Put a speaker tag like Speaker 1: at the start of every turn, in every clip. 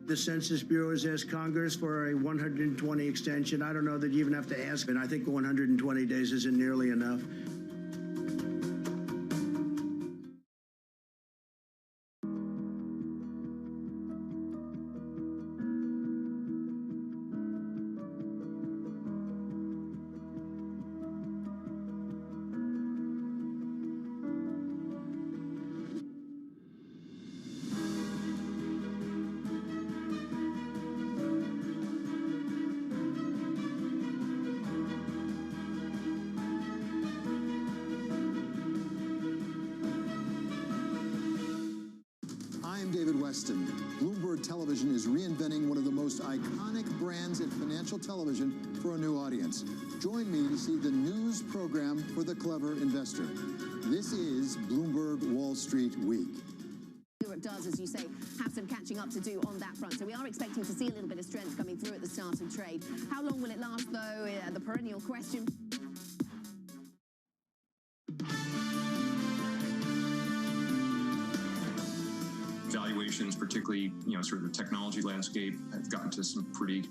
Speaker 1: The Census Bureau has asked Congress for a 120 extension. I don't know that you even have to ask, and I think 120 days isn't nearly enough.
Speaker 2: Bloomberg Television is reinventing one of the most iconic brands in financial television for a new audience. Join me to see the news program for the clever investor. This is Bloomberg Wall Street Week.
Speaker 3: It does, as you say, have some catching up to do on that front. So we are expecting to see a little bit of strength coming through at the start of trade. How long will it last, though? The perennial question.
Speaker 4: Valuations, particularly, sort of the technology landscape, have gotten to some pretty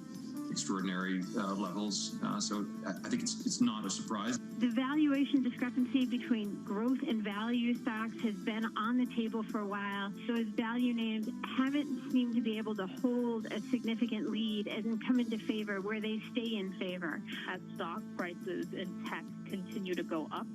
Speaker 4: extraordinary levels. So I think it's not a surprise.
Speaker 5: The valuation discrepancy between growth and value stocks has been on the table for a while. Those value names haven't seemed to be able to hold a significant lead and come into favor where they stay in favor.
Speaker 6: As stock prices in tech continue to go up,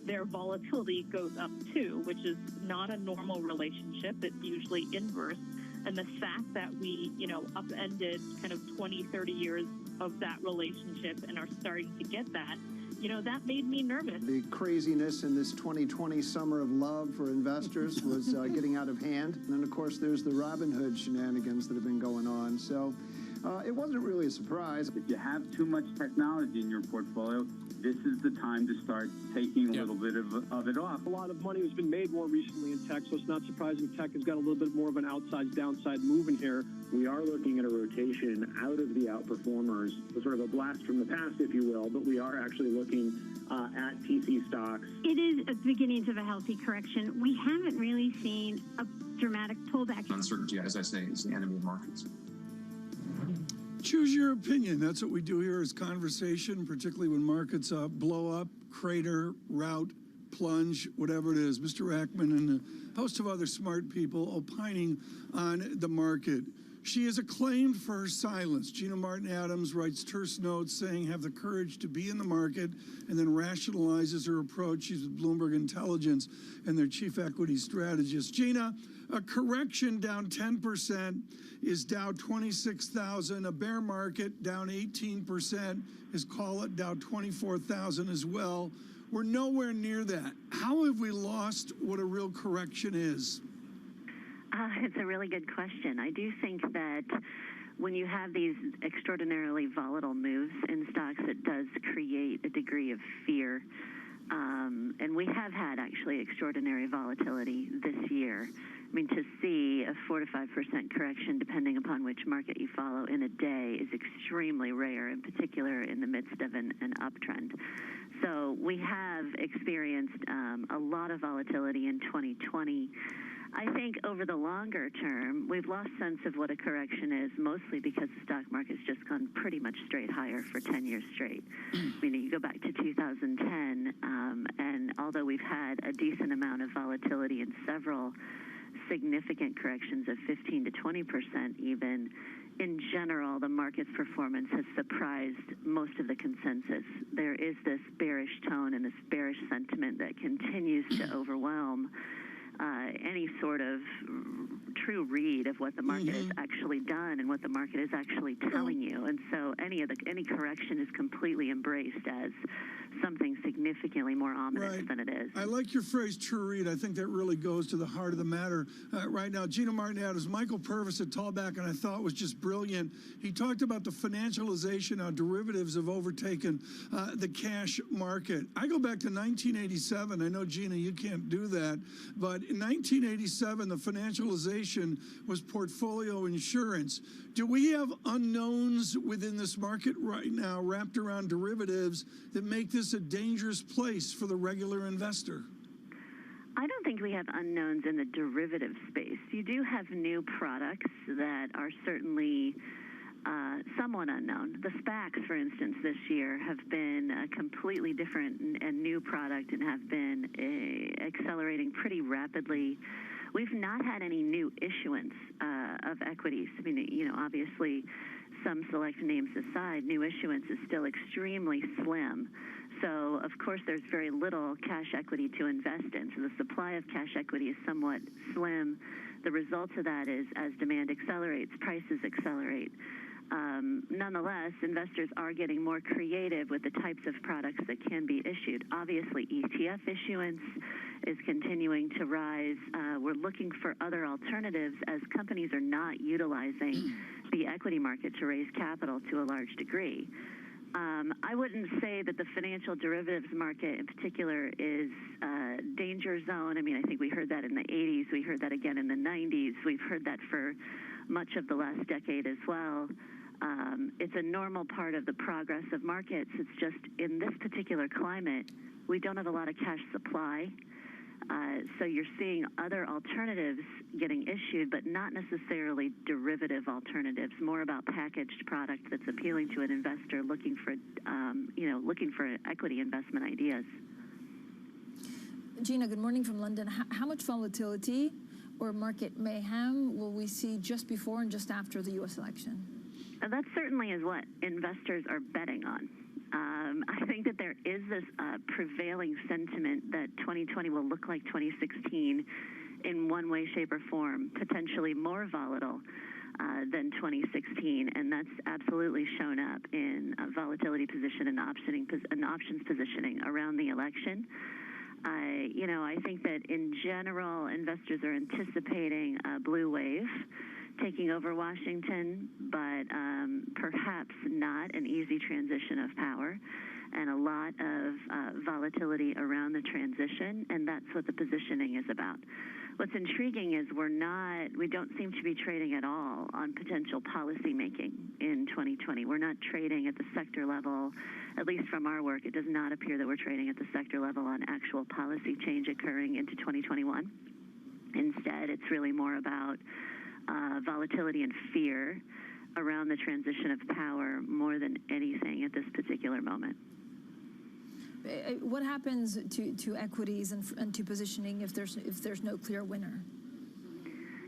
Speaker 6: their volatility goes up too, which is not a normal relationship. It's usually inverse. And the fact that we, upended kind of 20, 30 years of that relationship and are starting to get that, that made me nervous.
Speaker 7: The craziness in this 2020 summer of love for investors was getting out of hand. And then, of course, there's the Robinhood shenanigans that have been going on. So it wasn't really a surprise.
Speaker 8: If you have too much technology in your portfolio, this is the time to start taking a little bit of it off.
Speaker 9: A lot of money has been made more recently in tech, so it's not surprising tech has got a little bit more of an outsized downside move in here.
Speaker 10: We are looking at a rotation out of the outperformers, sort of a blast from the past, if you will, but we are actually looking at PC stocks.
Speaker 5: It is the beginnings of a healthy correction. We haven't really seen a dramatic pullback.
Speaker 4: Uncertainty, as I say, is the enemy of markets.
Speaker 11: Choose your opinion. That's what we do here is conversation, particularly when markets blow up, crater, rout, plunge, whatever it is. Mr. Ackman and a host of other smart people opining on the market. She is acclaimed for her silence. Gina Martin Adams writes terse notes saying have the courage to be in the market and then rationalizes her approach. She's with Bloomberg Intelligence and their chief equity strategist. Gina, a correction down 10% is Dow 26,000. A bear market down 18% is, call it, Dow 24,000 as well. We're nowhere near that. How have we lost what a real correction is?
Speaker 12: It's a really good question. I do think that when you have these extraordinarily volatile moves in stocks, it does create a degree of fear. And we have had actually extraordinary volatility this year. I mean, to see a 4 to 5% correction, depending upon which market you follow, in a day is extremely rare, in particular in the midst of an uptrend. So we have experienced a lot of volatility in 2020. I think over the longer term, we've lost sense of what a correction is, mostly because the stock market's just gone pretty much straight higher for 10 years straight. You go back to 2010, and although we've had a decent amount of volatility in several significant corrections of 15 to 20% even, in general, the market's performance has surprised most of the consensus. There is this bearish tone and this bearish sentiment that continues to overwhelm any sort of true read of what the market has actually done and what the market is actually telling you. And so any correction is completely embraced as something significantly more ominous than it is.
Speaker 11: I like your phrase, true read. I think that really goes to the heart of the matter right now. Gina Martin Adams, Michael Purvis at Tallback, and I thought was just brilliant. He talked about the financialization how derivatives have overtaken the cash market. I go back to 1987. I know, Gina, you can't do that, but in 1987, the financialization was portfolio insurance. Do we have unknowns within this market right now wrapped around derivatives that make this a dangerous place for the regular investor?
Speaker 12: I don't think we have unknowns in the derivative space. You do have new products that are certainly somewhat unknown. The SPACs, for instance, this year have been a completely different and new product and have been accelerating pretty rapidly. We've not had any new issuance of equities. I mean, obviously, some select names aside, new issuance is still extremely slim. So, of course, there's very little cash equity to invest in. So the supply of cash equity is somewhat slim. The result of that is as demand accelerates, prices accelerate. Nonetheless, investors are getting more creative with the types of products that can be issued. Obviously, ETF issuance is continuing to rise. We're looking for other alternatives as companies are not utilizing the equity market to raise capital to a large degree. I wouldn't say that the financial derivatives market in particular is a danger zone. I mean, I think we heard that in the 80s. We heard that again in the 90s. We've heard that for much of the last decade as well. It's a normal part of the progress of markets. It's just in this particular climate, we don't have a lot of cash supply. So you're seeing other alternatives getting issued, but not necessarily derivative alternatives, more about packaged product that's appealing to an investor looking for equity investment ideas.
Speaker 13: Gina, good morning from London. How much volatility or market mayhem will we see just before and just after the U.S. election?
Speaker 12: That certainly is what investors are betting on. I think that there is this prevailing sentiment that 2020 will look like 2016 in one way, shape, or form, potentially more volatile than 2016, and that's absolutely shown up in volatility position and options positioning around the election. I think that in general, investors are anticipating a blue wave taking over Washington, but perhaps not an easy transition of power, and a lot of volatility around the transition, and that's what the positioning is about. What's intriguing is we don't seem to be trading at all on potential policy making in 2020. We're not trading at the sector level, at least from our work. It does not appear that we're trading at the sector level on actual policy change occurring into 2021. Instead, it's really more about volatility and fear around the transition of power more than anything at this particular moment.
Speaker 13: What happens to equities and to positioning if there's no clear winner?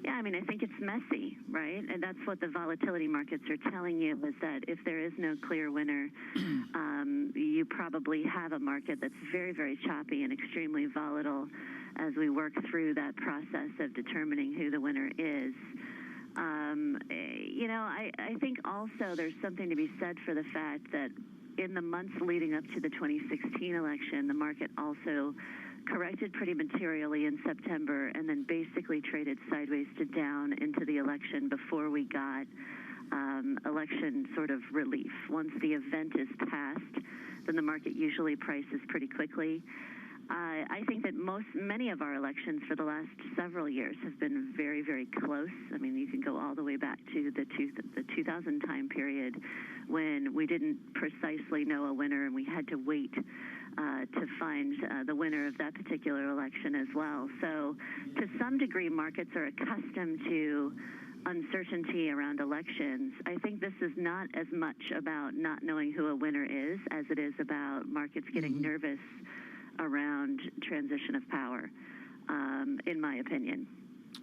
Speaker 12: Yeah, I mean, I think it's messy, right? And that's what the volatility markets are telling you, is that if there is no clear winner, you probably have a market that's very, very choppy and extremely volatile as we work through that process of determining who the winner is. I think also there's something to be said for the fact that in the months leading up to the 2016 election, the market also corrected pretty materially in September and then basically traded sideways to down into the election before we got election sort of relief. Once the event is passed, then the market usually prices pretty quickly. I think that many of our elections for the last several years have been very, very close. I mean, you can go all the way back to the 2000 time period when we didn't precisely know a winner and we had to wait to find the winner of that particular election as well. So to some degree, markets are accustomed to uncertainty around elections. I think this is not as much about not knowing who a winner is as it is about markets getting nervous around transition of power, in my opinion.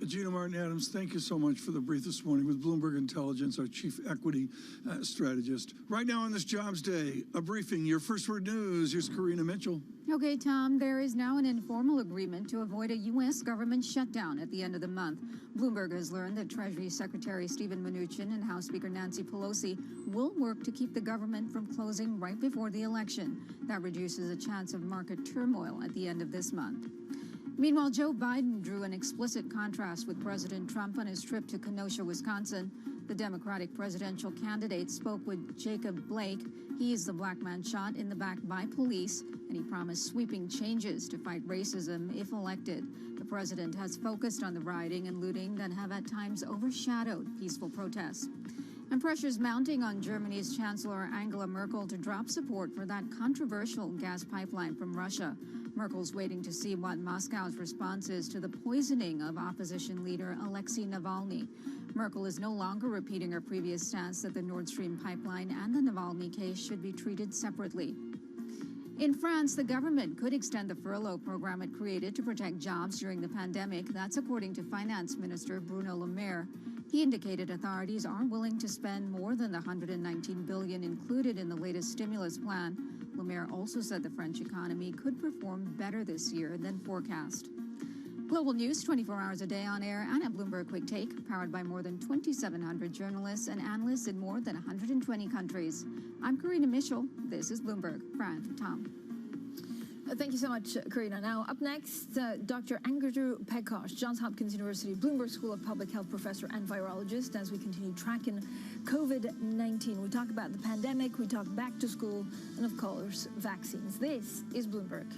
Speaker 11: Gina Martin Adams, thank you so much for the brief this morning with Bloomberg Intelligence, our chief equity strategist. Right now on this Jobs Day, a briefing, your first word news. Here's Karina Mitchell.
Speaker 14: Okay, Tom, there is now an informal agreement to avoid a U.S. government shutdown at the end of the month. Bloomberg has learned that Treasury Secretary Steven Mnuchin and House Speaker Nancy Pelosi will work to keep the government from closing right before the election. That reduces a chance of market turmoil at the end of this month. Meanwhile, Joe Biden drew an explicit contrast with President Trump on his trip to Kenosha, Wisconsin. The Democratic presidential candidate spoke with Jacob Blake. He is the black man shot in the back by police, and he promised sweeping changes to fight racism if elected. The president has focused on the rioting and looting that have at times overshadowed peaceful protests. And pressure's mounting on Germany's Chancellor Angela Merkel to drop support for that controversial gas pipeline from Russia. Merkel's waiting to see what Moscow's response is to the poisoning of opposition leader Alexei Navalny. Merkel is no longer repeating her previous stance that the Nord Stream pipeline and the Navalny case should be treated separately. In France, the government could extend the furlough program it created to protect jobs during the pandemic. That's according to Finance Minister Bruno Le Maire. He indicated authorities are willing to spend more than the $119 billion included in the latest stimulus plan. Le Maire also said the French economy could perform better this year than forecast. Global news 24 hours a day on air and at Bloomberg Quick Take, powered by more than 2,700 journalists and analysts in more than 120 countries. I'm Karina Mitchell. This is Bloomberg. Fran, Tom.
Speaker 13: Thank you so much, Karina. Now, up next, Dr. Andrew Pekosh, Johns Hopkins University Bloomberg School of Public Health professor and virologist, as we continue tracking COVID-19. We talk about the pandemic, we talk back to school, and of course, vaccines. This is Bloomberg.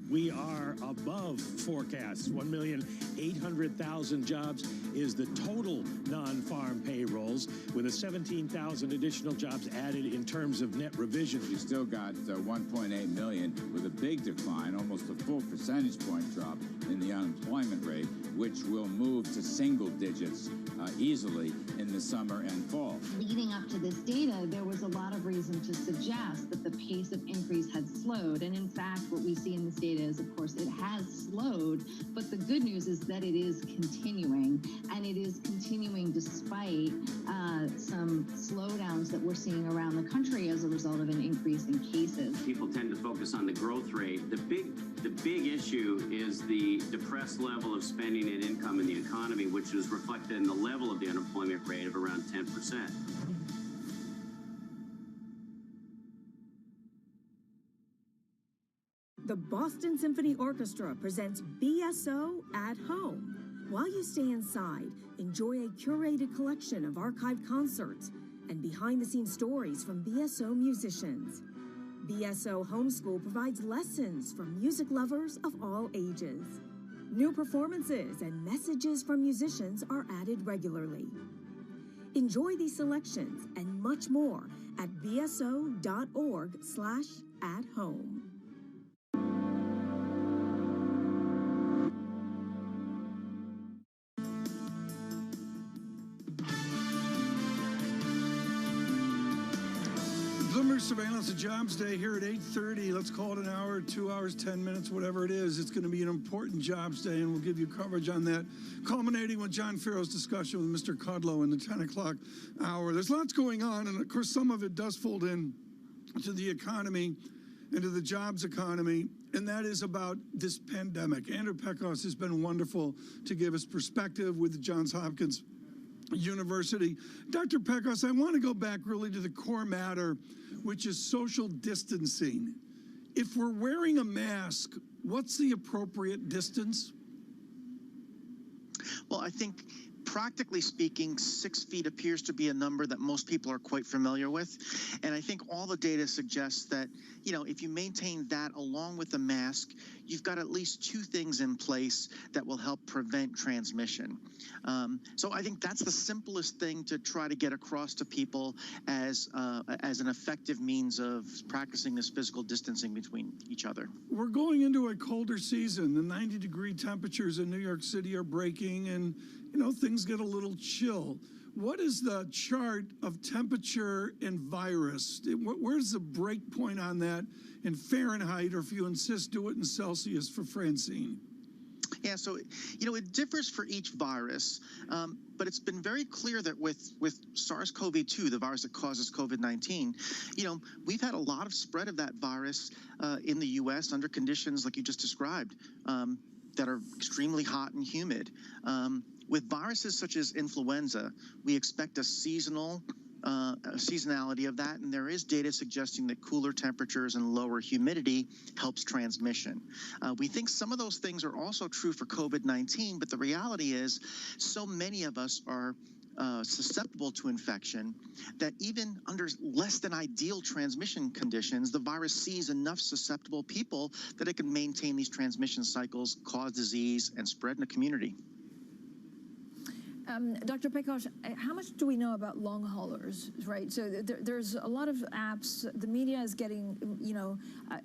Speaker 15: We are above forecasts. 1,800,000 jobs is the total non-farm payrolls, with 17,000 additional jobs added in terms of net revision.
Speaker 16: You still got 1.8 million with a big decline, almost a full percentage point drop in the unemployment rate, which will move to single digits easily in the summer and fall.
Speaker 17: Leading up to this data, there was a lot of reason to suggest that the pace of increase had slowed. And in fact, what we see in this data is, of course, it has slowed. But the good news is that it is continuing. And it is continuing despite some slowdowns that we're seeing around the country as a result of an increase in cases.
Speaker 18: People tend to focus on the growth rate. The big issue is the depressed level of spending and income in the economy, which is reflected in the level of the unemployment rate of around 10%.
Speaker 19: The Boston Symphony Orchestra presents BSO at Home. While you stay inside, enjoy a curated collection of archived concerts and behind-the-scenes stories from BSO musicians. BSO Homeschool provides lessons for music lovers of all ages. New performances and messages from musicians are added regularly. Enjoy these selections and much more at bso.org/at-home.
Speaker 11: Bloomberg Surveillance and Jobs Day here at 8:30. Let's call it an hour, 2 hours, 10 minutes, whatever it is. It's going to be an important jobs day, and we'll give you coverage on that, culminating with John Farrow's discussion with Mr. Kudlow in the 10 o'clock hour. There's lots going on, and of course, some of it does fold in to the economy and to the jobs economy, and that is about this pandemic. Andrew Pekosh has been wonderful to give us perspective with the Johns Hopkins University. Dr. Pekosh, I want to go back really to the core matter, which is social distancing. If we're wearing a mask, what's the appropriate distance?
Speaker 20: Well, I think practically speaking, 6 feet appears to be a number that most people are quite familiar with. And I think all the data suggests that, you know, if you maintain that along with the mask, you've got at least 2 things in place that will help prevent transmission. So I think that's the simplest thing to try to get across to people as an effective means of practicing this physical distancing between each other.
Speaker 11: We're going into a colder season. The 90-degree temperatures in New York City are breaking, and you know, things get a little chill. What is the chart of temperature and virus? Where's the break point on that in Fahrenheit, or if you insist, do it in Celsius for Francine?
Speaker 20: Yeah, so, it differs for each virus, but it's been very clear that with SARS-CoV-2, the virus that causes COVID-19, we've had a lot of spread of that virus in the U.S. under conditions like you just described that are extremely hot and humid. With viruses such as influenza, we expect a seasonality of that, and there is data suggesting that cooler temperatures and lower humidity helps transmission. We think some of those things are also true for COVID-19, but the reality is so many of us are susceptible to infection that even under less than ideal transmission conditions, the virus sees enough susceptible people that it can maintain these transmission cycles, cause disease, and spread in a community.
Speaker 13: Dr. Pekosh, how much do we know about long haulers, right? So there's a lot of apps. The media is getting,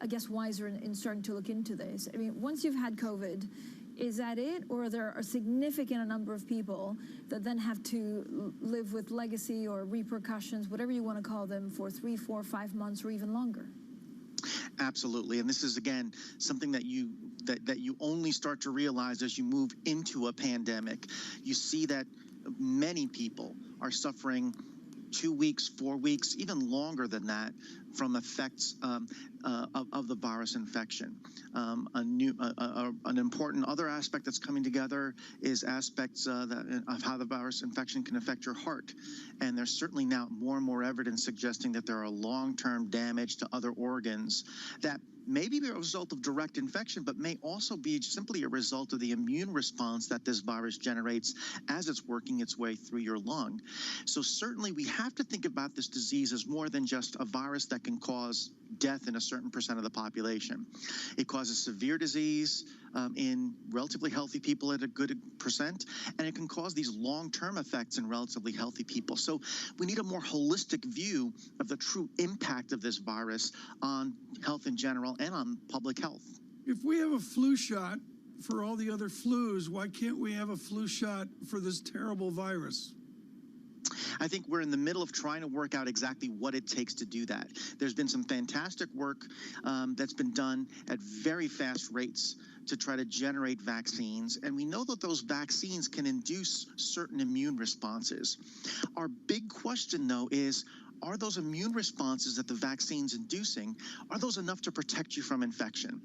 Speaker 13: I guess, wiser in starting to look into this. I mean, once you've had COVID, is that it? Or are there a significant number of people that then have to live with legacy or repercussions, whatever you want to call them, for 3, 4, 5 months or even longer?
Speaker 20: Absolutely. And this is, again, something that you only start to realize as you move into a pandemic. You see that many people are suffering 2 weeks, 4 weeks, even longer than that from effects of the virus infection. An important other aspect that's coming together is aspects of how the virus infection can affect your heart. And there's certainly now more and more evidence suggesting that there are long-term damage to other organs that may be a result of direct infection, but may also be simply a result of the immune response that this virus generates as it's working its way through your lung. So certainly we have to think about this disease as more than just a virus that can cause death in a certain percent of the population. It causes severe disease in relatively healthy people at a good percent, and it can cause these long-term effects in relatively healthy people. So we need a more holistic view of the true impact of this virus on health in general and on public health.
Speaker 11: If we have a flu shot for all the other flus, why can't we have a flu shot for this terrible virus?
Speaker 20: I think we're in the middle of trying to work out exactly what it takes to do that. There's been some fantastic work that's been done at very fast rates to try to generate vaccines, and we know that those vaccines can induce certain immune responses. Our big question, though, is, are those immune responses that the vaccine's inducing, are those enough to protect you from infection?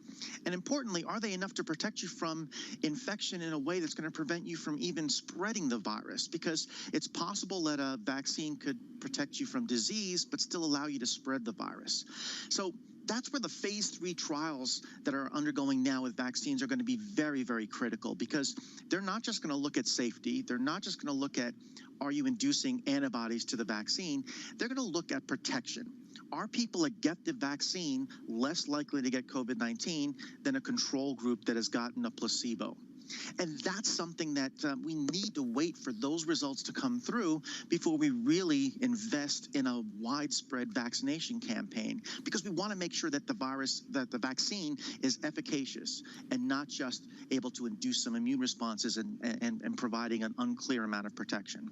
Speaker 20: And importantly, are they enough to protect you from infection in a way that's going to prevent you from even spreading the virus? Because it's possible that a vaccine could protect you from disease, but still allow you to spread the virus. So that's where the phase 3 trials that are undergoing now with vaccines are going to be very, very critical, because they're not just going to look at safety. They're not just going to look at, are you inducing antibodies to the vaccine? They're going to look at protection. Are people that get the vaccine less likely to get COVID-19 than a control group that has gotten a placebo? And that's something that we need to wait for those results to come through before we really invest in a widespread vaccination campaign, because we want to make sure that the vaccine is efficacious and not just able to induce some immune responses and providing an unclear amount of protection.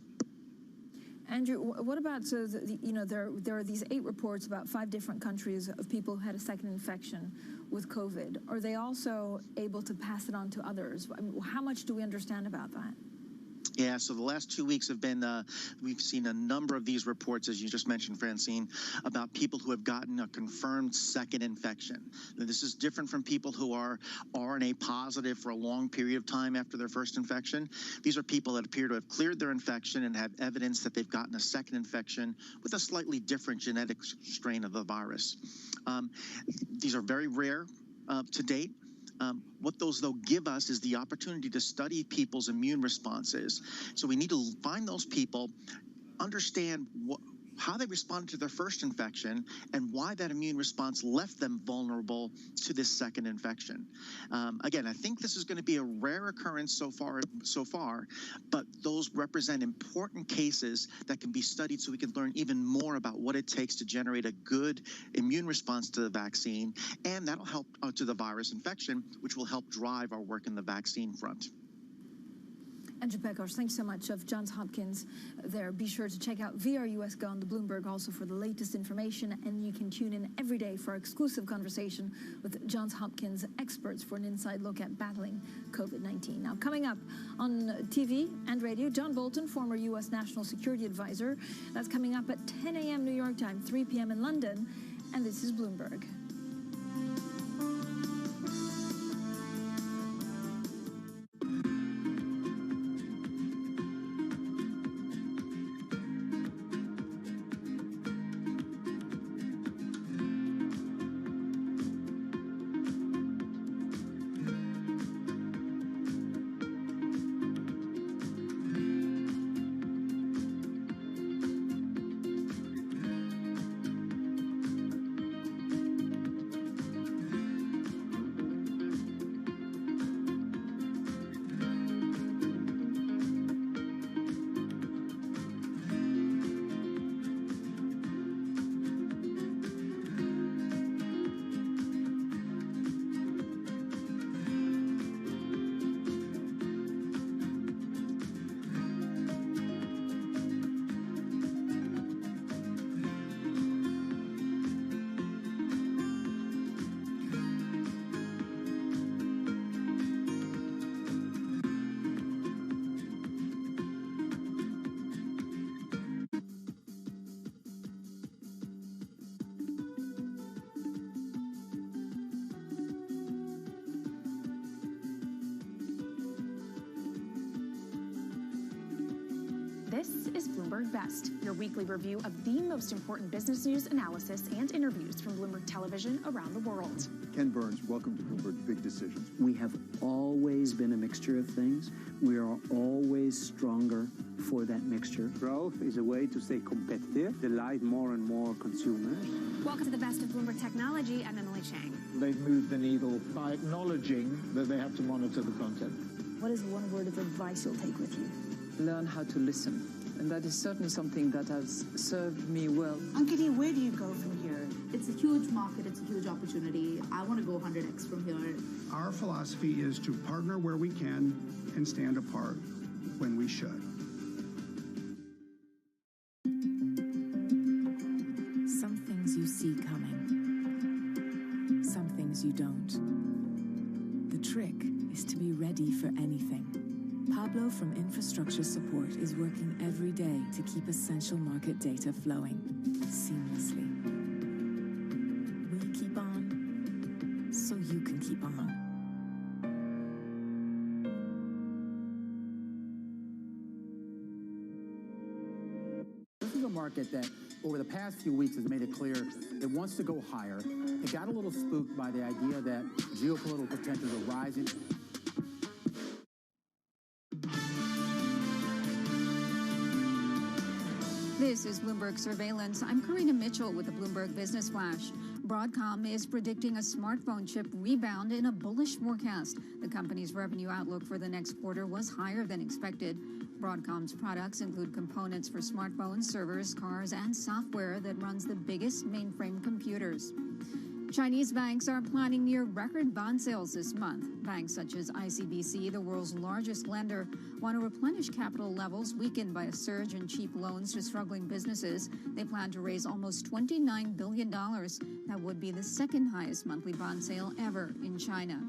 Speaker 13: Andrew, what about, so there are these 8 reports about 5 different countries of people who had a second infection with COVID. Are they also able to pass it on to others? I mean, how much do we understand about that?
Speaker 20: Yeah, so the last 2 weeks have been, we've seen a number of these reports, as you just mentioned, Francine, about people who have gotten a confirmed second infection. Now, this is different from people who are RNA positive for a long period of time after their first infection. These are people that appear to have cleared their infection and have evidence that they've gotten a second infection with a slightly different genetic strain of the virus. These are very rare to date. What those, though, give us is the opportunity to study people's immune responses. So we need to find those people, understand how they responded to their first infection and why that immune response left them vulnerable to this second infection. Again, I think this is going to be a rare occurrence so far, but those represent important cases that can be studied so we can learn even more about what it takes to generate a good immune response to the vaccine, and that'll help to the virus infection, which will help drive our work in the vaccine front.
Speaker 13: Andrew Pekos, thanks so much, of Johns Hopkins there. Be sure to check out VRUS Go on the Bloomberg also for the latest information, and you can tune in every day for our exclusive conversation with Johns Hopkins experts for an inside look at battling COVID-19. Now, coming up on TV and radio, John Bolton, former U.S. National Security Advisor. That's coming up at 10 a.m. New York time, 3 p.m. in London, and this is Bloomberg.
Speaker 21: This is Bloomberg Best, your weekly review of the most important business news, analysis, and interviews from Bloomberg Television around the world.
Speaker 2: Ken Burns, welcome to Bloomberg Big Decisions.
Speaker 22: We have always been a mixture of things. We are always stronger for that mixture.
Speaker 23: Growth is a way to stay competitive, delight more and more consumers.
Speaker 21: Welcome to the Best of Bloomberg Technology. I'm Emily Chang.
Speaker 24: They've moved the needle by acknowledging that they have to monitor the content.
Speaker 13: What is one word of advice you'll take with you?
Speaker 25: Learn how to listen. And that is certainly something that has served me well.
Speaker 26: Ankiti, where do you go from here? It's a huge market, it's a huge opportunity. I want to go 100x from here.
Speaker 27: Our philosophy is to partner where we can and stand apart when we should.
Speaker 28: Some things you see coming, some things you don't. The trick is to be ready for anything. Pablo from Infrastructure Support is working every day to keep essential market data flowing seamlessly. We keep on, so you can keep on.
Speaker 29: This is a market that, over the past few weeks, has made it clear it wants to go higher. It got a little spooked by the idea that geopolitical tensions are rising.
Speaker 14: This is Bloomberg Surveillance. I'm Karina Mitchell with the Bloomberg Business Flash. Broadcom is predicting a smartphone chip rebound in a bullish forecast. The company's revenue outlook for the next quarter was higher than expected. Broadcom's products include components for smartphones, servers, cars, and software that runs the biggest mainframe computers. Chinese banks are planning near record bond sales this month. Banks such as ICBC, the world's largest lender, want to replenish capital levels weakened by a surge in cheap loans to struggling businesses. They plan to raise almost $29 billion. That would be the second highest monthly bond sale ever in China.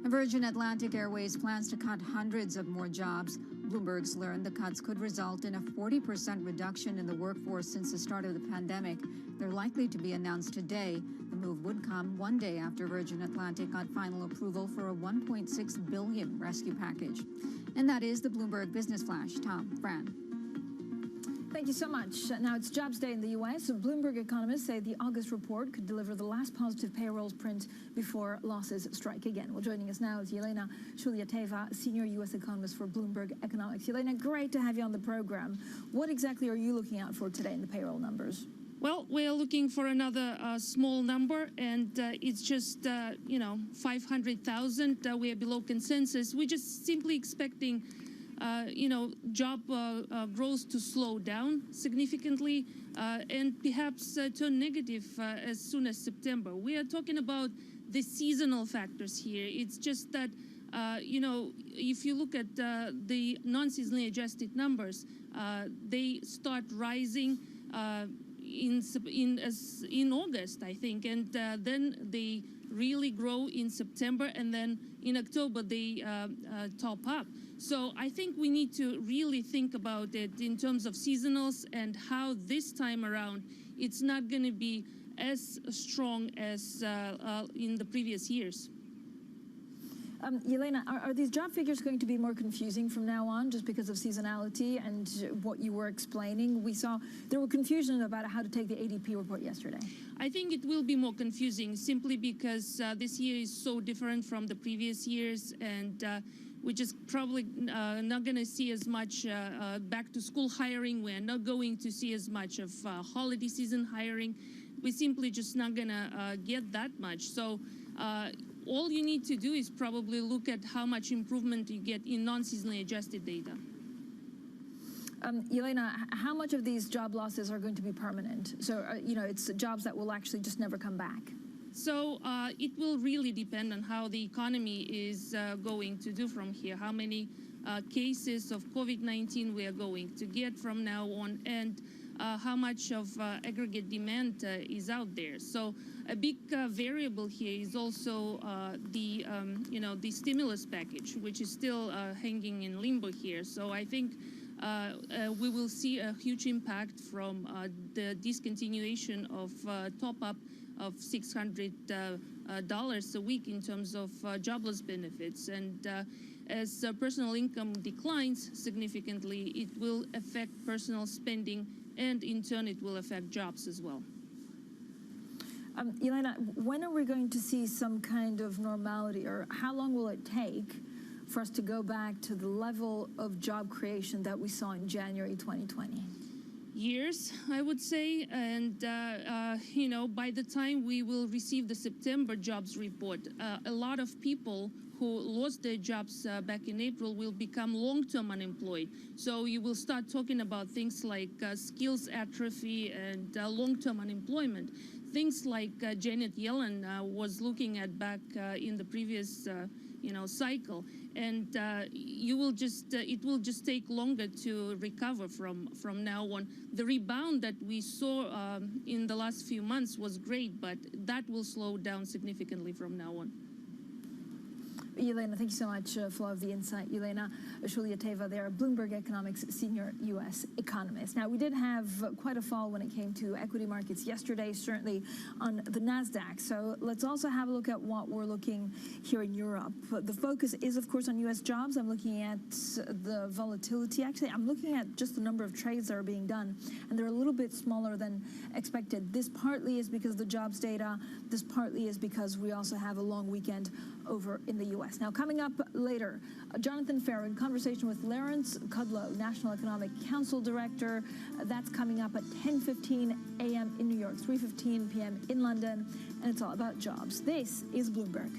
Speaker 14: Virgin Atlantic Airways plans to cut hundreds of more jobs. Bloomberg's learned the cuts could result in a 40% reduction in the workforce since the start of the pandemic. They're likely to be announced today. The move would come one day after Virgin Atlantic got final approval for a $1.6 billion rescue package. And that is the Bloomberg Business Flash. Tom, Fran.
Speaker 13: Thank you so much. Now it's Jobs Day in the U.S. Bloomberg economists say the August report could deliver the last positive payrolls print before losses strike again. Well, joining us now is Yelena Shulyateva, senior U.S. economist for Bloomberg Economics. Yelena, great to have you on the program. What exactly are you looking out for today in the payroll numbers?
Speaker 30: Well, we're looking for another small number, and it's just, 500,000. We're below consensus. We're just simply expecting, job growth to slow down significantly and perhaps turn negative as soon as September. We are talking about the seasonal factors here. It's just that if you look at the non-seasonally adjusted numbers, they start rising in August, I think, and then they really grow in September, and then in October they top up. So I think we need to really think about it in terms of seasonals and how this time around it's not going to be as strong as in the previous years.
Speaker 13: Yelena, are these job figures going to be more confusing from now on just because of seasonality and what you were explaining? We saw there were confusion about how to take the ADP report yesterday.
Speaker 30: I think it will be more confusing simply because this year is so different from the previous years, and we're just probably not going to see as much back-to-school hiring. We're not going to see as much of holiday season hiring. We're simply just not going to get that much. So all you need to do is probably look at how much improvement you get in non-seasonally adjusted data.
Speaker 13: Yelena, how much of these job losses are going to be permanent? So, it's jobs that will actually just never come back.
Speaker 30: So it will really depend on how the economy is going to do from here, how many cases of COVID-19 we are going to get from now on, and how much of aggregate demand is out there. So a big variable here is also the stimulus package, which is still hanging in limbo here. So I think we will see a huge impact from the discontinuation of top-up of $600 a week in terms of jobless benefits. And as personal income declines significantly, it will affect personal spending, and in turn it will affect jobs as well.
Speaker 13: Yelena, when are we going to see some kind of normality, or how long will it take for us to go back to the level of job creation that we saw in January 2020?
Speaker 30: Years, I would say, and by the time we will receive the September jobs report, a lot of people who lost their jobs back in April will become long-term unemployed. So you will start talking about things like skills atrophy and long-term unemployment, things like Janet Yellen was looking at back in the previous cycle, and it will just take longer to recover from now on. The rebound that we saw in the last few months was great, but that will slow down significantly from now on.
Speaker 13: Yelena, thank you so much for all of the insight. Yelena Shulyateva there, Bloomberg Economics senior U.S. economist. Now, we did have quite a fall when it came to equity markets yesterday, certainly on the NASDAQ. So let's also have a look at what we're looking here in Europe. The focus is, of course, on U.S. jobs. I'm looking at the volatility. Actually, I'm looking at just the number of trades that are being done, and they're a little bit smaller than expected. This partly is because of the jobs data. This partly is because we also have a long weekend over in the U.S. Now, coming up later, Jonathan Farrow in conversation with Lawrence Kudlow, National Economic Council Director. That's coming up at 10:15 a.m. in New York, 3:15 p.m. in London, and it's all about jobs. This is Bloomberg.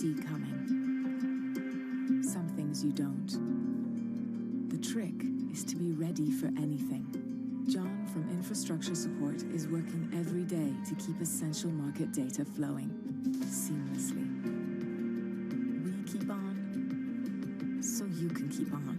Speaker 28: see coming, some things you don't. The trick is to be ready for anything. John from Infrastructure Support is working every day to keep essential market data flowing seamlessly. We keep on, so you can keep on.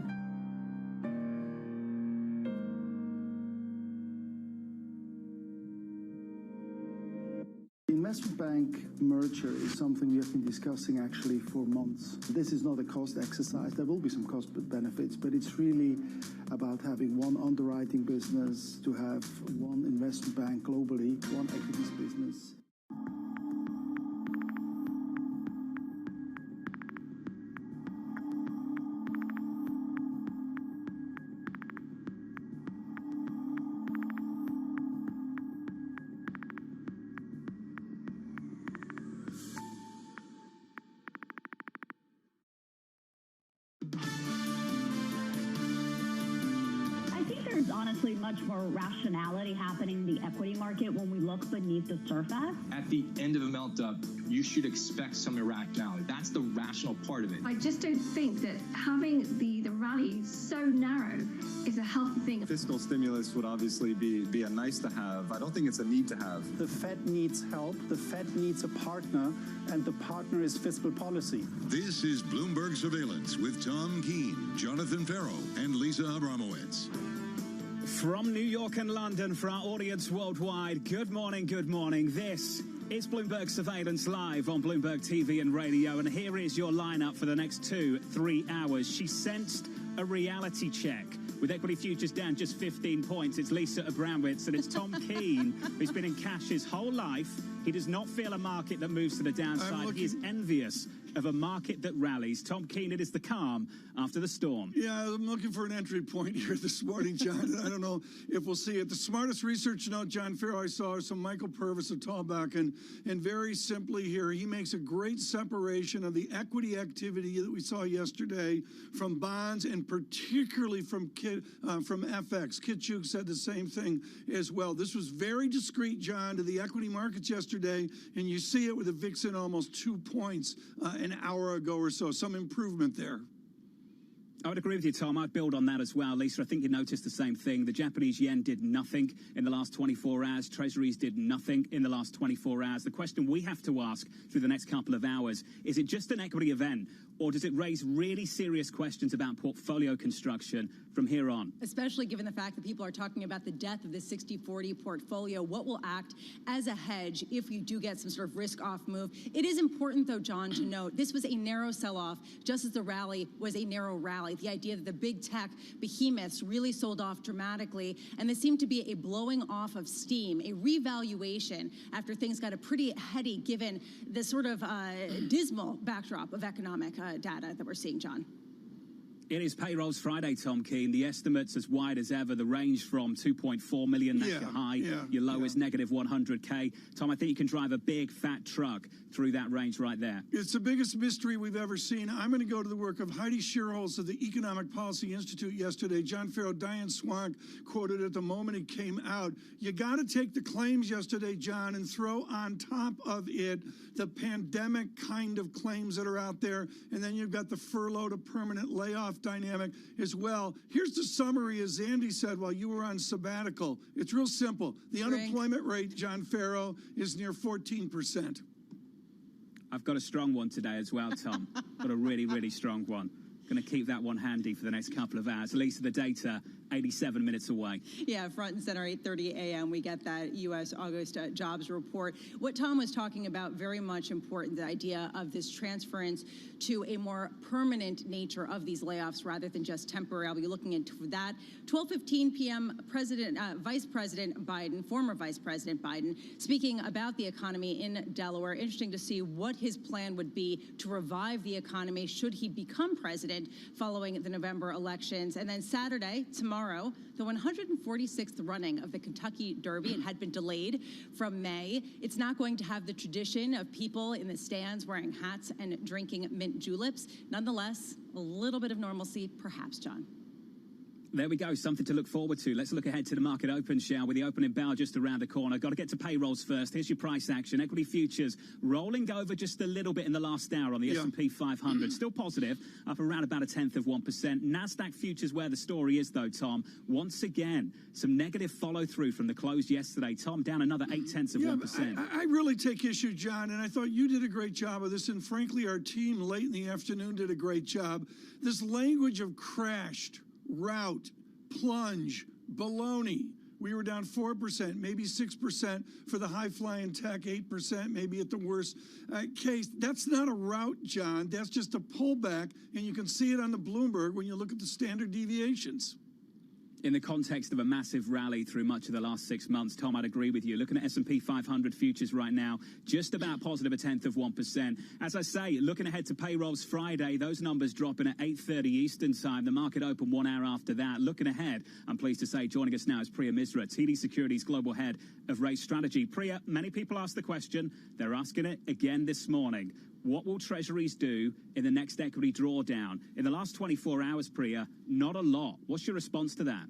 Speaker 27: The investment bank merger is something we have been discussing actually for months. This is not a cost exercise. There will be some cost benefits, but it's really about having one underwriting business, to have one investment bank globally, one equities business.
Speaker 1: Honestly, much more rationality happening in the equity market when we look beneath the surface.
Speaker 3: At the end of a meltdown, you should expect some irrationality. That's the rational part of it.
Speaker 4: I just don't think that having the rally so narrow is a healthy thing.
Speaker 5: Fiscal stimulus would obviously be a nice to have. I don't think it's a need to have.
Speaker 27: The Fed needs help, the Fed needs a partner, and the partner is fiscal policy.
Speaker 6: This is Bloomberg Surveillance with Tom Keene, Jonathan Farrow, and Lisa Abramowitz.
Speaker 7: From New York and London for our audience worldwide, good morning, good morning. This is Bloomberg Surveillance Live on Bloomberg TV and radio, and here is your lineup for the next 2-3 hours. She sensed a reality check. With equity futures down just 15 points, it's Lisa Abramowitz, and it's Tom Keene, who's been in cash his whole life. He does not feel a market that moves to the downside. He is envious of a market that rallies. Tom Keene, it is the calm after the storm.
Speaker 11: Yeah, I'm looking for an entry point here this morning, John. I don't know if we'll see it. The smartest research note, John Farrow, I saw is some Michael Purvis of Tallback, and very simply here, he makes a great separation of the equity activity that we saw yesterday from bonds, and particularly from FX. Kitchuk said the same thing as well. This was very discreet, John, to the equity markets yesterday, and you see it with the VIX in almost 2 points an hour ago or so. Some improvement there.
Speaker 7: I would agree with you, Tom. I'd build on that as well. Lisa, I think you noticed the same thing. The Japanese yen did nothing in the last 24 hours. Treasuries did nothing in the last 24 hours. The question we have to ask through the next couple of hours, is it just an equity event, or does it raise really serious questions about portfolio construction from here on?
Speaker 8: Especially given the fact that people are talking about the death of the 60-40 portfolio. What will act as a hedge if you do get some sort of risk-off move? It is important, though, John, to note this was a narrow sell-off, just as the rally was a narrow rally. The idea that the big tech behemoths really sold off dramatically, and there seemed to be a blowing off of steam, a revaluation after things got a pretty heady given the sort of dismal backdrop of economic data that we're seeing, John.
Speaker 7: It is Payrolls Friday, Tom Keene. The estimates as wide as ever. The range from 2.4 million, that's your high. Your low is negative 100K. Tom, I think you can drive a big, fat truck through that range right there.
Speaker 11: It's the biggest mystery we've ever seen. I'm going to go to the work of Heidi Shearholz of the Economic Policy Institute yesterday. John Farrow, Diane Swank quoted at the moment it came out. You got to take the claims yesterday, John, and throw on top of it the pandemic kind of claims that are out there. And then you've got the furlough to permanent layoff dynamic as well. Here's the summary, as Andy said while you were on sabbatical. It's real simple. The unemployment rate, John Farrow, is near 14%.
Speaker 7: I've got a strong one today as well, Tom. Got a really, really strong one. Going to keep that one handy for the next couple of hours. Lisa, the data, 87 minutes away.
Speaker 8: Yeah, front and center, 8:30 a.m. We get that U.S. August jobs report. What Tom was talking about, very much important, the idea of this transference to a more permanent nature of these layoffs rather than just temporary. I'll be looking into that. 12:15 p.m., Vice President Biden, former Vice President Biden, speaking about the economy in Delaware. Interesting to see what his plan would be to revive the economy should he become president following the November elections. And then Saturday, tomorrow, the 146th running of the Kentucky Derby. It had been delayed from May. It's not going to have the tradition of people in the stands wearing hats and drinking mint juleps. Nonetheless, a little bit of normalcy, perhaps, John.
Speaker 7: There we go, something to look forward to. Let's look ahead to the market open, shall we? The opening bell just around the corner. Got to get to payrolls first. Here's your price action. Equity futures rolling over just a little bit in the last hour on the S&P 500. Still positive, up around about 1/10%. NASDAQ futures where the story is, though, Tom. Once again, some negative follow-through from the close yesterday. Tom, down another 0.8%.
Speaker 11: I really take issue, John, and I thought you did a great job of this, and frankly, our team late in the afternoon did a great job. This language of crashed, rout, plunge, baloney. We were down 4%, maybe 6% for the high-flying tech, 8% maybe at the worst case. That's not a rout, John. That's just a pullback, and you can see it on the Bloomberg when you look at the standard deviations.
Speaker 7: In the context of a massive rally through much of the last 6 months, Tom, I'd agree with you. Looking at S&P 500 futures right now, just about positive 0.1%. As I say, looking ahead to payrolls Friday, those numbers dropping at 8:30 Eastern time. The market open 1 hour after that. Looking ahead, I'm pleased to say, joining us now is Priya Misra, TD Securities Global Head of Rate Strategy. Priya, many people ask the question. They're asking it again this morning. What will Treasuries do in the next equity drawdown? In the last 24 hours, Priya, not a lot. What's your response to that?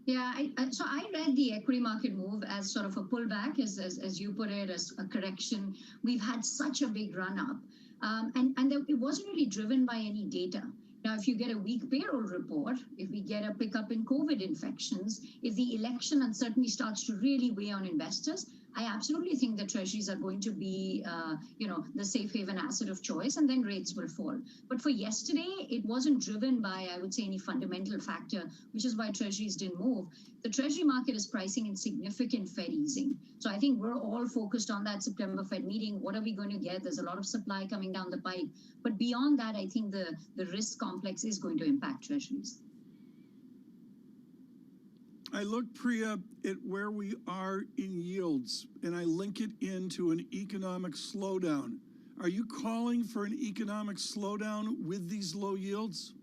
Speaker 2: Yeah, so I read the equity market move as sort of a pullback, as you put it, as a correction. We've had such a big run up, and it wasn't really driven by any data. Now, if you get a weak payroll report, if we get a pickup in COVID infections, if the election uncertainty starts to really weigh on investors, I absolutely think the treasuries are going to be, the safe haven asset of choice, and then rates will fall. But for yesterday, it wasn't driven by, I would say, any fundamental factor, which is why treasuries didn't move. The treasury market is pricing in significant Fed easing. So I think we're all focused on that September Fed meeting. What are we going to get? There's a lot of supply coming down the pipe. But beyond that, I think the risk complex is going to impact treasuries.
Speaker 11: I look, Priya, at where we are in yields, and I link it into an economic slowdown. Are you calling for an economic slowdown with these low yields?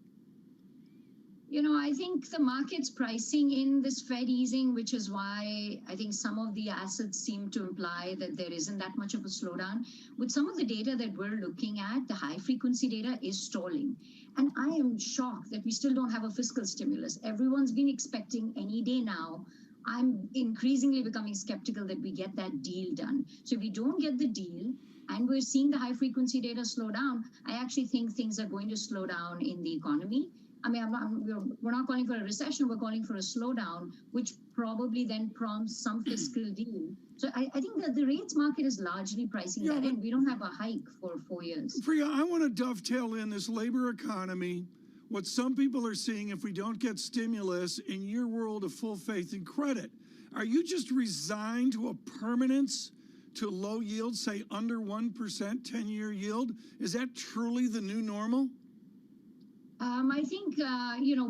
Speaker 2: I think the market's pricing in this Fed easing, which is why I think some of the assets seem to imply that there isn't that much of a slowdown. With some of the data that we're looking at, the high frequency data is stalling. And I am shocked that we still don't have a fiscal stimulus. Everyone's been expecting any day now. I'm increasingly becoming skeptical that we get that deal done. So if we don't get the deal, and we're seeing the high frequency data slow down, I actually think things are going to slow down in the economy. I mean, we're not calling for a recession, we're calling for a slowdown, which probably then prompts some fiscal deal. So I think that the rates market is largely pricing that in. We don't have a hike for 4 years.
Speaker 11: Priya, I want to dovetail in this labor economy, what some people are seeing if we don't get stimulus, in your world of full faith and credit. Are you just resigned to a permanence to low yield, say under 1%, 10-year yield? Is that truly the new normal?
Speaker 2: I think,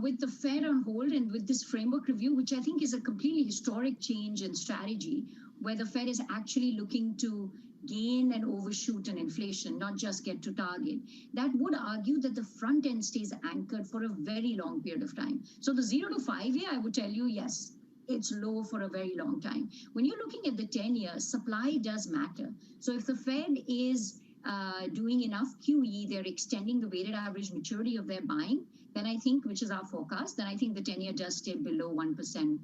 Speaker 2: with the Fed on hold and with this framework review, which I think is a completely historic change in strategy, where the Fed is actually looking to gain and overshoot an inflation, not just get to target, that would argue that the front end stays anchored for a very long period of time. So the 0 to 5 year, I would tell you, yes, it's low for a very long time. When you're looking at the 10 years, supply does matter. So if the Fed is doing enough QE, they're extending the weighted average maturity of their buying, then I think, which is our forecast, then I think the 10-year does stay below 1%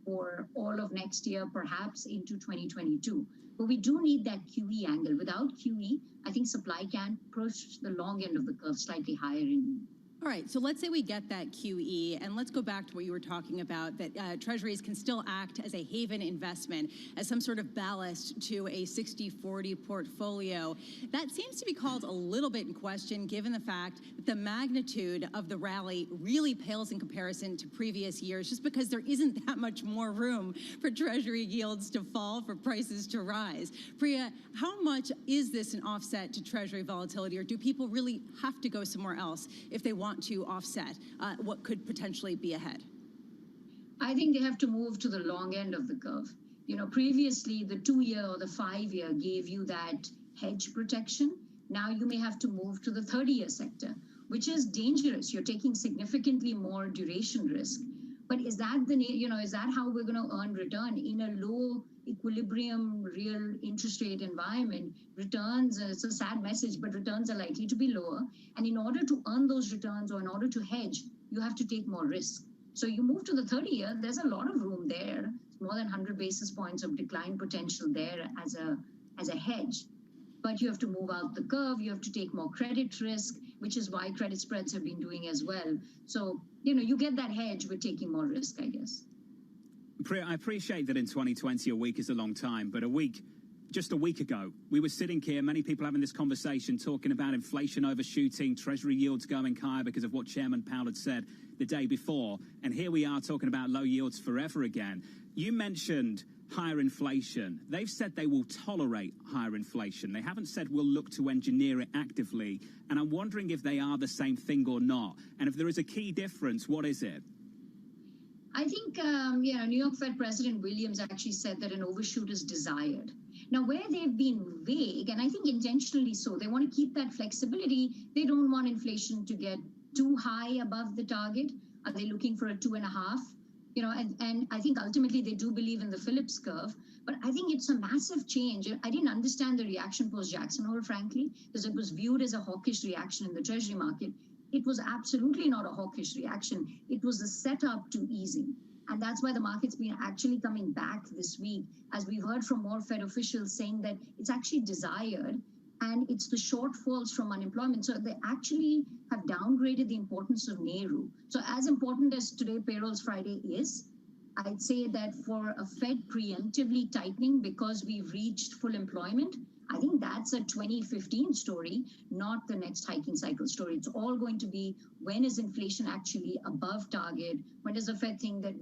Speaker 2: for all of next year, perhaps into 2022. But we do need that QE angle. Without QE, I think supply can push the long end of the curve slightly higher in.
Speaker 8: All right, so let's say we get that QE, and let's go back to what you were talking about, that treasuries can still act as a haven investment, as some sort of ballast to a 60-40 portfolio. That seems to be called a little bit in question, given the fact that the magnitude of the rally really pales in comparison to previous years, just because there isn't that much more room for treasury yields to fall, for prices to rise. Priya, how much is this an offset to treasury volatility, or do people really have to go somewhere else if they want to offset what could potentially be ahead?
Speaker 2: I think they have to move to the long end of the curve. Previously the 2-year or the 5-year gave you that hedge protection. Now you may have to move to the 30-year sector, which is dangerous. You're taking significantly more duration risk. But is that is that how we're going to earn return in a low equilibrium real interest rate environment? Returns, it's a sad message, but returns are likely to be lower. And in order to earn those returns, or in order to hedge, you have to take more risk. So you move to the 30-year, there's a lot of room there. It's more than 100 basis points of decline potential there as a hedge. But you have to move out the curve. You have to take more credit risk, which is why credit spreads have been doing as well. So, you get that hedge with taking more risk, I guess.
Speaker 7: Priya, I appreciate that in 2020 a week is a long time, but just a week ago, we were sitting here, many people having this conversation, talking about inflation overshooting, Treasury yields going higher because of what Chairman Powell had said the day before. And here we are talking about low yields forever again. You mentioned higher inflation. They've said they will tolerate higher inflation. They haven't said we'll look to engineer it actively. And I'm wondering if they are the same thing or not. And if there is a key difference, what is it?
Speaker 2: I think, New York Fed President Williams actually said that an overshoot is desired. Now, where they've been vague, and I think intentionally so, they want to keep that flexibility. They don't want inflation to get too high above the target. Are they looking for a 2.5? And I think ultimately they do believe in the Phillips curve, but I think it's a massive change. I didn't understand the reaction post-Jackson Hole, frankly, because it was viewed as a hawkish reaction in the Treasury market. It was absolutely not a hawkish reaction. It was a setup to easing. And that's why the market's been actually coming back this week, as we've heard from more Fed officials saying that it's actually desired, and it's the shortfalls from unemployment. So they actually have downgraded the importance of NAIRU. So as important as today Payrolls Friday is, I'd say that for a Fed preemptively tightening because we've reached full employment, I think that's a 2015 story, not the next hiking cycle story. It's all going to be, when is inflation actually above target? When does the Fed think that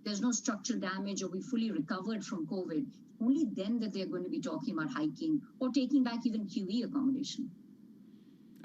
Speaker 2: there's no structural damage or we fully recovered from COVID? Only then that they're going to be talking about hiking or taking back even QE accommodation.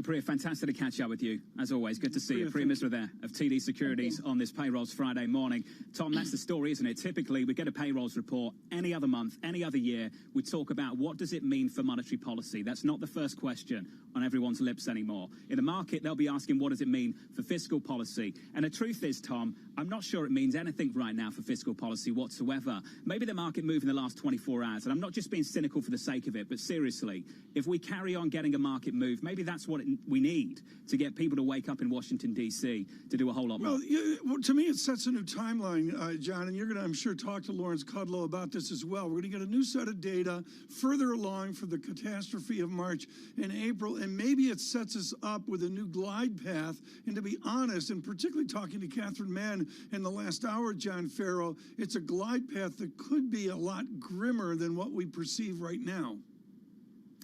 Speaker 7: Priya, fantastic to catch up with you. As always, good to see you. Priya Misra there of TD Securities on this Payrolls Friday morning. Tom, that's the story, isn't it? Typically, we get a payrolls report any other month, any other year. We talk about what does it mean for monetary policy. That's not the first question on everyone's lips anymore. In the market, they'll be asking what does it mean for fiscal policy. And the truth is, Tom, I'm not sure it means anything right now for fiscal policy whatsoever. Maybe the market moved in the last 24 hours, and I'm not just being cynical for the sake of it, but seriously, if we carry on getting a market move, maybe that's what we need to get people to wake up in Washington, D.C. to do a whole lot more.
Speaker 11: Well, to me, it sets a new timeline, John, and you're going to, I'm sure, talk to Lawrence Kudlow about this as well. We're going to get a new set of data further along for the catastrophe of March and April, and maybe it sets us up with a new glide path. And to be honest, and particularly talking to Catherine Mann in the last hour, John Farrow, it's a glide path that could be a lot grimmer than what we perceive right now.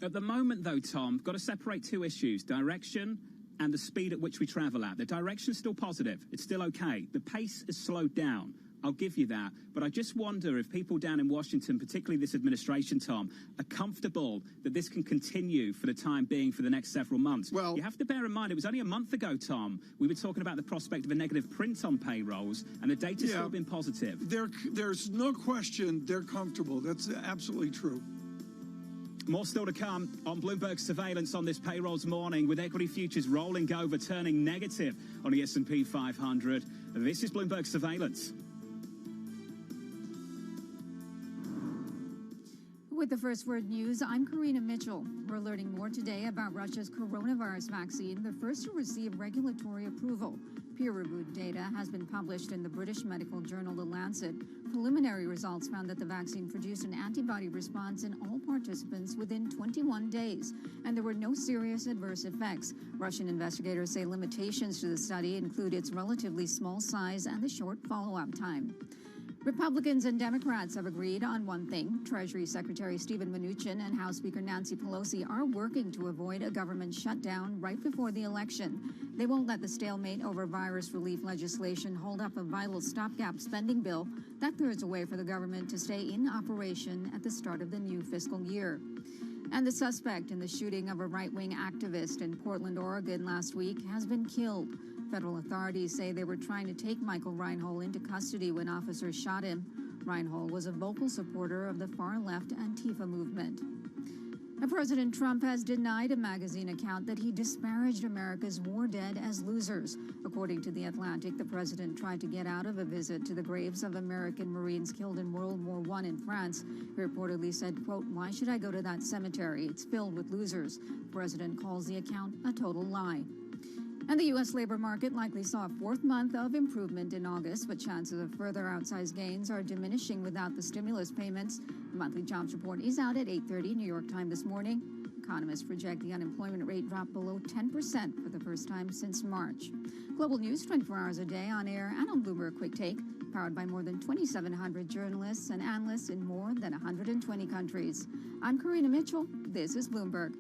Speaker 7: At the moment, though, Tom, got to separate two issues, direction and the speed at which we travel at. The direction's still positive. It's still okay. The pace has slowed down. I'll give you that. But I just wonder if people down in Washington, particularly this administration, Tom, are comfortable that this can continue for the time being for the next several months. Well, you have to bear in mind, it was only a month ago, Tom, we were talking about the prospect of a negative print on payrolls, and the data's still been positive.
Speaker 11: There's no question they're comfortable. That's absolutely true.
Speaker 7: More still to come on Bloomberg surveillance on this payrolls morning, with equity futures rolling over, turning negative on the S&P 500. This is Bloomberg surveillance.
Speaker 14: With the First Word News, I'm Karina Mitchell. We're learning more today about Russia's coronavirus vaccine, the first to receive regulatory approval. Peer-reviewed data has been published in the British medical journal The Lancet. Preliminary results found that the vaccine produced an antibody response in all participants within 21 days, and there were no serious adverse effects. Russian investigators say limitations to the study include its relatively small size and the short follow-up time. Republicans and Democrats have agreed on one thing. Treasury Secretary Steven Mnuchin and House Speaker Nancy Pelosi are working to avoid a government shutdown right before the election. They won't let the stalemate over virus relief legislation hold up a vital stopgap spending bill that clears a way for the government to stay in operation at the start of the new fiscal year. And the suspect in the shooting of a right-wing activist in Portland, Oregon last week has been killed. Federal authorities say they were trying to take Michael Reinhold into custody when officers shot him. Reinhold was a vocal supporter of the far-left Antifa movement. And President Trump has denied a magazine account that he disparaged America's war dead as losers. According to The Atlantic, the president tried to get out of a visit to the graves of American Marines killed in World War I in France. He reportedly said, quote, "Why should I go to that cemetery? It's filled with losers." The president calls the account a total lie. And the U.S. labor market likely saw a fourth month of improvement in August, but chances of further outsized gains are diminishing without the stimulus payments. The monthly jobs report is out at 8:30 New York time this morning. Economists project the unemployment rate dropped below 10% for the first time since March. Global news 24 hours a day on air and on Bloomberg Quick Take, powered by more than 2,700 journalists and analysts in more than 120 countries. I'm Karina Mitchell. This is Bloomberg.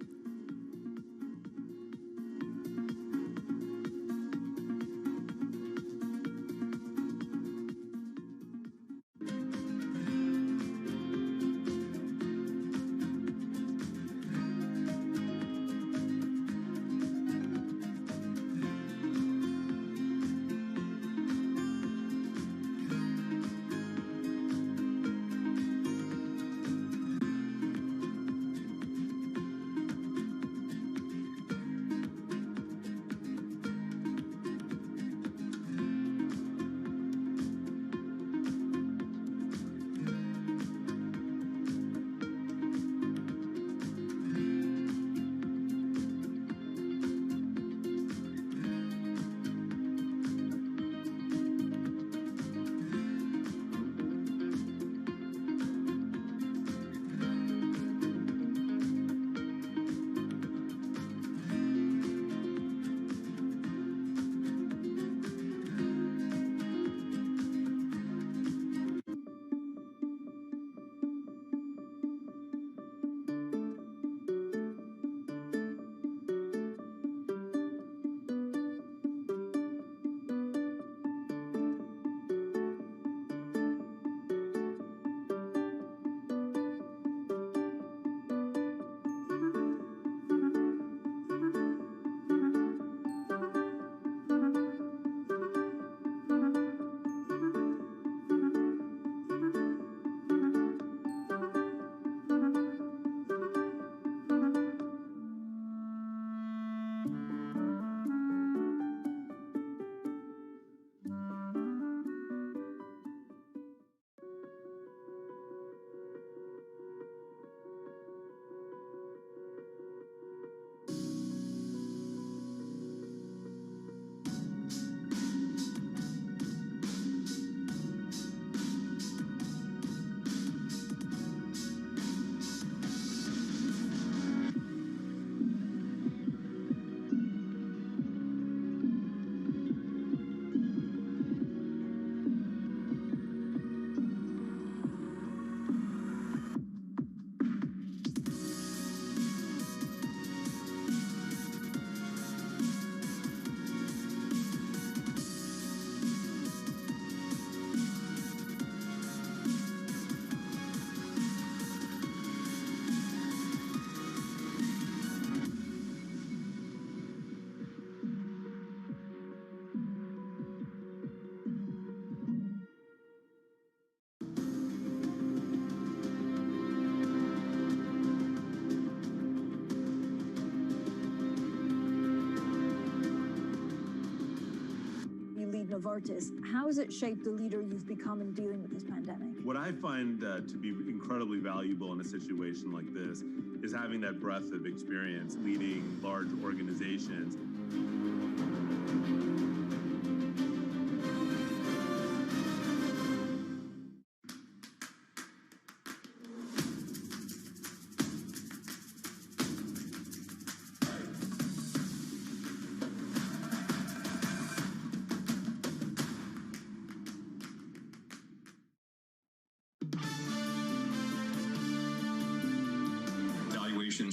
Speaker 13: Novartis. How has it shaped the leader you've become in dealing with this pandemic?
Speaker 9: What I find to be incredibly valuable in a situation like this is having that breadth of experience leading large organizations.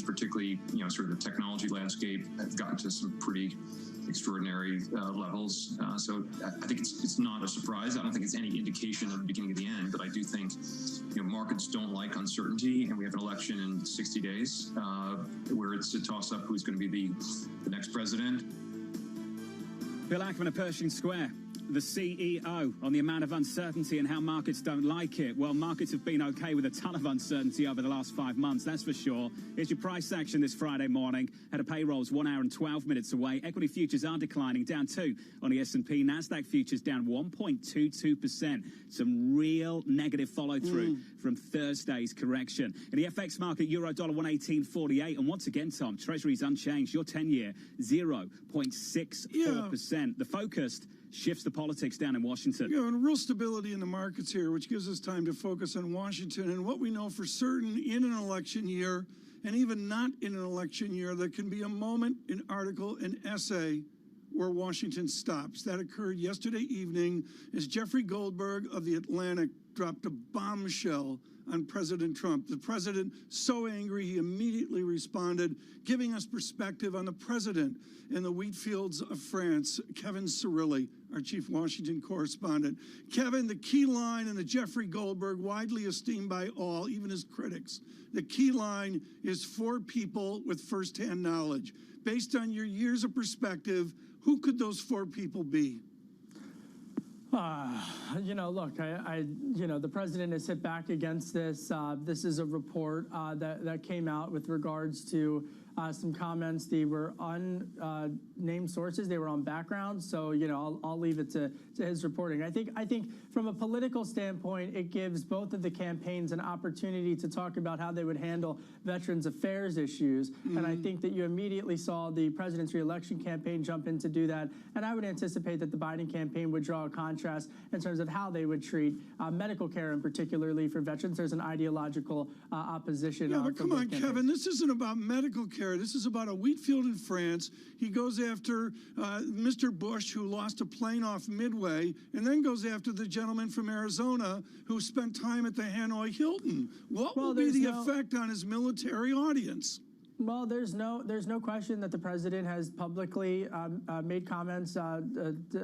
Speaker 10: Particularly, sort of the technology landscape have gotten to some pretty extraordinary levels. So I think it's not a surprise. I don't think it's any indication of the beginning of the end, but I do think, markets don't like uncertainty, and we have an election in 60 days where it's a toss-up who's going to be the next president.
Speaker 7: Bill Ackman of Pershing Square. the CEO on the amount of uncertainty and how markets don't like it. Well, markets have been okay with a ton of uncertainty over the last 5 months, that's for sure. Here's your price action this Friday morning. Head of payrolls 1 hour and 12 minutes away. Equity futures are declining, down 2 on the S&P. NASDAQ futures down 1.22%. Some real negative follow-through from Thursday's correction. In the FX market, euro dollar 118.48. And once again, Tom, Treasury's unchanged. Your 10-year, 0.64%. The focused shifts the politics down in Washington.
Speaker 11: Yeah, and real stability in the markets here, which gives us time to focus on Washington and what we know for certain in an election year, and even not in an election year, there can be a moment, an article, an essay where Washington stops. That occurred yesterday evening as Jeffrey Goldberg of The Atlantic dropped a bombshell on President Trump. The president, so angry, he immediately responded, giving us perspective on the president in the wheat fields of France. Kevin Cirilli, our chief Washington correspondent. Kevin, the key line in the Jeffrey Goldberg, widely esteemed by all, even his critics, the key line is for people with firsthand knowledge. Based on your years of perspective, who could those 4 people be?
Speaker 12: You know, look, the president has hit back against this. This is a report that came out with regards to some comments. They were unnamed sources. They were on background. So, you know, I'll leave it to his reporting. I think from a political standpoint, it gives both of the campaigns an opportunity to talk about how they would handle Veterans Affairs issues. And I think that you immediately saw the president's reelection campaign jump in to do that. And I would anticipate that the Biden campaign would draw a contrast in terms of how they would treat medical care, and particularly for veterans. There's an ideological opposition.
Speaker 11: Yeah, but come on, Kevin, this isn't about medical care. This is about a wheat field in France. He goes after Mr. Bush, who lost a plane off Midway, and then goes after the gentleman from Arizona who spent time at the Hanoi Hilton. What will be the effect on his military audience?
Speaker 12: Well, there's no question that the president has publicly made comments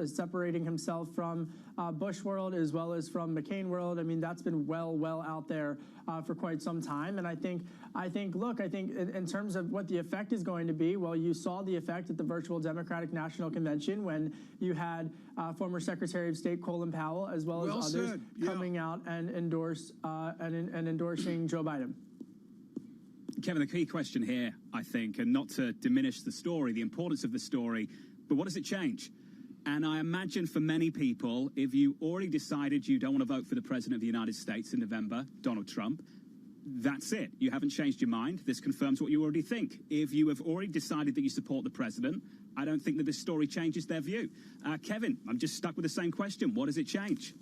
Speaker 12: separating himself from Bush world as well as from McCain world. I mean, that's been well out there for quite some time. And I think in terms of what the effect is going to be, well, you saw the effect at the virtual Democratic National Convention when you had former Secretary of State Colin Powell as well as others coming out and endorsing Joe Biden.
Speaker 7: Kevin, the key question here, I think, and not to diminish the story, the importance of the story, but what does it change? And I imagine for many people, if you already decided you don't want to vote for the President of the United States in November, Donald Trump, that's it. You haven't changed your mind. This confirms what you already think. If you have already decided that you support the President, I don't think that this story changes their view. Kevin, I'm just stuck with the same question. What does it change?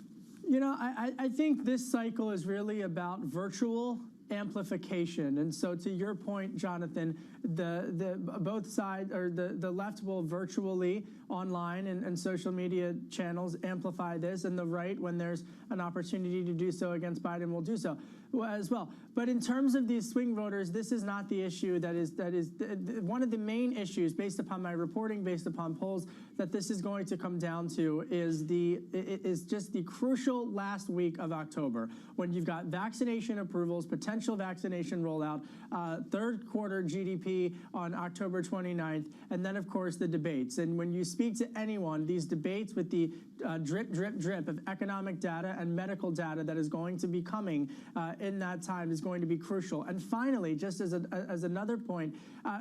Speaker 12: You know, I think this cycle is really about virtual amplification. And so to your point, Jonathan, the both sides, or the left will virtually online and social media channels amplify this, and the right, when there's an opportunity to do so against Biden, will do so as well. But in terms of these swing voters, this is not the issue that is one of the main issues, based upon my reporting, based upon polls, that this is going to come down to is just the crucial last week of October, when you've got vaccination approvals, potential vaccination rollout, third quarter GDP on October 29th, and then, of course, the debates. And when you speak to anyone, these debates with the drip of economic data and medical data that is going to be coming in that time is going to be crucial. And finally, just as another point,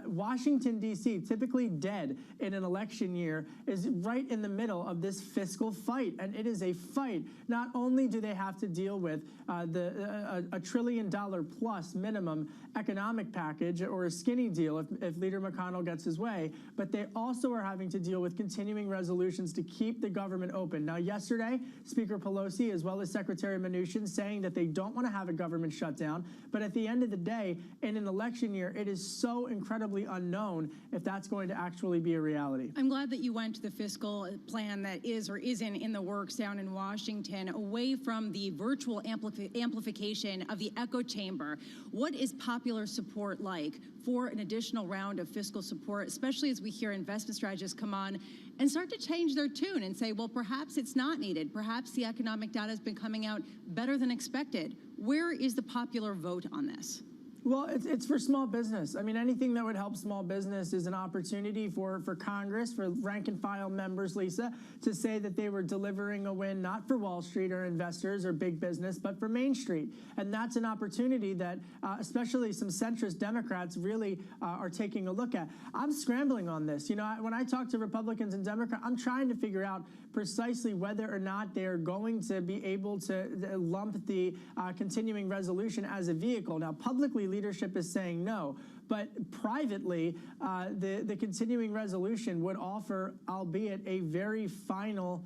Speaker 12: Washington, D.C., typically dead in an election year, is right in the middle of this fiscal fight. And it is a fight. Not only do they have to deal with a $1 trillion plus minimum economic package, or a skinny deal if Leader McConnell gets his way, but they also are having to deal with continuing resolutions to keep the government open. Now, yesterday, Speaker Pelosi, as well as Secretary Mnuchin, saying that they don't want to have a government shutdown. But at the end of the day, in an election year, it is so incredibly unknown if that's going to actually be a reality.
Speaker 8: I'm glad that you went to the fiscal plan that is or isn't in the works down in Washington, away from the virtual amplification of the echo chamber. What is popular support like for an additional round of fiscal support, especially as we hear investment strategists come on and start to change their tune and say, well, perhaps it's not needed. Perhaps the economic data has been coming out better than expected. Where is the popular vote on this?
Speaker 12: Well, it's for small business. I mean, anything that would help small business is an opportunity for Congress, for rank and file members, Lisa, to say that they were delivering a win not for Wall Street or investors or big business, but for Main Street. And that's an opportunity that especially some centrist Democrats really are taking a look at. I'm scrambling on this. You know, when I talk to Republicans and Democrats, I'm trying to figure out precisely whether or not they're going to be able to lump the continuing resolution as a vehicle. Now, publicly, leadership is saying no, but privately, the continuing resolution would offer, albeit a very final,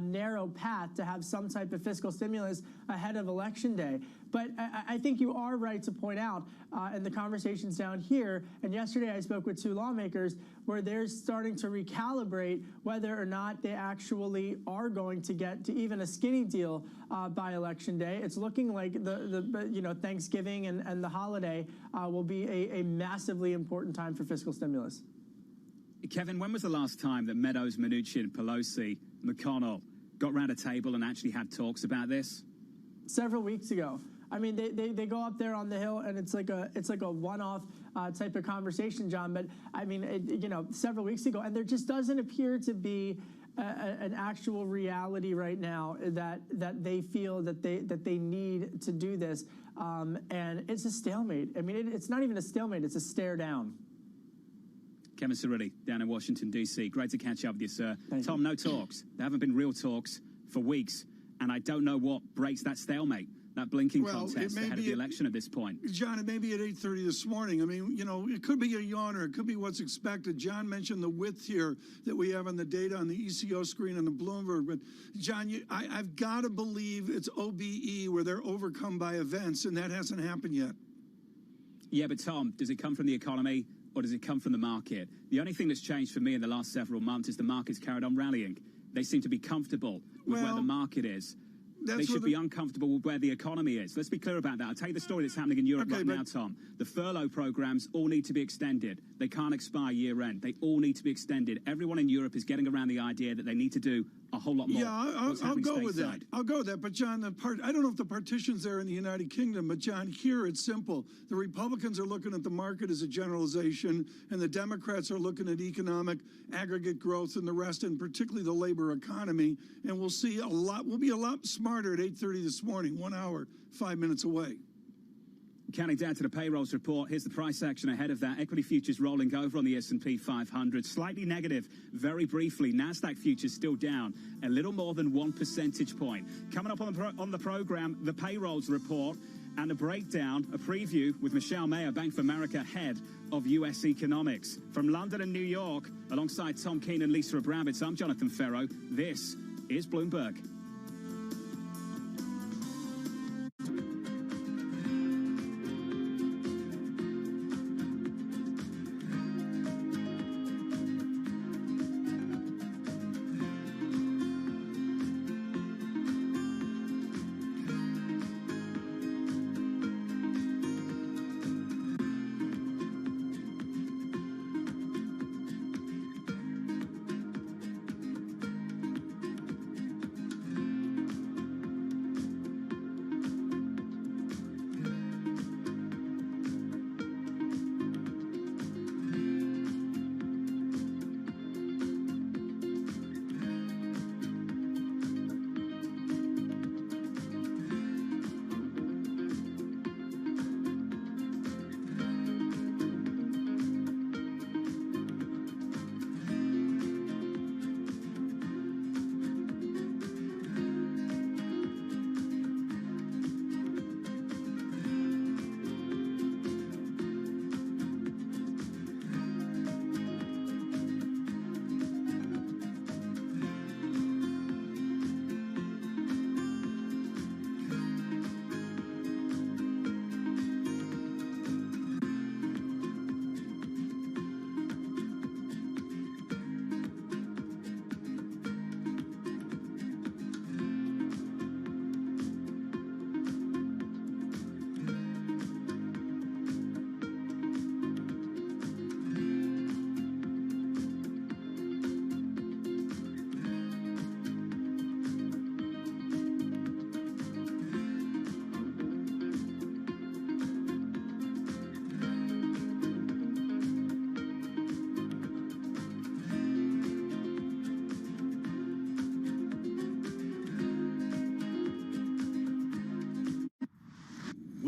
Speaker 12: narrow path to have some type of fiscal stimulus ahead of Election Day. But I think you are right to point out in the conversations down here, and yesterday I spoke with two lawmakers where they're starting to recalibrate whether or not they actually are going to get to even a skinny deal by Election Day. It's looking like the Thanksgiving and the holiday will be a massively important time for fiscal stimulus.
Speaker 7: Kevin, when was the last time that Meadows, Mnuchin, Pelosi, McConnell got round a table and actually had talks about this?
Speaker 12: Several weeks ago. I mean, they go up there on the Hill, and it's like a one-off type of conversation, John. But I mean, several weeks ago, and there just doesn't appear to be an actual reality right now that they feel that they need to do this, and it's a stalemate. I mean, it's not even a stalemate; it's a stare down.
Speaker 7: Kevin Cirilli down in Washington, D.C. Great to catch up with you, sir.
Speaker 12: Thank
Speaker 7: Tom,
Speaker 12: you.
Speaker 7: no talks. There haven't been real talks for weeks, and I don't know what breaks that stalemate. That blinking contest ahead of the election at this point.
Speaker 11: John, it may be at 8:30 this morning. I mean, it could be a yawner. It could be what's expected. John mentioned the width here that we have on the data on the ECO screen on the Bloomberg. But, John, I've got to believe it's OBE where they're overcome by events, and that hasn't happened yet.
Speaker 7: Yeah, but, Tom, does it come from the economy or does it come from the market? The only thing that's changed for me in the last several months is the market's carried on rallying. They seem to be comfortable with where the market is. They should be uncomfortable with where the economy is. Let's be clear about that. I'll tell you the story that's happening in Europe right now, Tom. The furlough programs all need to be extended. They can't expire year end. They all need to be extended. Everyone in Europe is getting around the idea that they need to do a whole lot more.
Speaker 11: Yeah, I'll go with that. I'll go with that. But, John, I don't know if the partition's there in the United Kingdom, but, John, here it's simple. The Republicans are looking at the market as a generalization, and the Democrats are looking at economic aggregate growth and the rest, and particularly the labor economy. And we'll see a lot. We'll be a lot smarter at 8:30 this morning, 1 hour, 5 minutes away.
Speaker 7: Counting down to the payrolls report, here's the price action ahead of that. Equity futures rolling over on the S&P 500, slightly negative, very briefly. NASDAQ futures still down a little more than 1 percentage point. Coming up on the program, the payrolls report and a breakdown, a preview with Michelle Mayer, Bank of America, head of U.S. economics. From London and New York, alongside Tom Keene and Lisa Abramowitz, I'm Jonathan Ferro. This is Bloomberg.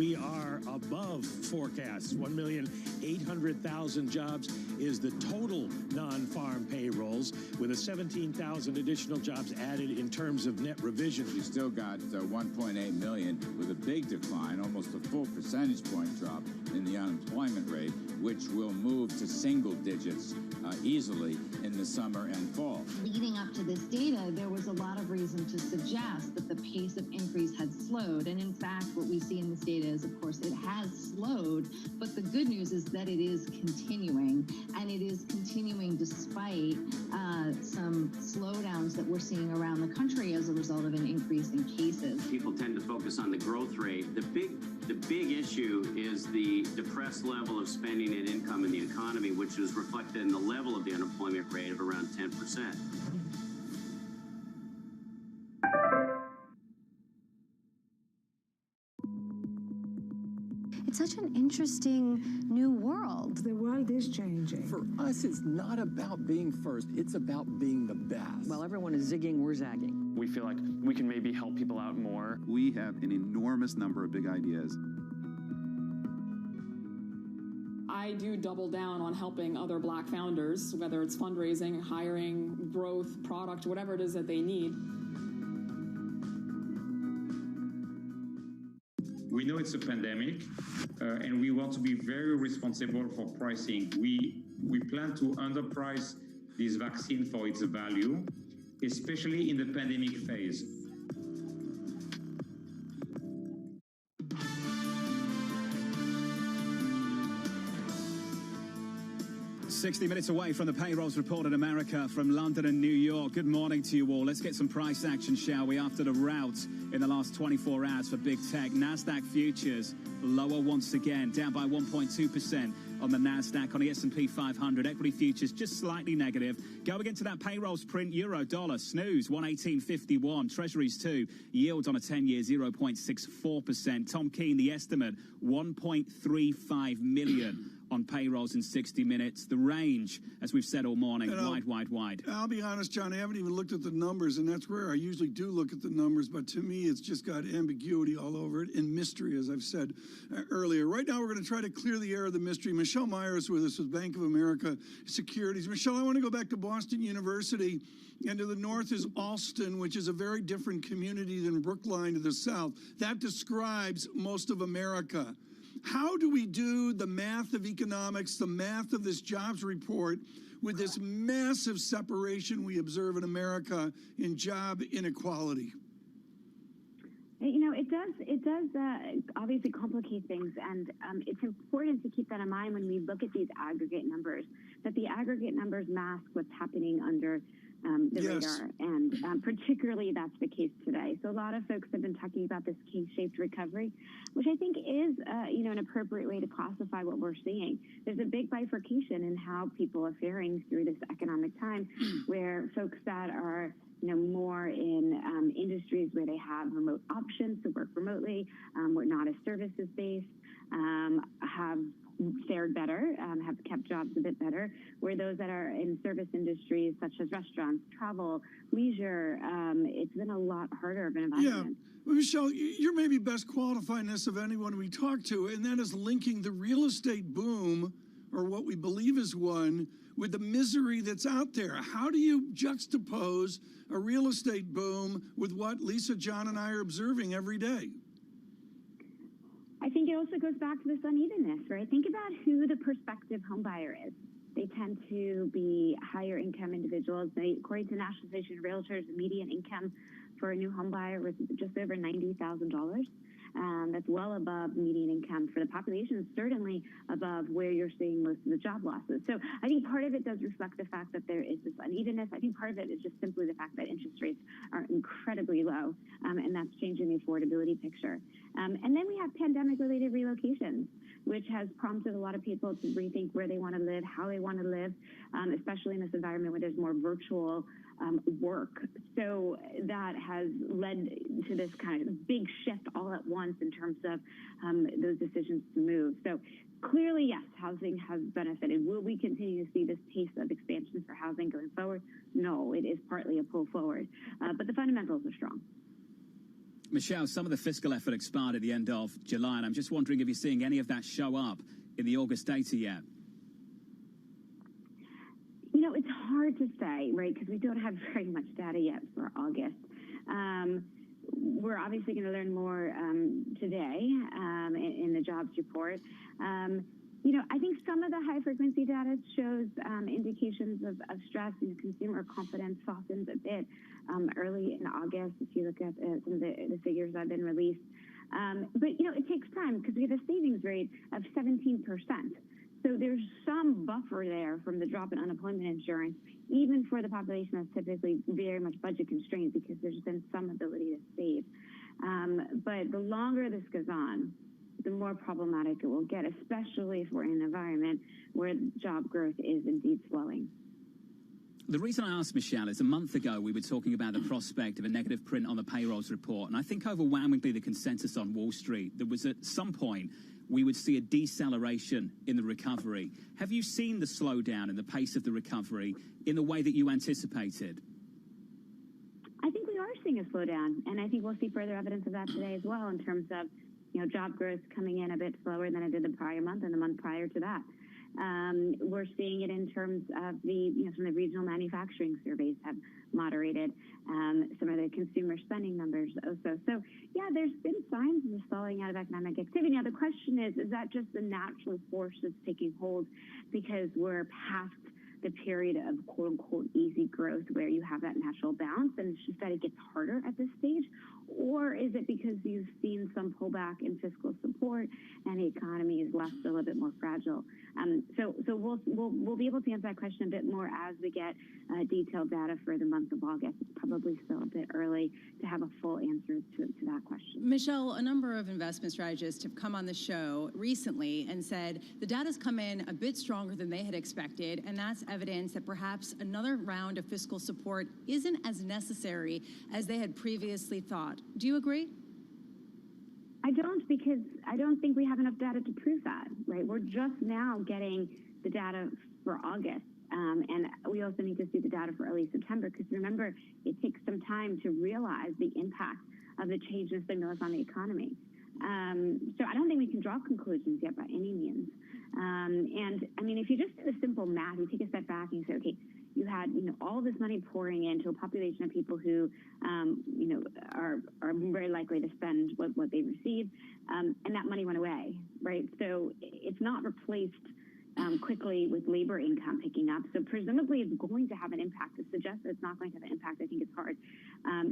Speaker 15: we are above forecasts. 1,800,000 jobs is the total non-farm payrolls, with a 17,000 additional jobs added in terms of net revision.
Speaker 16: You still got 1.8 million with a big decline, almost a full percentage point drop in the unemployment rate, which will move to single digits easily in the summer and fall.
Speaker 17: Leading up to this data, there was a lot of reason to suggest that the pace of increase had slowed. And in fact, what we see in this data is, of course, it has slowed. But the good news is that it is continuing. And it is continuing despite some slowdowns that we're seeing around the country as a result of an increase in cases.
Speaker 18: People tend to focus on the growth rate. The big issue is the depressed level of spending and income in the economy, which is reflected in the level of the unemployment rate of around 10%.
Speaker 19: It's such an interesting new world.
Speaker 20: The world is changing.
Speaker 21: For us, it's not about being first. It's about being the best.
Speaker 22: While everyone is zigging, we're zagging.
Speaker 23: We feel like we can maybe help people out more.
Speaker 5: We have an enormous number of big ideas.
Speaker 24: I do double down on helping other Black founders, whether it's fundraising, hiring, growth, product, whatever it is that they need.
Speaker 31: We know it's a pandemic, and we want to be very responsible for pricing. We plan to underprice this vaccine for its value, especially in the pandemic phase.
Speaker 7: 60 minutes away from the payrolls report in America from London and New York. Good morning to you all. Let's get some price action, shall we? After the rout in the last 24 hours for big tech, NASDAQ futures lower once again, down by 1.2% on the NASDAQ. On the S&P 500, equity futures just slightly negative. Going into that payrolls print, euro dollar snooze 118.51. Treasuries too, yields on a 10-year 0.64%. Tom Keene, the estimate 1.35 million on payrolls in 60 minutes. The range, as we've said all morning, wide.
Speaker 11: I'll be honest, John, I haven't even looked at the numbers, and that's where I usually do look at the numbers, but to me, it's just got ambiguity all over it and mystery, as I've said earlier. Right now, we're going to try to clear the air of the mystery. Michelle Meyer is with us with Bank of America Securities. Michelle, I want to go back to Boston University, and to the north is Alston, which is a very different community than Brookline to the south. That describes most of America. How do we do the math of economics, the math of this jobs report, with this massive separation we observe in America in job inequality?
Speaker 1: You know, it does obviously complicate things, and it's important to keep that in mind when we look at these aggregate numbers, that the aggregate numbers mask what's happening under the radar, and particularly that's the case today. So a lot of folks have been talking about this K-shaped recovery, which I think is, an appropriate way to classify what we're seeing. There's a big bifurcation in how people are faring through this economic time, where folks that are more in industries where they have remote options to work remotely, we're not as services based, have fared better, have kept jobs a bit better, where those that are in service industries such as restaurants, travel, leisure, it's been a lot harder of an environment.
Speaker 11: Yeah. Well, Michelle, you're maybe best qualifying this of anyone we talk to, and that is linking the real estate boom, or what we believe is one, with the misery that's out there. How do you juxtapose a real estate boom with what Lisa, John, and I are observing every day?
Speaker 1: I think it also goes back to this unevenness, right? Think about who the prospective homebuyer is. They tend to be higher income individuals. According to National Association of Realtors, the median income for a new homebuyer was just over $90,000. That's well above median income for the population, certainly above where you're seeing most of the job losses. So I think part of it does reflect the fact that there is this unevenness. I think part of it is just simply the fact that interest rates are incredibly low, and that's changing the affordability picture. And then we have pandemic-related relocations, which has prompted a lot of people to rethink where they want to live, how they want to live, especially in this environment where there's more virtual work. So that has led to this kind of big shift all at once in terms of those decisions to move. So clearly, yes, housing has benefited. Will we continue to see this pace of expansion for housing going forward? No, it is partly a pull forward, but the fundamentals are strong.
Speaker 7: Michelle, some of the fiscal effort expired at the end of July, and I'm just wondering if you're seeing any of that show up in the August data yet.
Speaker 1: You know, it's hard to say, right, because we don't have very much data yet for August. We're obviously going to learn more today in the jobs report. You know, I think some of the high-frequency data shows indications of stress, and consumer confidence softens a bit early in August, if you look at some of the figures that have been released. But, you know, it takes time because we have a savings rate of 17%. So there's some buffer there from the drop in unemployment insurance, even for the population that's typically very much budget constrained, because there's been some ability to save. But the longer this goes on, the more problematic it will get, especially if we're in an environment where job growth is indeed slowing.
Speaker 7: The reason I asked, Michelle, is a month ago we were talking about the prospect of a negative print on the payrolls report, and I think overwhelmingly the consensus on Wall Street, there was at some point we would see a deceleration in the recovery. Have you seen the slowdown in the pace of the recovery in the way that you anticipated?
Speaker 1: I think we are seeing a slowdown, and I think we'll see further evidence of that today as well, in terms of, you know, job growth coming in a bit slower than it did the prior month and the month prior to that. We're seeing it in terms of the, you know, some of the regional manufacturing surveys have moderated, some of the consumer spending numbers also. So, yeah, there's been signs of the stalling out of economic activity. Now, the question is that just the natural force that's taking hold because we're past the period of quote-unquote easy growth where you have that natural bounce, and it's just that it gets harder at this stage? Or is it because you've seen some pullback in fiscal support and the economy is left a little bit more fragile? So we'll be able to answer that question a bit more as we get detailed data for the month of August. It's probably still a bit early to have a full answer to that question.
Speaker 8: Michelle, a number of investment strategists have come on the show recently and said the data's come in a bit stronger than they had expected, and that's evidence that perhaps another round of fiscal support isn't as necessary as they had previously thought. Do you agree?
Speaker 1: I don't, because I don't think we have enough data to prove that, right? We're just now getting the data for August, and we also need to see the data for early September, because remember, it takes some time to realize the impact of the change in stimulus on the economy. So I don't think we can draw conclusions yet by any means. And I mean, if you just do the simple math, you take a step back and you say, okay, you had, you know, all this money pouring into a population of people who, you know, are very likely to spend what they receive, and that money went away, right? So it's not replaced quickly with labor income picking up. So presumably it's going to have an impact. To suggest that it's not going to have an impact, I think it's hard.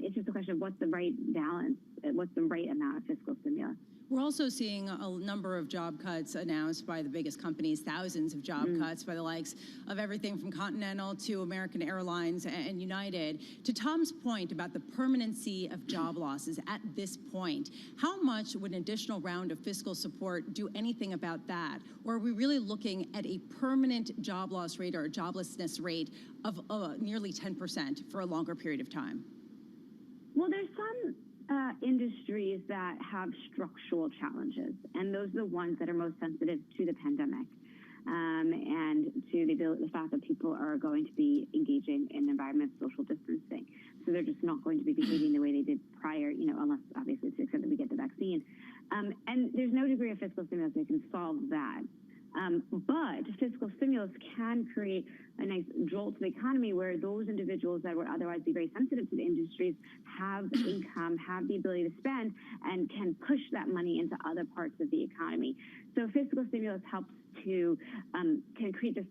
Speaker 1: It's just a question of what's the right balance, what's the right amount of fiscal stimulus.
Speaker 8: We're also seeing a number of job cuts announced by the biggest companies, thousands of job cuts by the likes of everything from Continental to American Airlines and United. To Tom's point about the permanency of job losses at this point, how much would an additional round of fiscal support do anything about that? Or are we really looking at a permanent job loss rate or a joblessness rate of nearly 10% for a longer period of time?
Speaker 1: Well, there's some industries that have structural challenges, and those are the ones that are most sensitive to the pandemic, and to the fact that people are going to be engaging in environmental social distancing. So they're just not going to be behaving the way they did prior, you know, unless obviously to the extent that we get the vaccine. And there's no degree of fiscal stimulus that can solve that. But fiscal stimulus can create a nice jolt to the economy where those individuals that would otherwise be very sensitive to the industries have income, have the ability to spend, and can push that money into other parts of the economy. So fiscal stimulus helps to can create this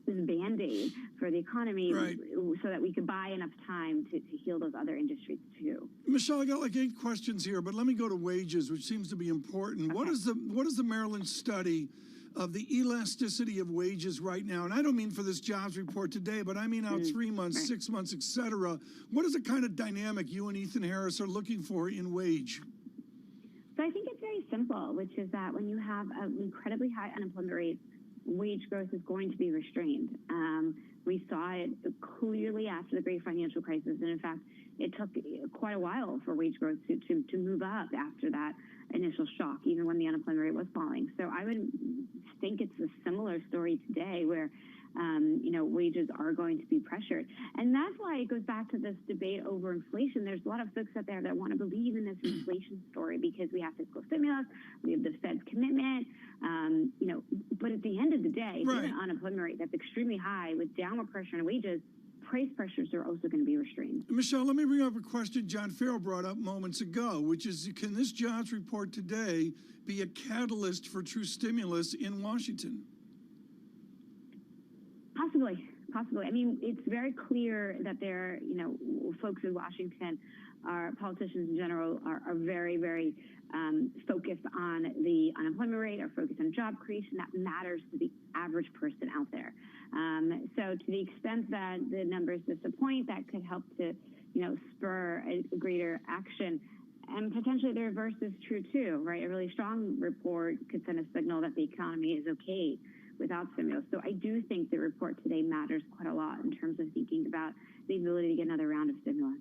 Speaker 1: Band-Aid for the economy, right, so that we could buy enough time to heal those other industries too.
Speaker 11: Michelle, I got like 8 questions here, but let me go to wages, which seems to be important. Okay. What is the Maryland study of the elasticity of wages right now? And I don't mean for this jobs report today, but I mean out 3 months, right, 6 months, et cetera. What is the kind of dynamic you and Ethan Harris are looking for in wage?
Speaker 1: So I think it's very simple, which is that when you have an incredibly high unemployment rate, wage growth is going to be restrained. We saw it clearly after the great financial crisis, and in fact, it took quite a while for wage growth to move up after that initial shock, even when the unemployment rate was falling. So I would think it's a similar story today, where wages are going to be pressured. And that's why it goes back to this debate over inflation. There's a lot of folks out there that want to believe in this inflation story because we have fiscal stimulus, we have the Fed's commitment, but at the end of the day,
Speaker 11: Right.
Speaker 1: given an unemployment rate that's extremely high with downward pressure on wages, price pressures are also going to be restrained.
Speaker 11: Michelle, let me bring up a question John Farrell brought up moments ago, which is, can this jobs report today be a catalyst for true stimulus in Washington?
Speaker 1: Possibly. I mean, it's very clear that there, folks in Washington, our politicians in general, are very, very focused on the unemployment rate, are focused on job creation. That matters to the average person out there. So to the extent that the numbers disappoint, that could help to, spur a greater action. And potentially the reverse is true too, right? A really strong report could send a signal that the economy is okay without stimulus. So I do think the report today matters quite a lot in terms of thinking about the ability to get another round of stimulus.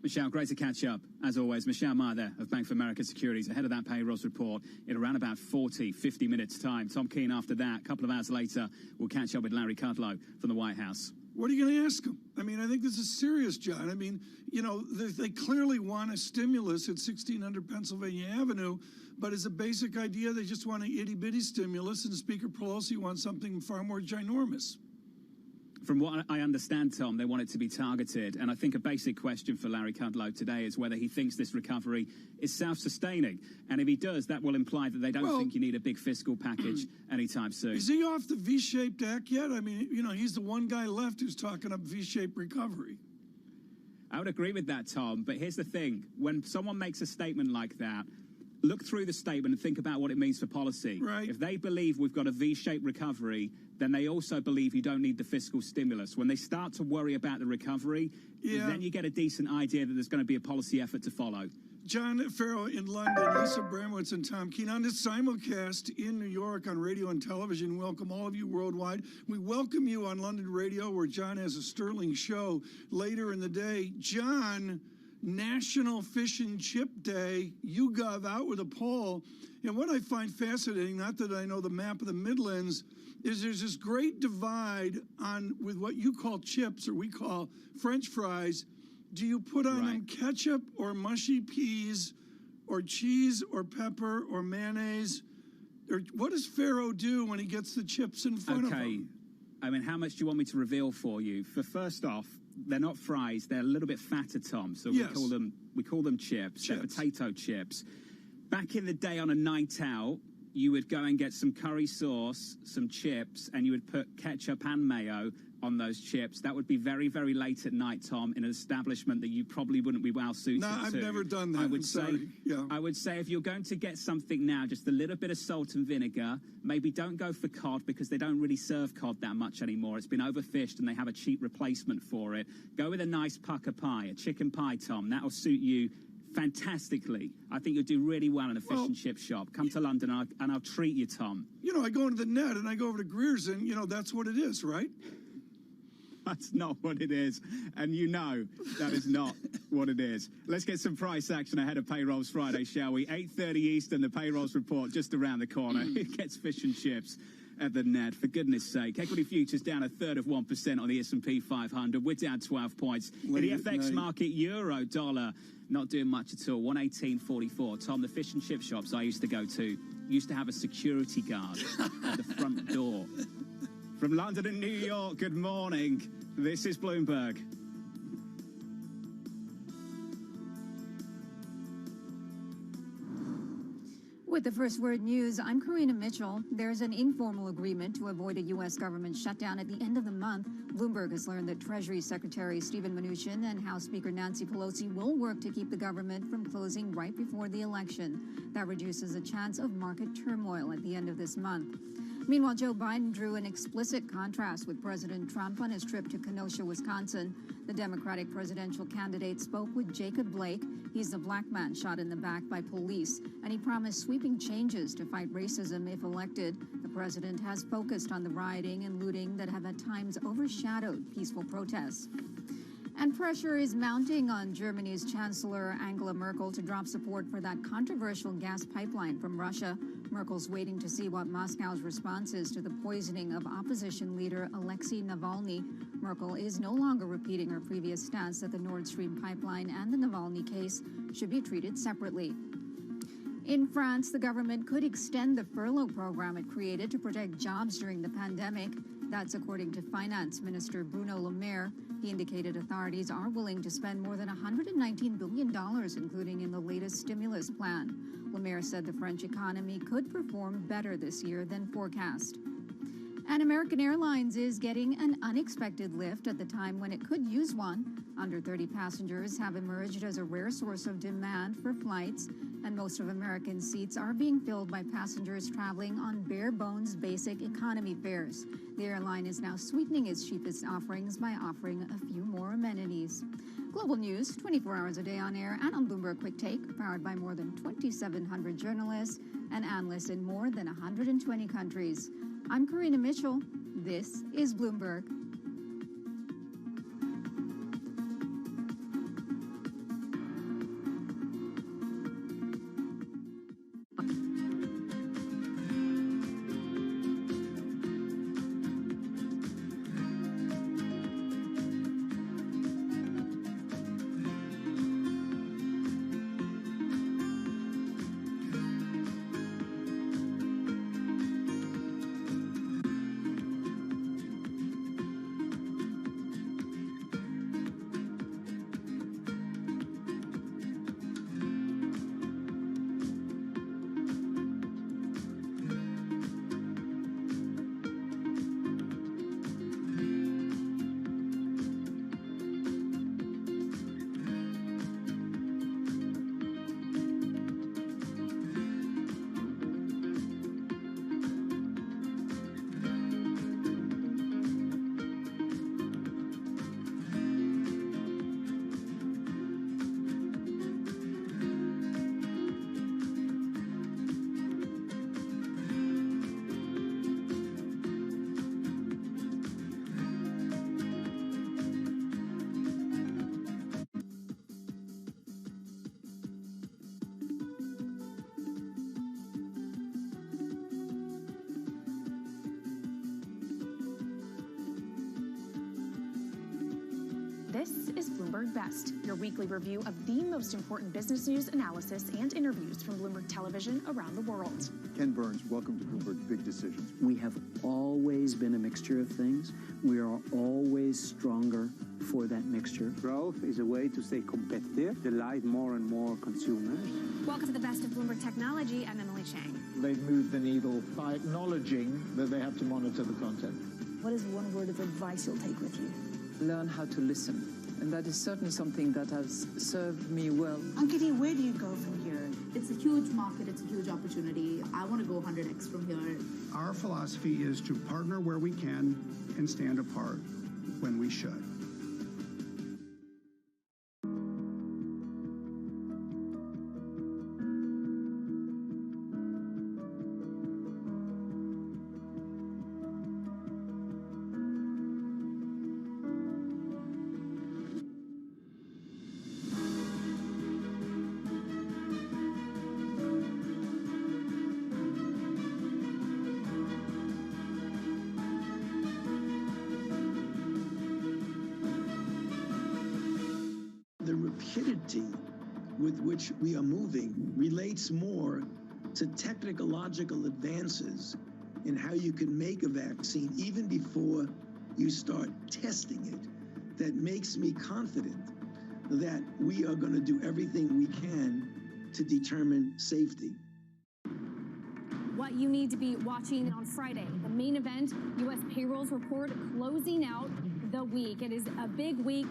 Speaker 7: Michelle, great to catch up. As always, Michelle Meyer there of Bank of America Securities, ahead of that payrolls report in around about 50 minutes' time. Tom Keene after that. A couple of hours later, we'll catch up with Larry Kudlow from the White House.
Speaker 11: What are you going to ask them? I mean, I think this is serious, John. I mean, they clearly want a stimulus at 1600 Pennsylvania Avenue, but as a basic idea, they just want an itty-bitty stimulus, and Speaker Pelosi wants something far more ginormous.
Speaker 7: From what I understand, Tom, they want it to be targeted. And I think a basic question for Larry Kudlow today is whether he thinks this recovery is self-sustaining. And if he does, that will imply that they don't think you need a big fiscal package anytime soon.
Speaker 11: Is he off the V-shaped act yet? I mean, he's the one guy left who's talking up V-shaped recovery.
Speaker 7: I would agree with that, Tom. But here's the thing. When someone makes a statement like that, look through the statement and think about what it means for policy.
Speaker 11: Right.
Speaker 7: If they believe we've got a V-shaped recovery, then they also believe you don't need the fiscal stimulus. When they start to worry about the recovery, then you get a decent idea that there's going to be a policy effort to follow.
Speaker 11: John Farrell in London, Lisa Bramowitz, and Tom Keene on this simulcast in New York on radio and television. Welcome all of you worldwide. We welcome you on London Radio, where John has a sterling show later in the day. John, National Fish and Chip Day, YouGov out with a poll. And what I find fascinating, not that I know the map of the Midlands, is there's this great divide with what you call chips, or we call French fries. Do you put on them ketchup or mushy peas or cheese or pepper or mayonnaise? Or what does Pharaoh do when he gets the chips in front of him?
Speaker 7: I mean, how much do you want me to reveal for you? First off, they're not fries. They're a little bit fatter, Tom. So we call them chips. They're potato chips. Back in the day on a night out, you would go and get some curry sauce, some chips, and you would put ketchup and mayo on those chips. That would be very, very late at night, Tom, in an establishment that you probably wouldn't be well suited to.
Speaker 11: No, I've never done that.
Speaker 7: I would say if you're going to get something now, just a little bit of salt and vinegar. Maybe don't go for cod because they don't really serve cod that much anymore. It's been overfished and they have a cheap replacement for it. Go with a nice pucker pie, a chicken pie, Tom. That'll suit you fantastically. I think you'll do really well in a fish and chip shop. Come to London and I'll treat you, Tom.
Speaker 11: I go into the Net and I go over to Greer's and, that's what it is, right?
Speaker 7: That's not what it is. And that is not what it is. Let's get some price action ahead of Payrolls Friday, shall we? 8:30 Eastern, the Payrolls report just around the corner. It gets fish and chips at the Net, for goodness sake. Equity futures down 1/3% on the S&P 500. We're down 12 points. In the FX market, euro, dollar, not doing much at all. 118.44. Tom, the fish and chip shops I used to go to used to have a security guard at the front door. From London and New York, good morning. This is Bloomberg.
Speaker 14: With the First Word News, I'm Karina Mitchell. There's an informal agreement to avoid a U.S. government shutdown at the end of the month. Bloomberg has learned that Treasury Secretary Steven Mnuchin and House Speaker Nancy Pelosi will work to keep the government from closing right before the election. That reduces a chance of market turmoil at the end of this month. Meanwhile, Joe Biden drew an explicit contrast with President Trump on his trip to Kenosha, Wisconsin. The Democratic presidential candidate spoke with Jacob Blake. He's the black man shot in the back by police, and he promised sweeping changes to fight racism if elected. The president has focused on the rioting and looting that have at times overshadowed peaceful protests. And pressure is mounting on Germany's Chancellor Angela Merkel to drop support for that controversial gas pipeline from Russia. Merkel's waiting to see what Moscow's response is to the poisoning of opposition leader Alexei Navalny. Merkel is no longer repeating her previous stance that the Nord Stream pipeline and the Navalny case should be treated separately. In France, the government could extend the furlough program it created to protect jobs during the pandemic. That's according to Finance Minister Bruno Le Maire. He indicated authorities are willing to spend more than $119 billion, including in the latest stimulus plan. Le Maire said the French economy could perform better this year than forecast. And American Airlines is getting an unexpected lift at the time when it could use one. Under 30 passengers have emerged as a rare source of demand for flights, and most of American seats are being filled by passengers traveling on bare-bones basic economy fares. The airline is now sweetening its cheapest offerings by offering a few more amenities. Global news, 24 hours a day on air and on Bloomberg Quick Take, powered by more than 2,700 journalists and analysts in more than 120 countries. I'm Karina Mitchell. This is Bloomberg.
Speaker 2: This is Bloomberg Best, your weekly review of the most important business news, analysis, and interviews from Bloomberg Television around the world.
Speaker 3: Ken Burns, welcome to Bloomberg Big Decisions.
Speaker 22: We have always been a mixture of things. We are always stronger for that mixture.
Speaker 4: Growth is a way to stay competitive, delight more and more consumers.
Speaker 2: Welcome to the Best of Bloomberg Technology. I'm Emily Chang.
Speaker 6: They've moved the needle by acknowledging that they have to monitor the content.
Speaker 20: What is one word of advice you'll take with you?
Speaker 25: Learn how to listen. And that is certainly something that has served me well.
Speaker 20: Ankiti, where do you go from here?
Speaker 26: It's a huge market. It's a huge opportunity. I want to go 100x from here.
Speaker 27: Our philosophy is to partner where we can and stand apart when we should.
Speaker 28: The rapidity with which we are moving relates more to technological advances in how you can make a vaccine even before you start testing it. That makes me confident that we are going to do everything we can to determine safety.
Speaker 2: What you need to be watching on Friday, the main event, U.S. payrolls report closing out the week. It is a big week.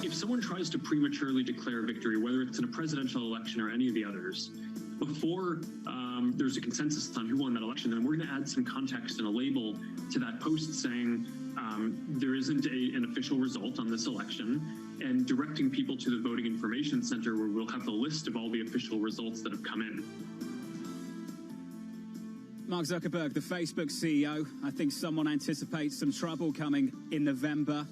Speaker 29: If someone tries to prematurely declare victory, whether it's in a presidential election or any of the others,
Speaker 9: before there's a consensus on who won that election, then we're going to add some context and a label to that post saying there isn't an official result on this election, and directing people to the Voting Information Center where we'll have the list of all the official results that have come in.
Speaker 7: Mark Zuckerberg, the Facebook CEO, I think someone anticipates some trouble coming in November.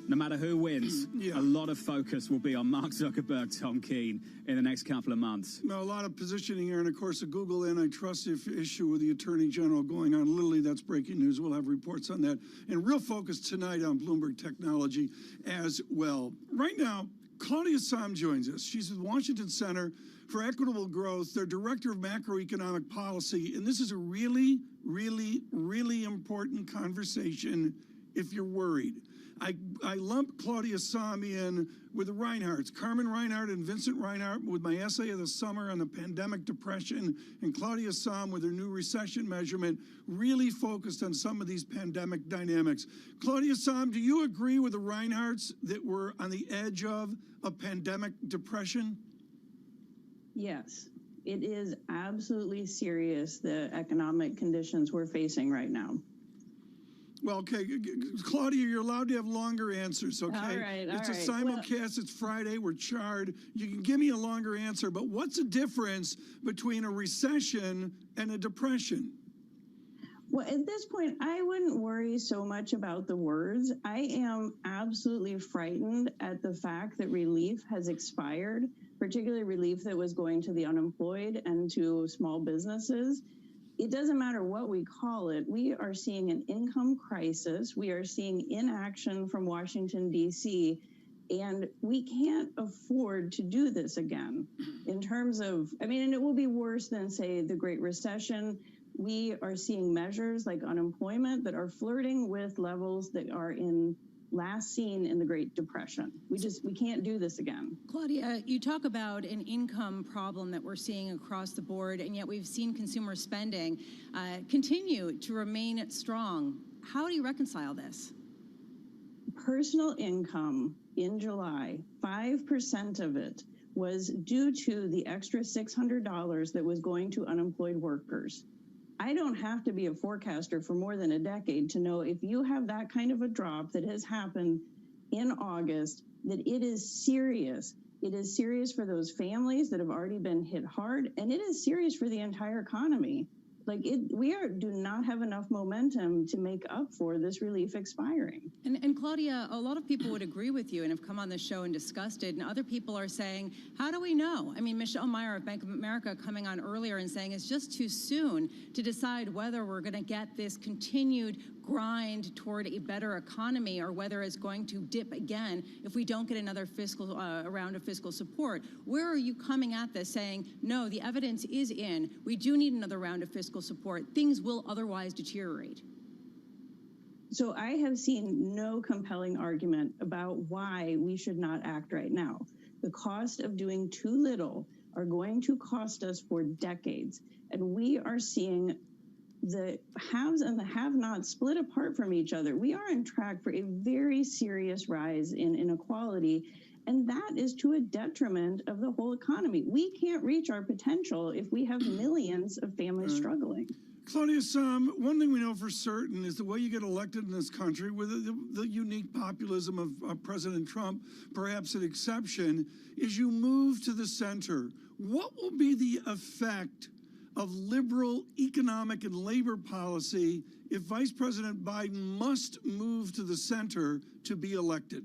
Speaker 7: No matter who wins, a lot of focus will be on Mark Zuckerberg, Tom Keene, in the next couple of months.
Speaker 11: Now, a lot of positioning here, and of course, a Google antitrust issue with the Attorney General going on. Literally, that's breaking news. We'll have reports on that. And real focus tonight on Bloomberg Technology as well. Right now, Claudia Sahm joins us. She's with Washington Center for Equitable Growth, their Director of Macroeconomic Policy. And this is a really, really, really important conversation if you're worried. I lump Claudia Sahm in with the Reinhardts, Carmen Reinhardt and Vincent Reinhardt with my essay of the summer on the pandemic depression, and Claudia Sahm with her new recession measurement, really focused on some of these pandemic dynamics. Claudia Sahm, do you agree with the Reinhardts that we're on the edge of a pandemic depression?
Speaker 10: Yes, it is absolutely serious, the economic conditions we're facing right now.
Speaker 11: Well, okay, Claudia, you're allowed to have longer answers, okay?
Speaker 10: All right.
Speaker 11: It's a simulcast, it's Friday, we're charred. You can give me a longer answer, but what's the difference between a recession and a depression?
Speaker 10: Well, at this point, I wouldn't worry so much about the words. I am absolutely frightened at the fact that relief has expired, particularly relief that was going to the unemployed and to small businesses. It doesn't matter what we call it. We are seeing an income crisis. We are seeing inaction from Washington, D.C., and we can't afford to do this again in terms of, and it will be worse than, say, the Great Recession. We are seeing measures like unemployment that are flirting with levels that are last seen in the Great Depression. We can't do this again.
Speaker 8: Claudia, you talk about an income problem that we're seeing across the board, and yet we've seen consumer spending continue to remain strong. How do you reconcile this?
Speaker 10: Personal income in July, 5% of it was due to the extra $600 that was going to unemployed workers. I don't have to be a forecaster for more than a decade to know if you have that kind of a drop that has happened in August, that it is serious. It is serious for those families that have already been hit hard, and it is serious for the entire economy. We do not have enough momentum to make up for this relief expiring.
Speaker 8: And Claudia, a lot of people would agree with you and have come on the show and discussed it, and other people are saying, how do we know? Michelle Meyer of Bank of America coming on earlier and saying it's just too soon to decide whether we're going to get this continued grind toward a better economy or whether it's going to dip again if we don't get another round of fiscal support. Where are you coming at this saying, no, the evidence is in, we do need another round of fiscal support, things will otherwise deteriorate?
Speaker 10: So I have seen no compelling argument about why we should not act right now. The cost of doing too little are going to cost us for decades, and we are seeing the haves and the have-nots split apart from each other. We are on track for a very serious rise in inequality, and that is to a detriment of the whole economy. We can't reach our potential if we have millions of families struggling.
Speaker 11: Claudia Sahm, one thing we know for certain is the way you get elected in this country, with the unique populism of President Trump, perhaps an exception, is you move to the center. What will be the effect of liberal economic and labor policy if Vice President Biden must move to the center to be elected?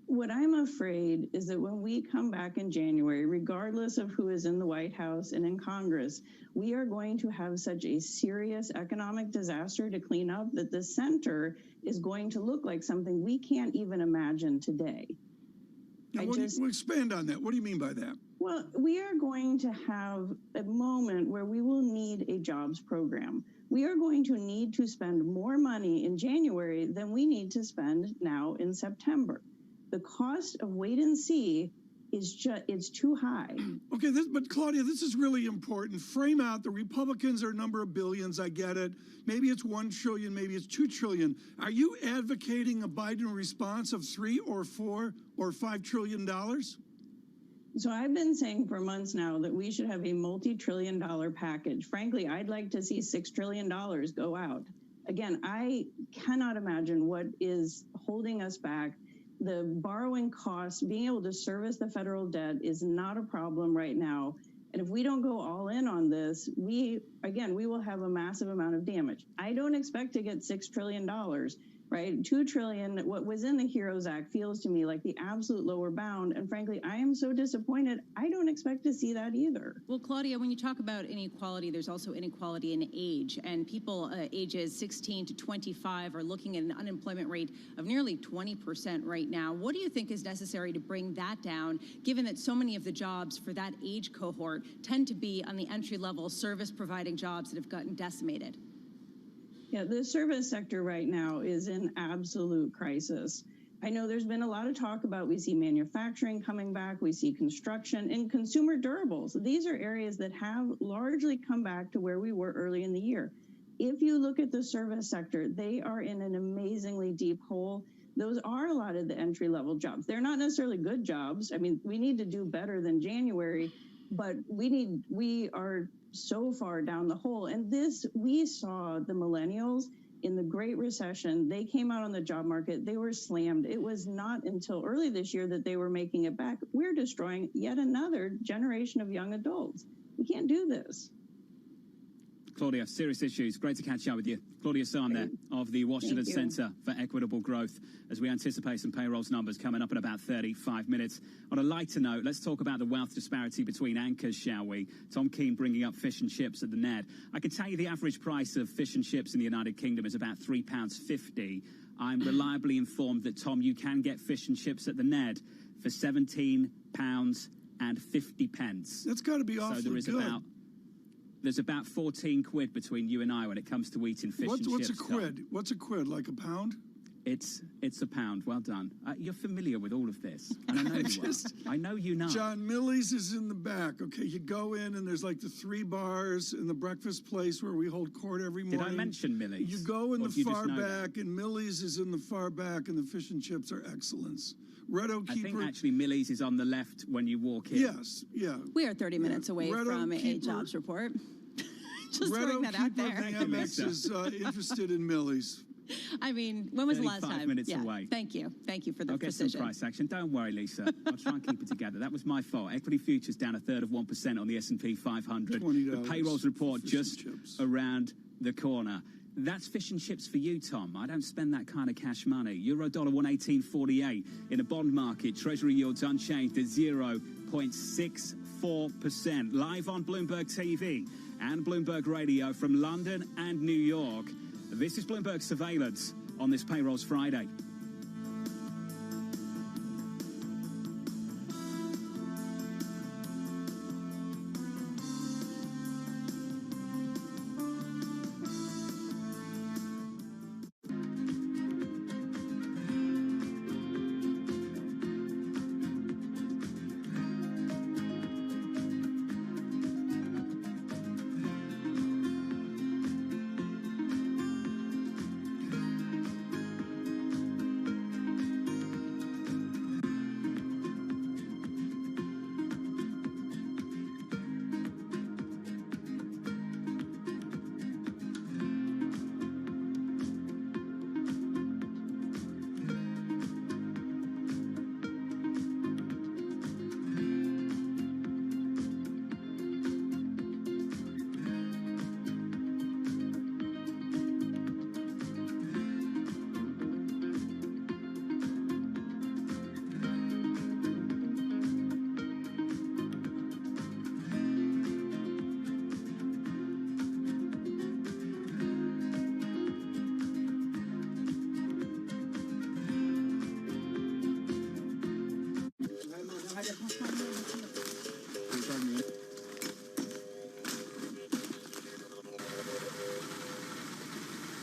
Speaker 10: What I'm afraid is that when we come back in January, regardless of who is in the White House and in Congress, we are going to have such a serious economic disaster to clean up that the center is going to look like something we can't even imagine today.
Speaker 11: Expand on that. What do you mean by that?
Speaker 10: Well, we are going to have a moment where we will need a jobs program. We are going to need to spend more money in January than we need to spend now in September. The cost of wait and see is it's too high.
Speaker 11: Okay, but Claudia, this is really important. Frame out the Republicans are a number of billions. I get it. Maybe it's $1 trillion, maybe it's $2 trillion. Are you advocating a Biden response of $3 or $4 or $5 trillion?
Speaker 10: So I've been saying for months now that we should have a multi-trillion-dollar package. Frankly, I'd like to see $6 trillion go out. Again, I cannot imagine what is holding us back. The borrowing costs, being able to service the federal debt is not a problem right now. And if we don't go all in on this, we will have a massive amount of damage. I don't expect to get $6 trillion, right? $2 trillion, what was in the HEROES Act feels to me like the absolute lower bound. And frankly, I am so disappointed. I don't expect to see that either.
Speaker 8: Well, Claudia, when you talk about inequality, there's also inequality in age. And people ages 16 to 25 are looking at an unemployment rate of nearly 20% right now. What do you think is necessary to bring that down, given that so many of the jobs for that age cohort tend to be on the entry-level service-providing jobs that have gotten decimated?
Speaker 10: Yeah, the service sector right now is in absolute crisis. I know there's been a lot of talk about, we see manufacturing coming back, we see construction and consumer durables. These are areas that have largely come back to where we were early in the year. If you look at the service sector, they are in an amazingly deep hole. Those are a lot of the entry-level jobs. They're not necessarily good jobs. I mean, we need to do better than January, but we are so far down the hole. And we saw the millennials in the Great Recession. They came out on the job market. They were slammed. It was not until early this year that they were making it back. We're destroying yet another generation of young adults. We can't do this.
Speaker 7: Claudia, serious issues. Great to catch up with you. Claudia Sam there of the Washington Center for Equitable Growth, as we anticipate some payrolls numbers coming up in about 35 minutes. On a lighter note, let's talk about the wealth disparity between anchors, shall we? Tom Keene bringing up fish and chips at the Ned. I can tell you the average price of fish and chips in the United Kingdom is about £3.50. I'm reliably informed that, Tom, you can get fish and chips at the Ned for £17.50.
Speaker 11: That's got to be awfully good.
Speaker 7: There's about 14 quid between you and I when it comes to eating fish and chips.
Speaker 11: What's a quid? What's a quid? Like a pound?
Speaker 7: It's a pound. Well done. You're familiar with all of this. And I know you are. I know you know.
Speaker 11: John, Millie's is in the back. Okay, you go in and there's like the 3 bars in the breakfast place where we hold court every morning.
Speaker 7: Did I mention Millie's?
Speaker 11: You go in the far back, and Millie's is in the far back, and the fish and chips are excellence. Red Oak Keeper.
Speaker 7: I think actually Millie's is on the left when you walk in.
Speaker 11: Yes, yeah.
Speaker 8: We are 30 minutes away from a jobs report. Just throwing that out there.
Speaker 11: DMX is interested in Millie's.
Speaker 8: I mean, when was the last time?
Speaker 7: 35 minutes away.
Speaker 8: Thank you for the
Speaker 7: I'll
Speaker 8: precision.
Speaker 7: get some price action. Don't worry, Lisa. I'll try and keep it together. That was my fault. Equity futures down 1/3 of 1% on the S&P 500. The payrolls report just around the corner. That's fish and chips for you, Tom. I don't spend that kind of cash money. Euro dollar 118.48 in a bond market. Treasury yields unchanged at 0.64%. Live on Bloomberg TV and Bloomberg Radio from London and New York. This is Bloomberg Surveillance on this Payrolls Friday.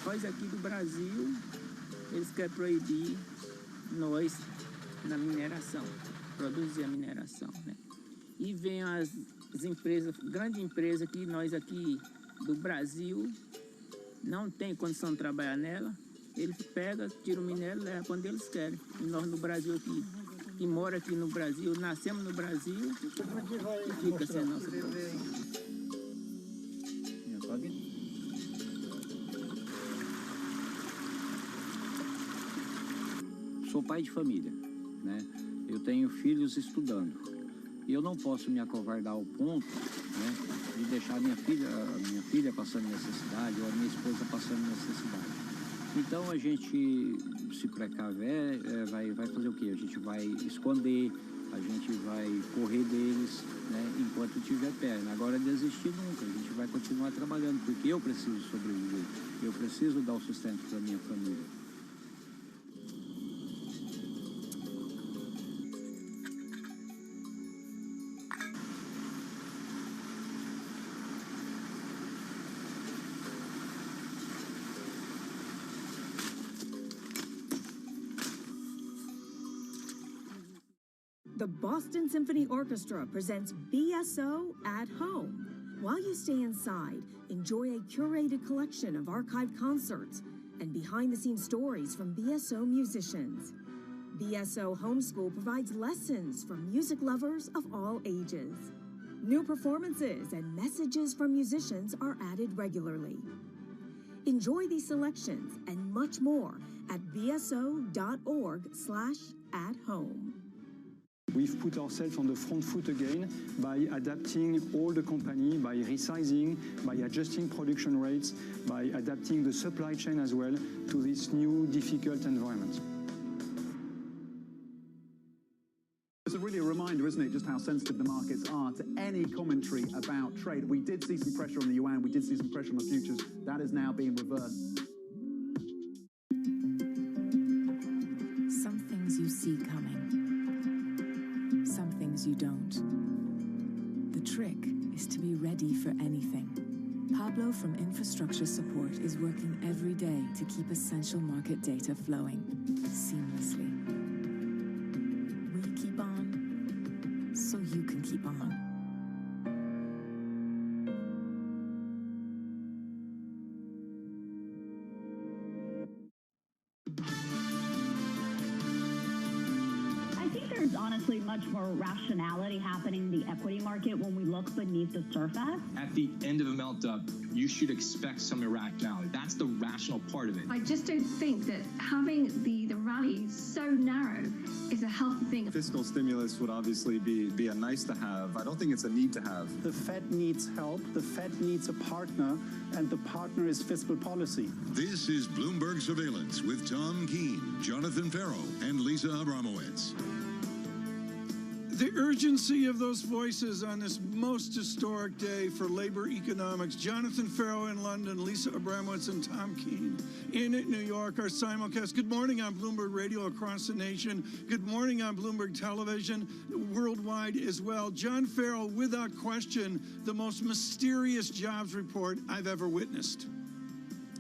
Speaker 12: Nós aqui do Brasil, eles querem proibir nós na mineração, produzir a mineração, né? E vem as empresas, grande empresa que nós aqui do Brasil não tem condição de trabalhar nela, eles pegam, tiram o minério e levam quando eles querem. E nós no Brasil aqui que mora aqui no Brasil, nascemos no Brasil e fica sem a nossa produção.
Speaker 22: Sou pai de família, né? Eu tenho filhos estudando. E eu não posso me acovardar ao ponto, né, de deixar a minha filha passando necessidade ou a minha esposa passando necessidade. Então a gente se precaver, vai fazer o quê? A gente vai esconder, a gente vai correr deles, né, enquanto tiver perna. Agora desistir nunca, a gente vai continuar trabalhando, porque eu preciso sobreviver, eu preciso dar o sustento para a minha família.
Speaker 5: The Boston Symphony Orchestra presents BSO at Home. While you stay inside, enjoy a curated collection of archived concerts and behind-the-scenes stories from BSO musicians. BSO Homeschool provides lessons for music lovers of all ages. New performances and messages from musicians are added regularly. Enjoy these selections and much more at bso.org/at-home.
Speaker 13: We've put ourselves on the front foot again by adapting all the company, by resizing, by adjusting production rates, by adapting the supply chain as well to this new difficult environment.
Speaker 3: It's really a reminder, isn't it, just how sensitive the markets are to any commentary about trade. We did see some pressure on the yuan, we did see some pressure on the futures. That is now being reversed.
Speaker 15: Some things you see coming. Some things you don't. The trick is to be ready for anything. Pablo from Infrastructure Support is working every day to keep essential market data flowing seamlessly. We keep on, so you can keep on.
Speaker 1: Honestly, much more rationality happening in the equity market when we look beneath the surface.
Speaker 16: At the end of a melt-up, you should expect some irrationality. That's the rational part of it.
Speaker 17: I just don't think that having the rally so narrow is a healthy thing.
Speaker 3: Fiscal stimulus would obviously be a nice to have. I don't think it's a need to have.
Speaker 13: The Fed needs help, the Fed needs a partner, and the partner is fiscal policy.
Speaker 18: This is Bloomberg Surveillance with Tom Keene, Jonathan Farrow, and Lisa Abramowitz.
Speaker 11: The urgency of those voices on this most historic day for labor economics. Jonathan Farrow in London, Lisa Abramowitz and Tom Keene in New York, our simulcast. Good morning on Bloomberg Radio across the nation. Good morning on Bloomberg Television, worldwide as well. John Farrow, without question, the most mysterious jobs report I've ever witnessed.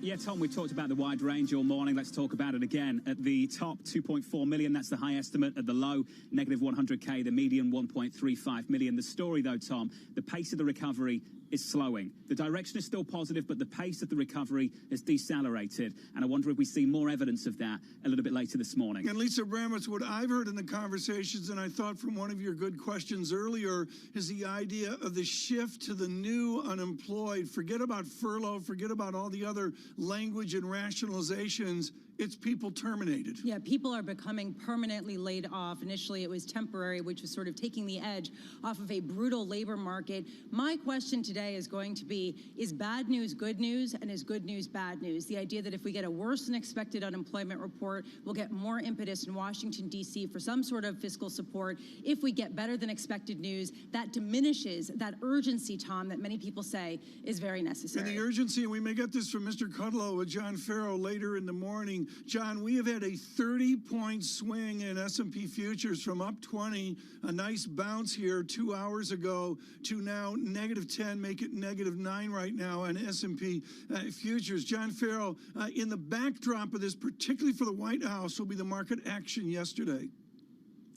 Speaker 7: Yeah, Tom, we've talked about the wide range all morning. Let's talk about it again. At the top, 2.4 million. That's the high estimate. At the low, negative 100K. The median, 1.35 million. The story, though, Tom, the pace of the recovery is slowing. The direction is still positive, but the pace of the recovery has decelerated. And I wonder if we see more evidence of that a little bit later this morning.
Speaker 11: And Lisa Abramowitz, what I've heard in the conversations, and I thought from one of your good questions earlier, is the idea of the shift to the new unemployed. Forget about furlough, forget about all the other language and rationalizations. It's people terminated.
Speaker 8: Yeah, people are becoming permanently laid off. Initially, it was temporary, which was sort of taking the edge off of a brutal labor market. My question today is going to be, is bad news good news, and is good news bad news? The idea that if we get a worse than expected unemployment report, we'll get more impetus in Washington, D.C. for some sort of fiscal support. If we get better than expected news, that diminishes that urgency, Tom, that many people say is very necessary.
Speaker 11: And the urgency, and we may get this from Mr. Kudlow with John Farrow later in the morning. John, we have had a 30-point swing in S&P futures from up 20, a nice bounce here 2 hours ago, to now negative 10, make it negative 9 right now on S&P futures. John Farrow, in the backdrop of this, particularly for the White House, will be the market action yesterday.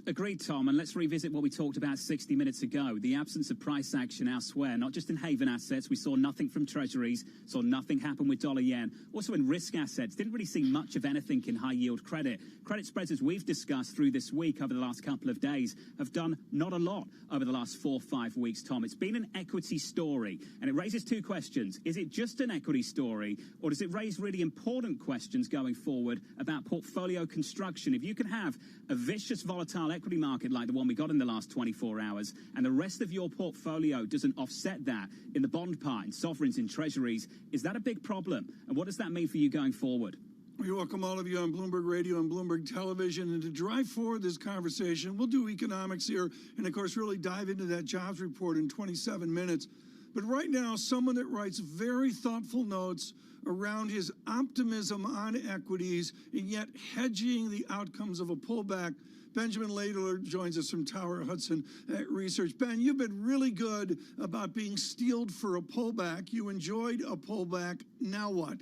Speaker 7: Agreed, Tom, and let's revisit what we talked about 60 minutes ago, the absence of price action elsewhere, not just in haven assets. We saw nothing from treasuries, saw nothing happen with dollar-yen. Also in risk assets, didn't really see much of anything in high-yield credit. Credit spreads, as we've discussed through this week over the last couple of days, have done not a lot over the last 4 or 5 weeks, Tom. It's been an equity story, and it raises two questions. Is it just an equity story, or does it raise really important questions going forward about portfolio construction? If you can have a vicious, volatile equity market like the one we got in the last 24 hours, and the rest of your portfolio doesn't offset that in the bond part, in sovereigns, in treasuries, is that a big problem? And what does that mean for you going forward?
Speaker 11: We welcome all of you on Bloomberg Radio and Bloomberg Television. And to drive forward this conversation, we'll do economics here and, of course, really dive into that jobs report in 27 minutes. But right now, someone that writes very thoughtful notes around his optimism on equities and yet hedging the outcomes of a pullback. Benjamin Laidler joins us from Tower Hudson Research. Ben, you've been really good about being steeled for a pullback. You enjoyed a pullback. Now what?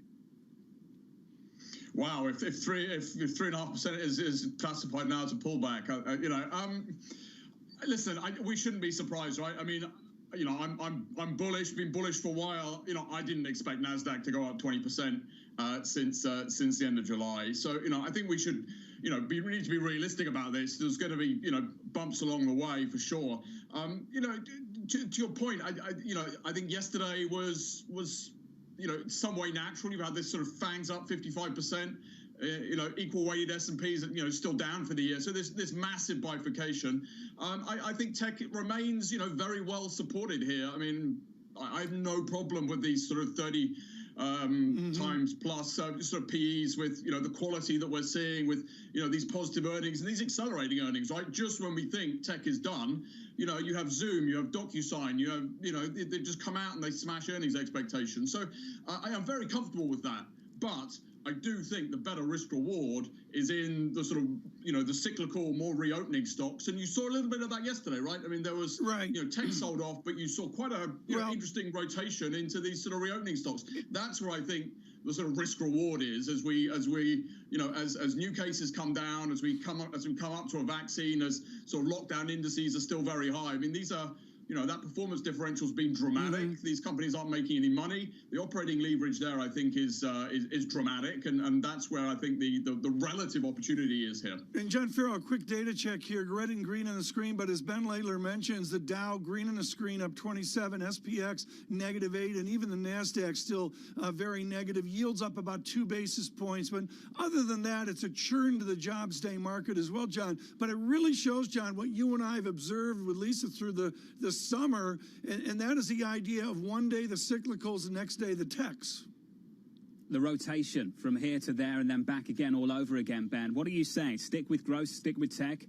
Speaker 4: Wow, if 3.5% is classified now as a pullback, listen, we shouldn't be surprised, right? I mean, I'm bullish, been bullish for a while. I didn't expect NASDAQ to go up 20% since the end of July. So, I think we should, we need to be realistic about this. There's going to be, bumps along the way for sure. To your point, I think yesterday was some way natural. You've had this sort of fangs up 55%. Equal weighted S&Ps, still down for the year. So this massive bifurcation. I think tech remains, very well supported here. I mean, I have no problem with these sort of 30 times plus sort of PEs with, the quality that we're seeing with, these positive earnings and these accelerating earnings, right? Just when we think tech is done, you have Zoom, you have DocuSign, you have, they just come out and they smash earnings expectations. So I am very comfortable with that. But I do think the better risk reward is in the sort of, the cyclical, more reopening stocks. And you saw a little bit of that yesterday, right? I mean, there was, tech sold off, but you saw quite a interesting rotation into these sort of reopening stocks. That's where I think the sort of risk reward is as we, as new cases come down, as we come up to a vaccine, as sort of lockdown indices are still very high. I mean, these are, that performance differential has been dramatic. These companies aren't making any money. The operating leverage there, I think, is dramatic, and that's where I think the relative opportunity is here.
Speaker 11: And John Farrell, a quick data check here. Red and green on the screen, but as Ben Laidler mentions, the Dow green on the screen up 27, SPX -8, and even the NASDAQ still very negative. Yields up about 2 basis points. But other than that, it's a churn to the jobs day market as well, John. But it really shows, John, what you and I have observed with Lisa through the summer, and that is the idea of one day the cyclicals, the next day the techs.
Speaker 7: The rotation from here to there and then back again all over again, Ben. What are you saying? Stick with growth, stick with tech?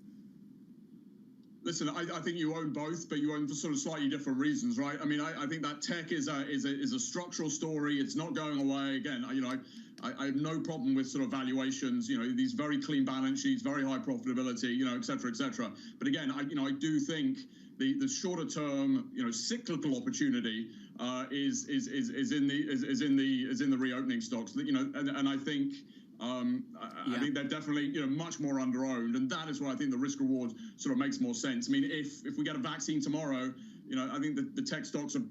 Speaker 4: Listen, I think you own both, but you own for sort of slightly different reasons, right? I mean, I think that tech is a structural story. It's not going away. Again, I have no problem with sort of valuations, these very clean balance sheets, very high profitability, et cetera, et cetera. But again, I do think the shorter term, cyclical opportunity is in the reopening stocks. And I think I think they're definitely much more under-owned, and that is why I think the risk reward sort of makes more sense. I mean, if we get a vaccine tomorrow, I think the tech stocks are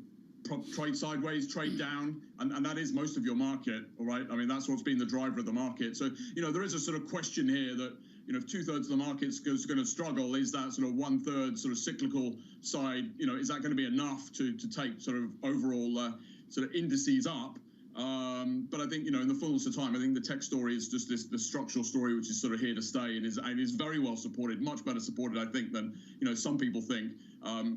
Speaker 4: trade sideways, trade down, and that is most of your market. All right, I mean that's what's been the driver of the market. So there is a sort of question here that. If 2/3 of the market's going to struggle, is that sort of 1/3 sort of cyclical side, is that going to be enough to take sort of overall sort of indices up? But I think, in the fullness of time, I think the tech story is just the structural story, which is sort of here to stay and is very well supported, much better supported, I think, than, some people think.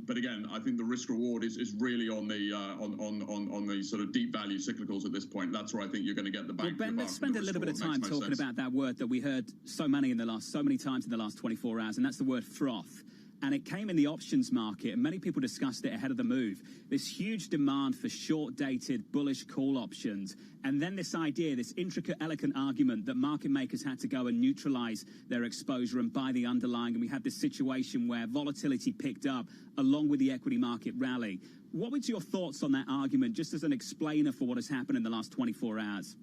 Speaker 4: But again, I think the risk reward is really on the sort of deep value cyclicals at this point. That's where I think you're going to get the bang.
Speaker 7: Well, Ben, let's spend a little bit of time talking about that word that we heard so many times in the last 24 hours, and that's the word froth. And it came in the options market, and many people discussed it ahead of the move. This huge demand for short-dated, bullish call options, and then this idea, this intricate, elegant argument that market makers had to go and neutralize their exposure and buy the underlying, and we had this situation where volatility picked up along with the equity market rally. What was your thoughts on that argument, just as an explainer for what has happened in the last 24 hours?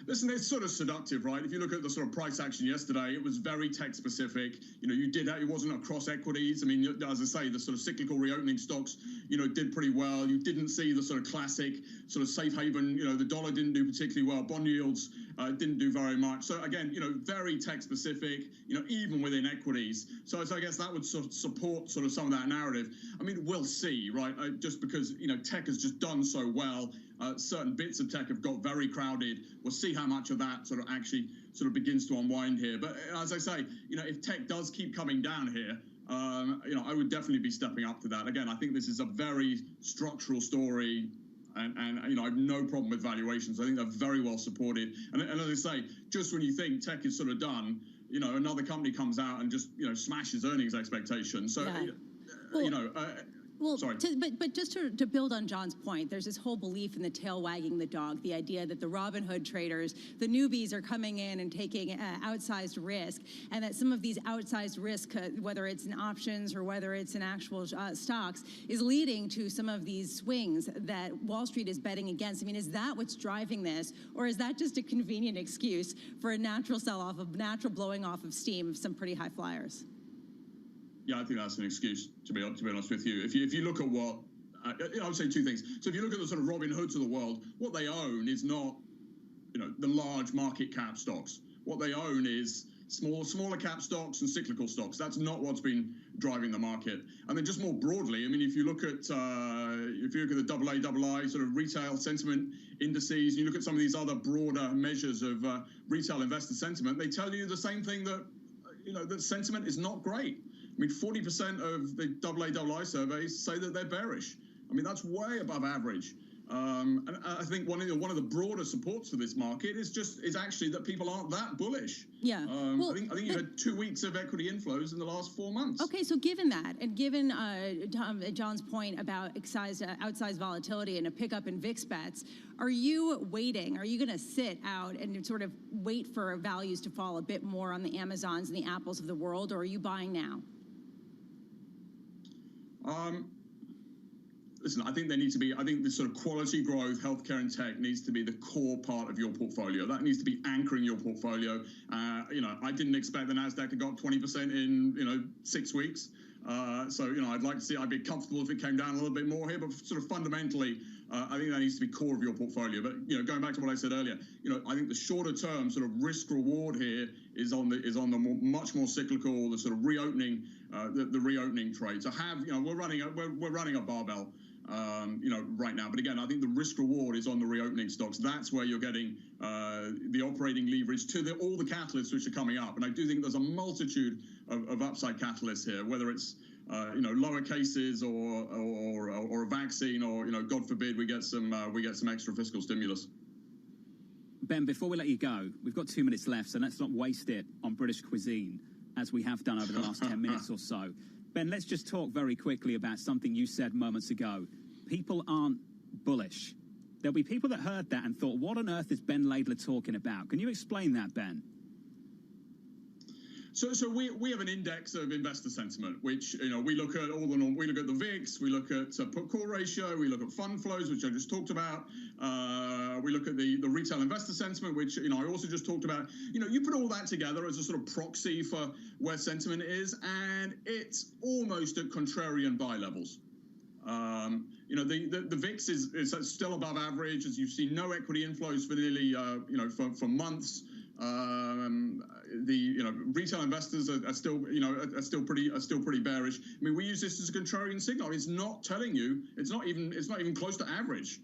Speaker 4: Listen, it's sort of seductive, right? If you look at the sort of price action yesterday, it was very tech specific. It wasn't across equities. I mean, as I say, the sort of cyclical reopening stocks, did pretty well. You didn't see the sort of classic sort of safe haven. The dollar didn't do particularly well. Bond yields didn't do very much. So again, very tech specific. Even within equities. So I guess that would sort of support sort of some of that narrative. I mean, we'll see, right? Just because tech has just done so well. Certain bits of tech have got very crowded. We'll see how much of that sort of actually sort of begins to unwind here. But as I say, if tech does keep coming down here, I would definitely be stepping up to that. Again, I think this is a very structural story. And I have no problem with valuations. I think they're very well supported. And as I say, just when you think tech is sort of done, another company comes out and just, smashes earnings expectations. So,
Speaker 8: Well,
Speaker 4: sorry.
Speaker 8: But just to build on John's point, there's this whole belief in the tail wagging the dog, the idea that the Robinhood traders, the newbies are coming in and taking outsized risk, and that some of these outsized risk, whether it's in options or whether it's in actual stocks, is leading to some of these swings that Wall Street is betting against. I mean, is that what's driving this, or is that just a convenient excuse for a natural sell-off, a natural blowing off of steam of some pretty high flyers?
Speaker 4: Yeah, I think that's an excuse, to be honest with you. If you look at what, I would say two things. So if you look at the sort of Robin Hoods of the world, what they own is not, the large market cap stocks. What they own is smaller cap stocks and cyclical stocks. That's not what's been driving the market. And then just more broadly, I mean, if you look at the AA sort of retail sentiment indices, and you look at some of these other broader measures of retail investor sentiment, they tell you the same thing that, that sentiment is not great. I mean, 40% of the AA surveys say that they're bearish. I mean, that's way above average. And I think one of the broader supports for this market is actually that people aren't that bullish.
Speaker 8: Yeah.
Speaker 4: I think you had 2 weeks of equity inflows in the last 4 months.
Speaker 8: Okay, so given that, and given John's point about outsized volatility and a pickup in VIX bets, are you waiting? Are you going to sit out and sort of wait for values to fall a bit more on the Amazons and the Apples of the world, or are you buying now?
Speaker 4: Listen, I think the sort of quality growth, healthcare and tech needs to be the core part of your portfolio. That needs to be anchoring your portfolio. I didn't expect the NASDAQ to go up 20% in, 6 weeks. So, I'd like to see, I'd be comfortable if it came down a little bit more here, but sort of fundamentally, I think that needs to be core of your portfolio. But, going back to what I said earlier, I think the shorter term sort of risk reward here is on the much more cyclical, the sort of reopening, the reopening trade. So we're running a barbell, right now. But again, I think the risk reward is on the reopening stocks. That's where you're getting the operating leverage to all the catalysts which are coming up. And I do think there's a multitude of upside catalysts here, whether it's lower cases or a vaccine, or God forbid we get some extra fiscal stimulus.
Speaker 7: Ben, before we let you go, we've got 2 minutes left, so let's not waste it on British cuisine as we have done over the last 10 minutes or so. Ben, let's just talk very quickly about something you said moments ago. People aren't bullish. There'll be people that heard that and thought, what on earth is Ben Laidler talking about? Can you explain that, Ben?
Speaker 4: So we have an index of investor sentiment, which we look at we look at the VIX, we look at put call ratio, we look at fund flows, which I just talked about. We look at the retail investor sentiment, which I also just talked about. You put all that together as a sort of proxy for where sentiment is, and it's almost at contrarian buy levels. The VIX is still above average, as you've seen no equity inflows for nearly for months. The retail investors are still pretty bearish. I mean, we use this as a contrarian signal. It's not telling you. It's not even close to average.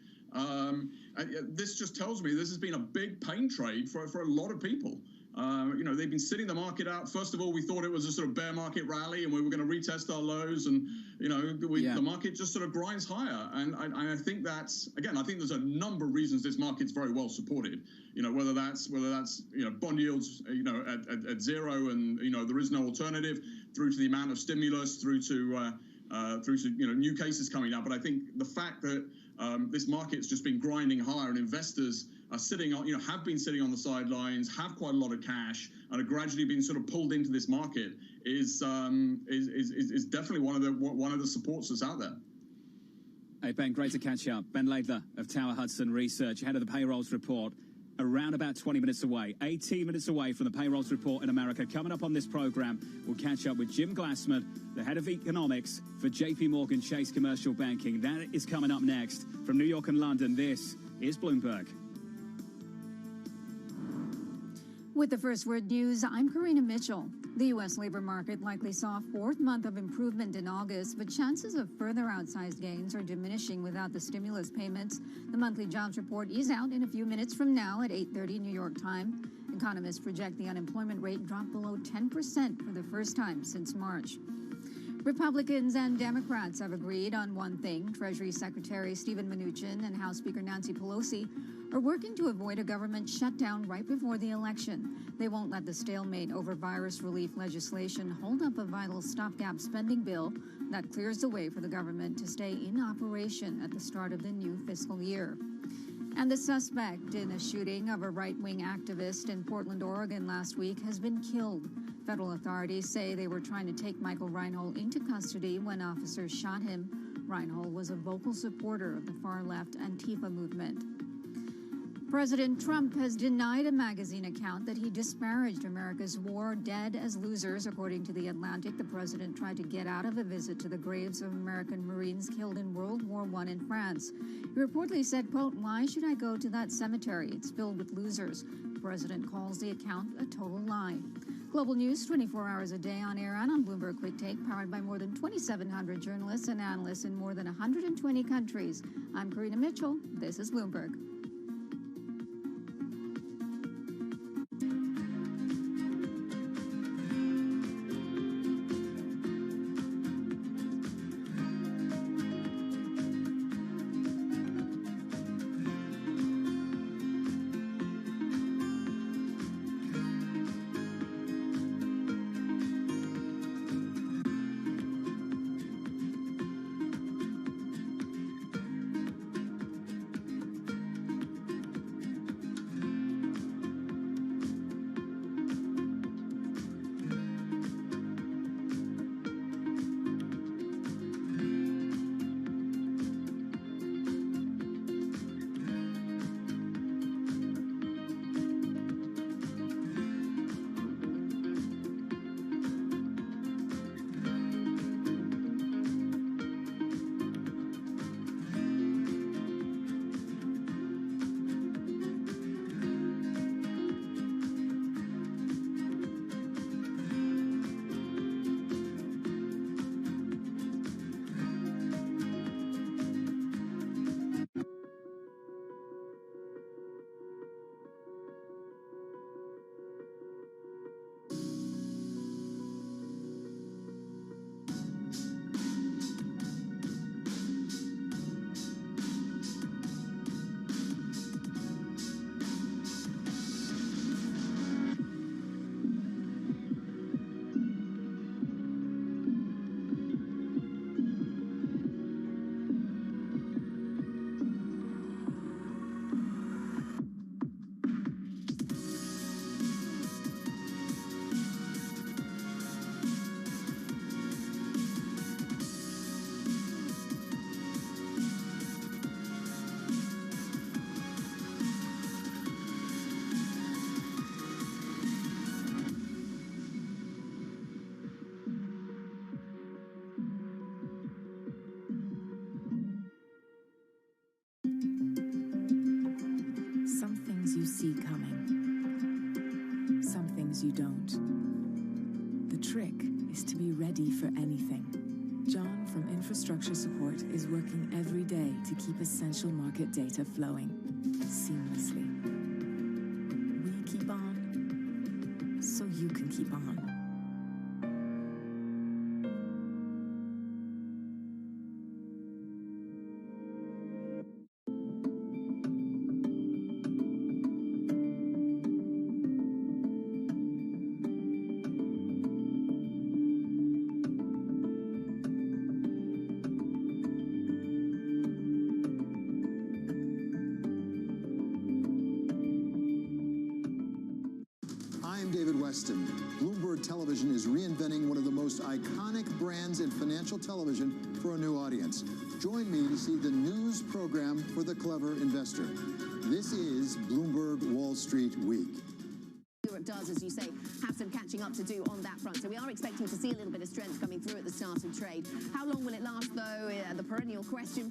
Speaker 4: This just tells me this has been a big pain trade for a lot of people. They've been sitting the market out. First of all, we thought it was a sort of bear market rally, and we were going to retest our lows, and the market just sort of grinds higher. And I think I think there's a number of reasons this market's very well supported. Whether that's bond yields at zero, and there is no alternative, through to the amount of stimulus, through to new cases coming out. But I think the fact that this market's just been grinding higher, and investors are sitting on, have been sitting on the sidelines, have quite a lot of cash, and are gradually being sort of pulled into this market is definitely one of the supports that's out there.
Speaker 7: Hey Ben, great to catch up. Ben Laidler of Tower Hudson Research, head of the payrolls report. around about 20 minutes away, 18 minutes away from the payrolls report in America. Coming up on this program, we'll catch up with Jim Glassman, the head of economics for JP Morgan Chase Commercial Banking. That is coming up next. From New York and London, this is Bloomberg.
Speaker 6: With the First Word News, I'm Karina Mitchell. The U.S. labor market likely saw a fourth month of improvement in August, but chances of further outsized gains are diminishing without the stimulus payments. The monthly jobs report is out in a few minutes from now at 8:30 New York time. Economists project the unemployment rate dropped below 10% for the first time since March. Republicans and Democrats have agreed on one thing. Treasury Secretary Steven Mnuchin and House Speaker Nancy Pelosi are working to avoid a government shutdown right before the election. They won't let the stalemate over virus relief legislation hold up a vital stopgap spending bill that clears the way for the government to stay in operation at the start of the new fiscal year. And the suspect in a shooting of a right-wing activist in Portland, Oregon last week has been killed. Federal authorities say they were trying to take Michael Reinhold into custody when officers shot him. Reinhold was a vocal supporter of the far-left Antifa movement. President Trump has denied a magazine account that he disparaged America's war dead as losers. According to The Atlantic, the president tried to get out of a visit to the graves of American Marines killed in World War I in France. He reportedly said, quote, "Why should I go to that cemetery? It's filled with losers." The president calls the account a total lie. Global news 24 hours a day on air and on Bloomberg Quick Take, powered by more than 2,700 journalists and analysts in more than 120 countries. I'm Karina Mitchell. This is Bloomberg.
Speaker 15: You see coming, some things you don't. The trick is to be ready for anything. John from Infrastructure Support is working every day to keep essential market data flowing seamlessly. We keep on, so you can keep on.
Speaker 14: Bloomberg Television is reinventing one of the most most iconic brands in financial television for a new audience. Join me to see the news program for the clever investor. This is Bloomberg Wall Street Week.
Speaker 19: Europe does, as you say, have some catching up to do on that front. So we are expecting to see a little bit of strength coming through at the start of trade. How long will it last, though? The perennial question.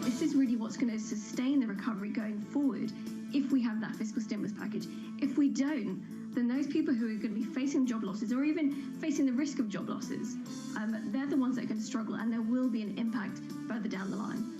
Speaker 17: This is really what's going to sustain the recovery going forward if we have that fiscal stimulus package. If we don't, then those people who are going to be facing job losses or even facing the risk of job losses, they're the ones that are going to struggle, and there will be an impact further down the line.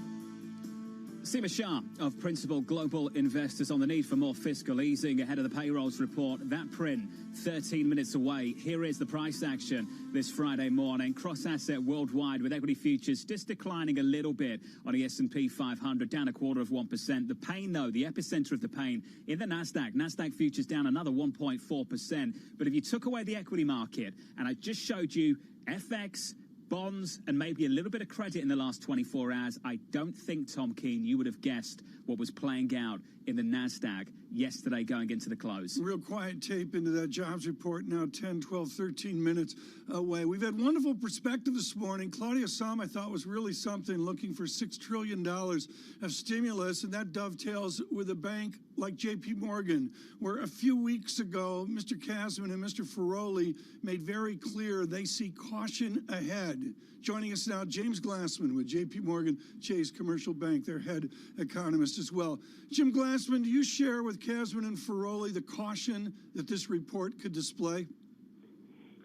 Speaker 7: Seema Shah of Principal Global Investors on the need for more fiscal easing ahead of the payrolls report. That print 13 minutes away. Here is the price action this Friday morning. Cross-asset worldwide with equity futures just declining a little bit on the S&P 500, down 0.25%. The pain, though, the epicenter of the pain in the NASDAQ. NASDAQ futures down another 1.4%. But if you took away the equity market, and I just showed you FX, bonds, and maybe a little bit of credit in the last 24 hours, I don't think, Tom Keene, you would have guessed what was playing out in the NASDAQ yesterday going into the close.
Speaker 11: Real quiet tape into that jobs report, now 10, 12, 13 minutes away. We've had wonderful perspective this morning. Claudia Sahm, I thought, was really something, looking for $6 trillion of stimulus, and that dovetails with a bank like J.P. Morgan, where a few weeks ago, Mr. Kasman and Mr. Ferroli made very clear they see caution ahead. Joining us now, James Glassman with J.P. Morgan Chase Commercial Bank, their head economist as well. Jim Glassman, do you share with Kasman and Ferroli the caution that this report could display?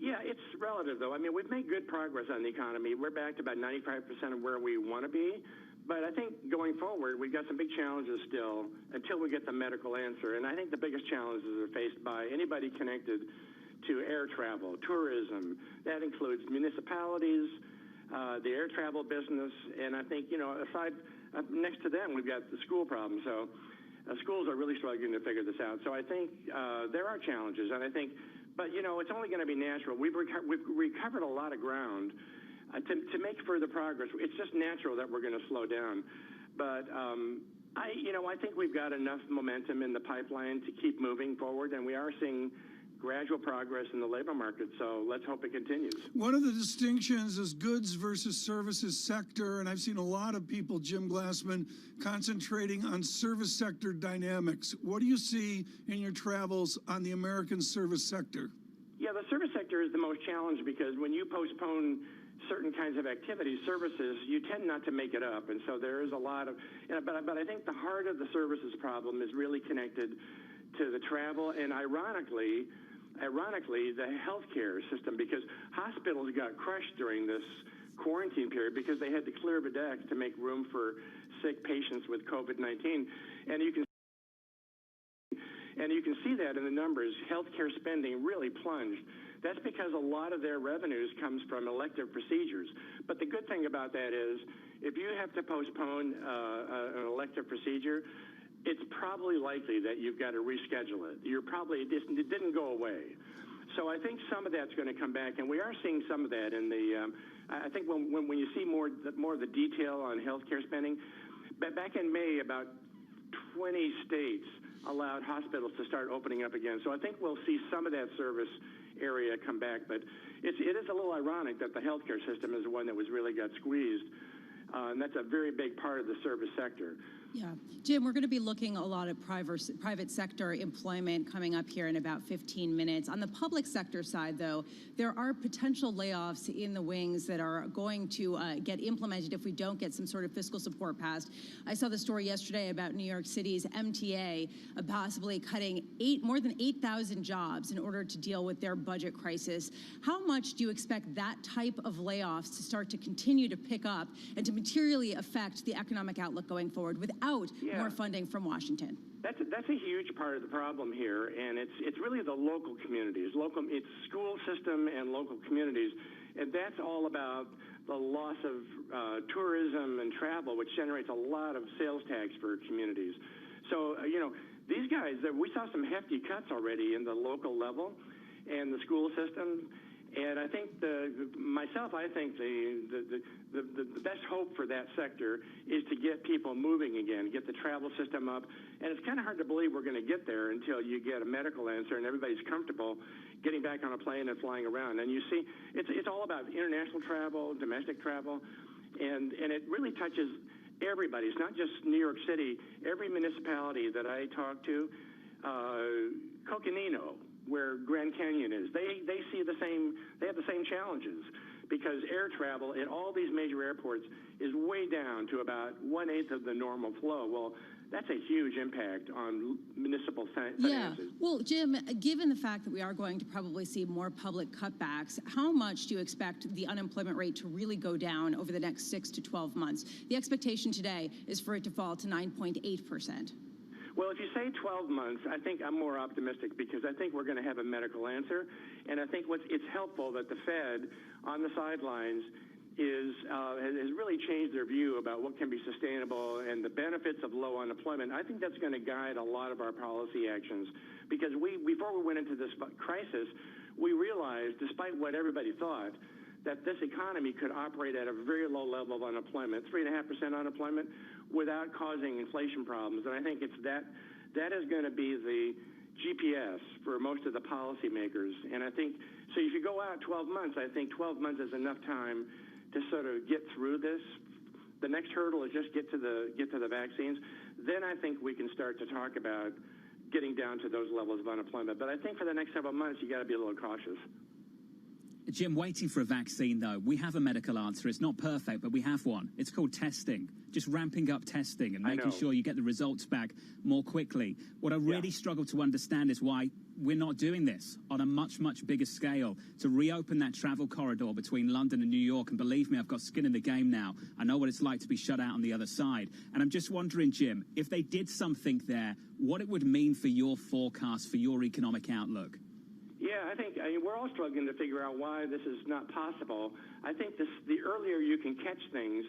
Speaker 20: Yeah, it's relative, though. I mean, we've made good progress on the economy. We're back to about 95% of where we want to be. But I think going forward, we've got some big challenges still until we get the medical answer. And I think the biggest challenges are faced by anybody connected to air travel, tourism. That includes municipalities, the air travel business. And I think, next to them, we've got the school problem. So schools are really struggling to figure this out. So I think there are challenges. And I think, but, it's only going to be natural. We've recovered a lot of ground. To make further progress, it's just natural that we're going to slow down. But I think we've got enough momentum in the pipeline to keep moving forward, and we are seeing gradual progress in the labor market, so let's hope it continues.
Speaker 11: One of the distinctions is goods versus services sector, and I've seen a lot of people, Jim Glassman, concentrating on service sector dynamics. What do you see in your travels on the American service sector? Yeah, the service sector is the most challenged because when you postpone certain kinds of activities, services, you tend not to make it up. And so there is a lot of, but I think the heart of the services problem is really connected to the travel and ironically, the healthcare system, because hospitals got crushed during this quarantine period because they had to clear the decks to make room for sick patients with COVID-19. And you can see that in the numbers. Healthcare spending really plunged. That's because a lot of their revenues comes from elective procedures. But the good thing about that is if you have to postpone an elective procedure, it's probably likely that you've got to reschedule it. It didn't go away. So I think some of that's going to come back, and we are seeing some of that in the, I think when you see more of the detail on healthcare spending, back in May, about 20 states allowed hospitals to start opening up again. So I think we'll see some of that service area come back, but it is a little ironic that the healthcare system is the one that really got squeezed, and that's a very big part of the service sector.
Speaker 8: Yeah. Jim, we're going to be looking a lot at private sector employment coming up here in about 15 minutes. On the public sector side, though, there are potential layoffs in the wings that are going to get implemented if we don't get some sort of fiscal support passed. I saw the story yesterday about New York City's MTA possibly cutting more than 8,000 jobs in order to deal with their budget crisis. How much do you expect that type of layoffs to start to continue to pick up and to materially affect the economic outlook going forward without more funding from Washington?
Speaker 20: That's a huge part of the problem here, and it's really the local communities. It's school system and local communities, and that's all about the loss of tourism and travel, which generates a lot of sales tax for communities. So, these guys, we saw some hefty cuts already in the local level and the school system, And I think I think the best hope for that sector is to get people moving again, get the travel system up. And it's kind of hard to believe we're going to get there until you get a medical answer and everybody's comfortable getting back on a plane and flying around. And you see, it's all about international travel, domestic travel, and it really touches everybody. It's not just New York City. Every municipality that I talk to, Coconino, where Grand Canyon is, they see the same. They have the same challenges because air travel at all these major airports is way down to about 1/8 of the normal flow. Well, that's a huge impact on municipal finances.
Speaker 8: Yeah. Well, Jim, given the fact that we are going to probably see more public cutbacks, how much do you expect the unemployment rate to really go down over the next 6 to 12 months? The expectation today is for it to fall to 9.8%.
Speaker 20: Well, if you say 12 months, I think I'm more optimistic because I think we're going to have a medical answer. And I think it's helpful that the Fed on the sidelines has really changed their view about what can be sustainable and the benefits of low unemployment. I think that's going to guide a lot of our policy actions because before we went into this crisis, we realized, despite what everybody thought, that this economy could operate at a very low level of unemployment, 3.5% unemployment, without causing inflation problems. And I think that is going to be the GPS for most of the policymakers. And I think, so if you go out 12 months, I think 12 months is enough time to sort of get through this. The next hurdle is just get to the vaccines. Then I think we can start to talk about getting down to those levels of unemployment. But I think for the next several months, you got to be a little cautious.
Speaker 7: Jim, waiting for a vaccine, though, we have a medical answer. It's not perfect, but we have one. It's called testing. Just ramping up testing and making sure you get the results back more quickly. What I really struggle to understand is why we're not doing this on a much, much bigger scale to reopen that travel corridor between London and New York. And believe me, I've got skin in the game now. I know what it's like to be shut out on the other side. And I'm just wondering, Jim, if they did something there, what it would mean for your forecast, for your economic outlook.
Speaker 20: Yeah, I think we're all struggling to figure out why this is not possible. I think the earlier you can catch things,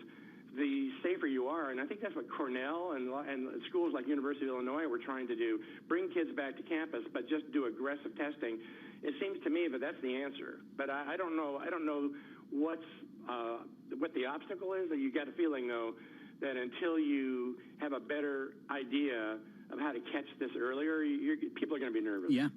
Speaker 20: the safer you are. And I think that's what Cornell and schools like University of Illinois were trying to do, bring kids back to campus, but just do aggressive testing. It seems to me that that's the answer. But I don't know what the obstacle is. You got a feeling, though, that until you have a better idea of how to catch this earlier, people are going to be nervous.
Speaker 7: Yeah.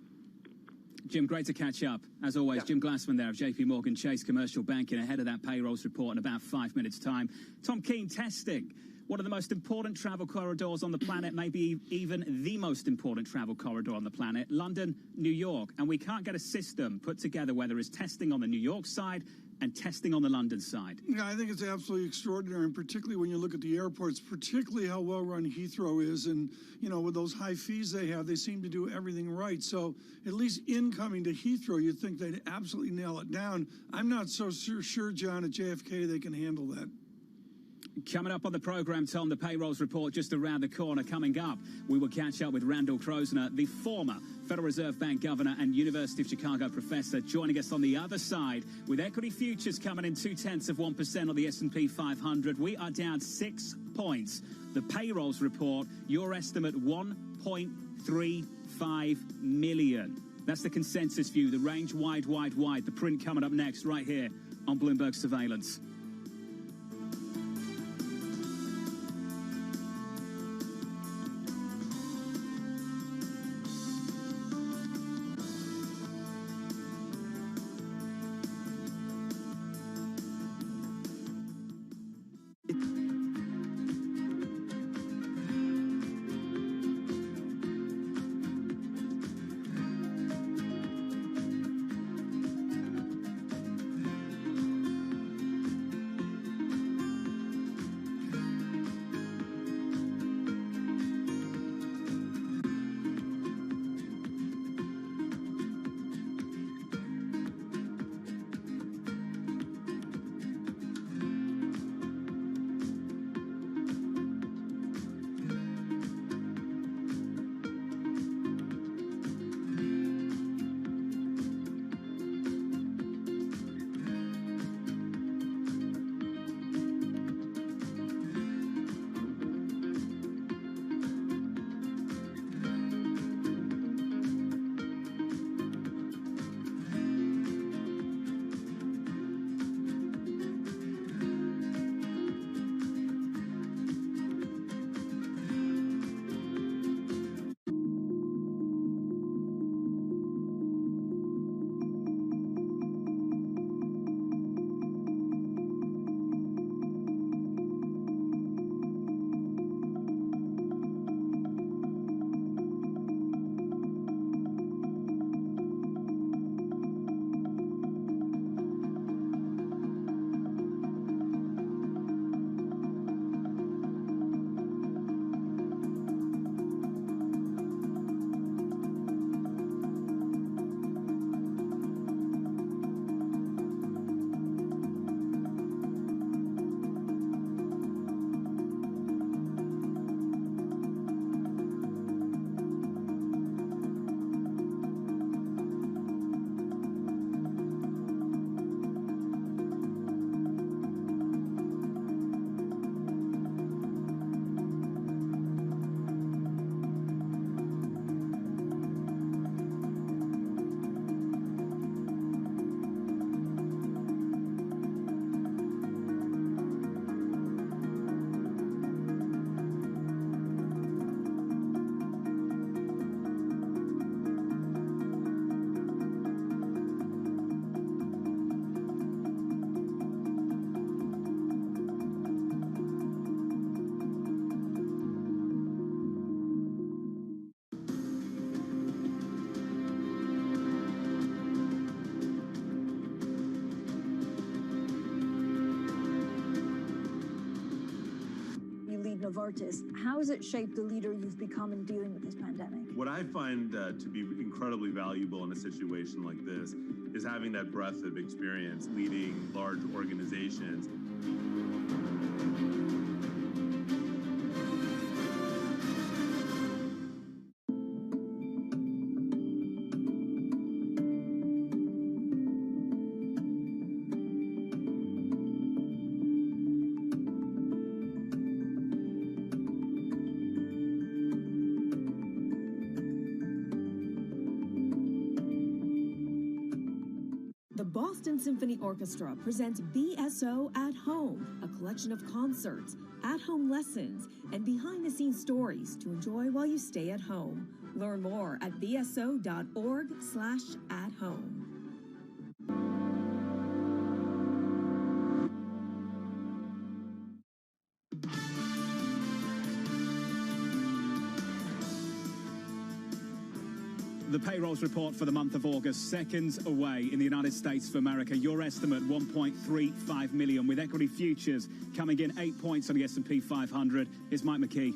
Speaker 7: Jim, great to catch up. As always, Jim Glassman there of JP Morgan Chase Commercial Banking ahead of that payrolls report in about 5 minutes' time. Tom Keene, testing. One of the most important travel corridors on the planet, maybe even the most important travel corridor on the planet, London, New York. And we can't get a system put together where there is testing on the New York side and testing on the London side.
Speaker 11: Yeah, I think it's absolutely extraordinary, and particularly when you look at the airports, particularly how well-run Heathrow is, and, you know, with those high fees they have, they seem to do everything right. So at least incoming to Heathrow, you'd think they'd absolutely nail it down. I'm not so sure, John, at JFK they can handle that.
Speaker 7: Coming up on the program, Tom, the payrolls report just around the corner. Coming up, we will catch up with Randall Krosner, the former Federal Reserve Bank governor and University of Chicago professor, joining us on the other side with equity futures coming in 0.2% on the S&P 500. We are down 6 points. The payrolls report, your estimate 1.35 million. That's the consensus view. The range wide. The print coming up next right here on Bloomberg Surveillance.
Speaker 2: Novartis. How has it shaped the leader you've become in dealing with this pandemic?
Speaker 21: What I find to be incredibly valuable in a situation like this is having that breadth of experience leading large organizations.
Speaker 5: The Boston Symphony Orchestra presents BSO at Home, a collection of concerts, at-home lessons, and behind-the-scenes stories to enjoy while you stay at home. Learn more at bso.org/at-home.
Speaker 7: The payrolls report for the month of August, seconds away in the United States of America. Your estimate, 1.35 million, with equity futures coming in 8 points on the S&P 500. Here's Mike McKee.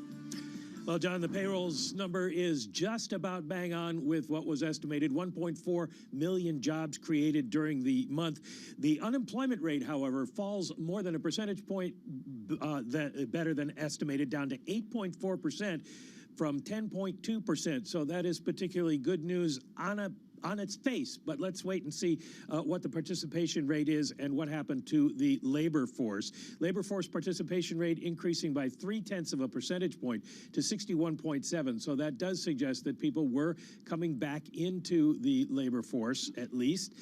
Speaker 23: Well, John, the payrolls number is just about bang on with what was estimated, 1.4 million jobs created during the month. The unemployment rate, however, falls more than a percentage point better than estimated, down to 8.4%. from 10.2%. So that is particularly good news on its face. But let's wait and see what the participation rate is and what happened to the labor force. Labor force participation rate increasing by 0.3 of a percentage point to 61.7. So that does suggest that people were coming back into the labor force, at least.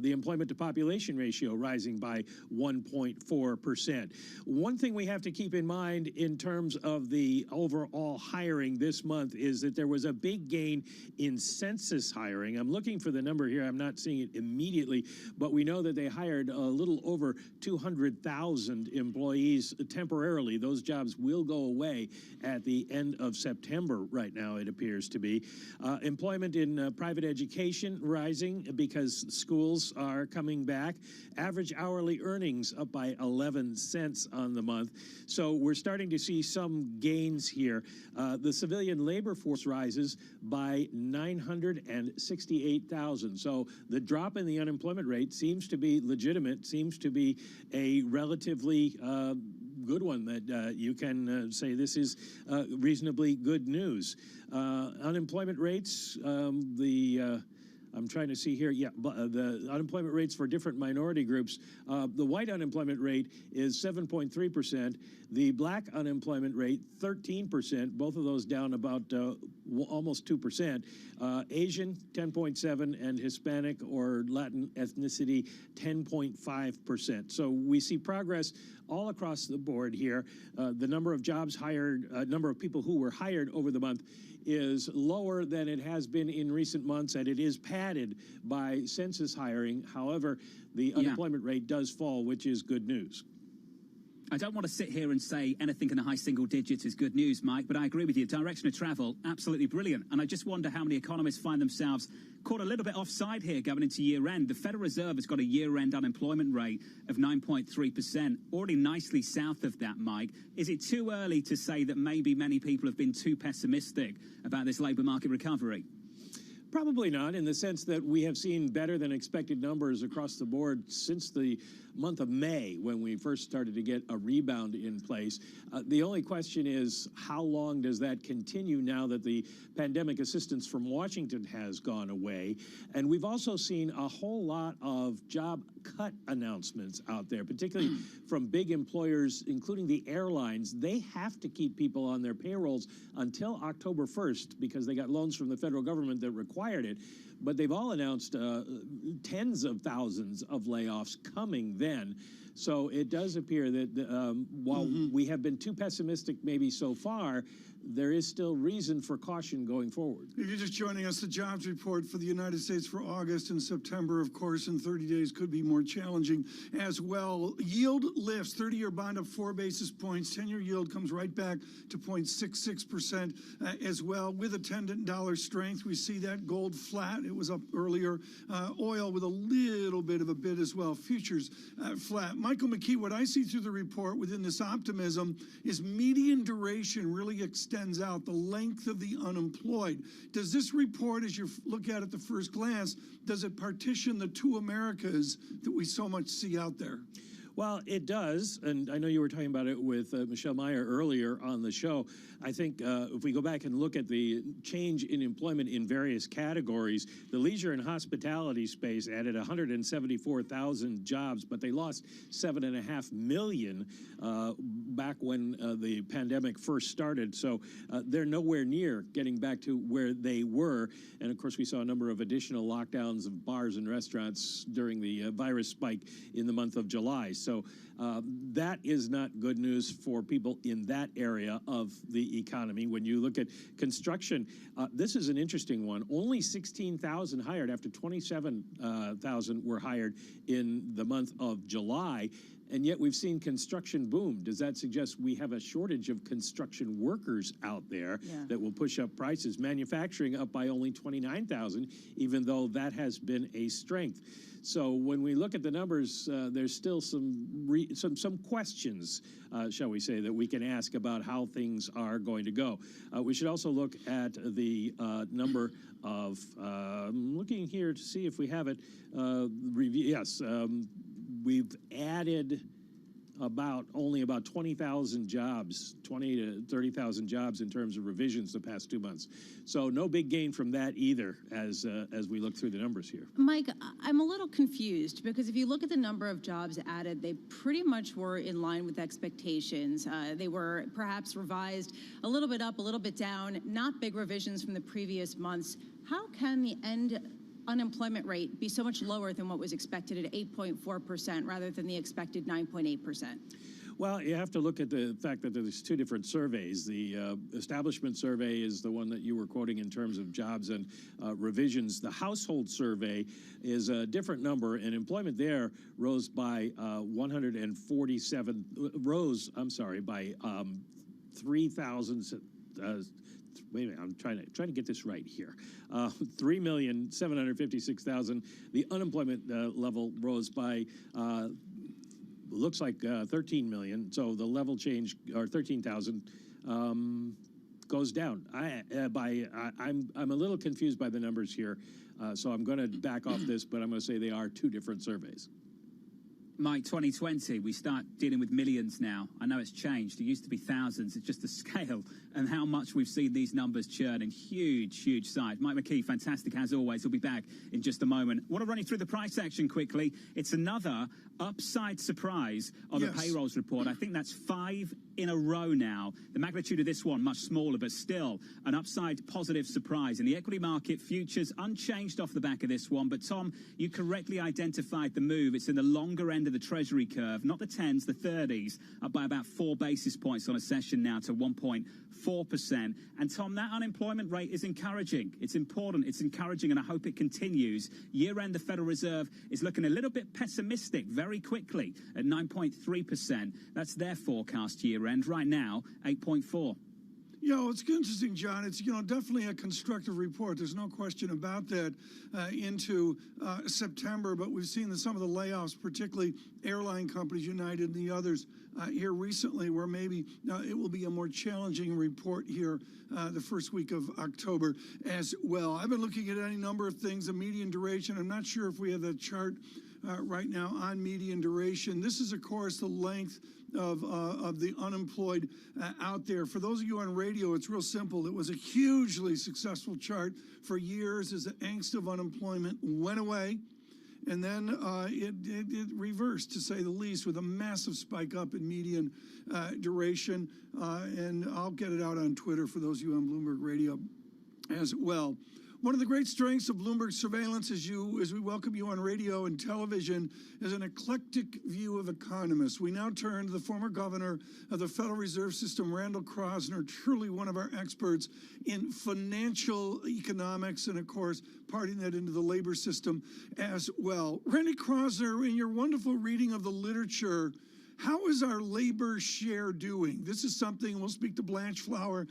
Speaker 23: The employment to population ratio rising by 1.4%. One thing we have to keep in mind in terms of the overall hiring this month is that there was a big gain in census hiring. I'm looking for the number here. I'm not seeing it immediately, but we know that they hired a little over 200,000 employees temporarily. Those jobs will go away at the end of September right now, it appears to be. Employment in private education rising because schools are coming back. Average hourly earnings up by 11 cents on the month. So we're starting to see some gains here. The civilian labor force rises by 968,000. So the drop in the unemployment rate seems to be legitimate, seems to be a relatively good one that you can say this is reasonably good news. Unemployment rates, I'm trying to see here. Yeah, the unemployment rates for different minority groups. The white unemployment rate is 7.3%. The black unemployment rate, 13%. Both of those down about almost 2%. Asian, 10.7%, and Hispanic or Latin ethnicity, 10.5%. So we see progress all across the board here. The number of jobs hired, number of people who were hired over the month is lower than it has been in recent months, and it is padded by census hiring. However, the unemployment rate does fall, which is good news.
Speaker 7: I don't want to sit here and say anything in the high single digits is good news, Mike, but I agree with you. Direction of travel, absolutely brilliant. And I just wonder how many economists find themselves caught a little bit offside here going into year-end. The Federal Reserve has got a year-end unemployment rate of 9.3%, already nicely south of that, Mike. Is it too early to say that maybe many people have been too pessimistic about this labour market recovery?
Speaker 23: Probably not, in the sense that we have seen better than expected numbers across the board since the month of May, when we first started to get a rebound in place. The only question is, how long does that continue now that the pandemic assistance from Washington has gone away? And we've also seen a whole lot of job cut announcements out there, particularly from big employers, including the airlines. They have to keep people on their payrolls until October 1st because they got loans from the federal government that required it. But they've all announced tens of thousands of layoffs coming then. So it does appear that while we have been too pessimistic maybe so far, there is still reason for caution going forward.
Speaker 11: If you're just joining us, the jobs report for the United States for August and September, of course, in 30 days could be more challenging as well. Yield lifts, 30-year bond up 4 basis points. 10-year yield comes right back to 0.66% as well, with attendant dollar strength. We see that gold flat. It was up earlier. Oil with a little bit of a bid as well. Futures flat. Michael McKee, what I see through the report within this optimism is median duration really extends out, the length of the unemployed. Does this report, as you look at it at the first glance, does it partition the two Americas that we so much see out there?
Speaker 23: Well, it does, and I know you were talking about it with Michelle Meyer earlier on the show. I think if we go back and look at the change in employment in various categories, the leisure and hospitality space added 174,000 jobs, but they lost 7.5 million back when the pandemic first started. So they're nowhere near getting back to where they were. And of course, we saw a number of additional lockdowns of bars and restaurants during the virus spike in the month of July. So that is not good news for people in that area of the economy. When you look at construction, this is an interesting one. Only 16,000 hired after 27,000 were hired in the month of July. And yet we've seen construction boom. Does that suggest we have a shortage of construction workers out there that will push up prices? Manufacturing up by only 29,000, even though that has been a strength. So when we look at the numbers, there's still some questions, shall we say, that we can ask about how things are going to go. We should also look at the number of, looking here to see if we have it, yes, we've added only about 20,000 jobs, 20 to 30,000 jobs in terms of revisions the past 2 months. So no big gain from that either as we look through the numbers here.
Speaker 8: Mike, I'm a little confused because if you look at the number of jobs added, they pretty much were in line with expectations. They were perhaps revised a little bit up, a little bit down, not big revisions from the previous months. How can the end unemployment rate be so much lower than what was expected at 8.4% rather than the expected 9.8%?
Speaker 23: Well, you have to look at the fact that there's two different surveys. The establishment survey is the one that you were quoting in terms of jobs and revisions. The household survey is a different number, and employment there rose by 3,000. Wait a minute, I'm trying to get this right here. 3,756,000. The unemployment level rose by looks like 13 million. So the level change, or 13,000, goes down. I'm a little confused by the numbers here, so I'm going to back off this, but I'm going to say they are two different surveys.
Speaker 9: Mike, 2020, we start dealing with millions now. I know it's changed. It used to be thousands. It's just the scale and how much we've seen these numbers churn in huge, huge size. Mike McKee, fantastic as always. He'll be back in just a moment. I want to run you through the price action quickly. It's another upside surprise on the payrolls report. I think that's 5 in a row now. The magnitude of this one, much smaller, but still an upside positive surprise. In the equity market, futures unchanged off the back of this one. But Tom, you correctly identified the move. It's in the longer end of the Treasury curve, not the 10s, the 30s, up by about 4 basis points on a session now to 1.4%. And Tom, that unemployment rate is encouraging. It's important. It's encouraging, and I hope it continues. Year end, the Federal Reserve is looking a little bit pessimistic very quickly at 9.3%. That's their forecast year end. Right now, 8.4.
Speaker 11: It's interesting, John. It's, definitely a constructive report. There's no question about that into September. But we've seen some of the layoffs, particularly airline companies, United and the others, here recently, where maybe it will be a more challenging report here the first week of October as well. I've been looking at any number of things, the median duration. I'm not sure if we have that chart right now on median duration. This is, of course, the length of the unemployed out there. For those of you on radio, it's real simple. It was a hugely successful chart for years as the angst of unemployment went away. And then it reversed, to say the least, with a massive spike up in median duration. And I'll get it out on Twitter for those of you on Bloomberg Radio as well. One of the great strengths of Bloomberg surveillance as we welcome you on radio and television is an eclectic view of economists. We now turn to the former governor of the Federal Reserve System, Randall Kroszner, truly one of our experts in financial economics and, of course, parting that into the labor system as well. Randy Kroszner, in your wonderful reading of the literature, how is our labor share doing? This is something, we'll speak to Blanche Flower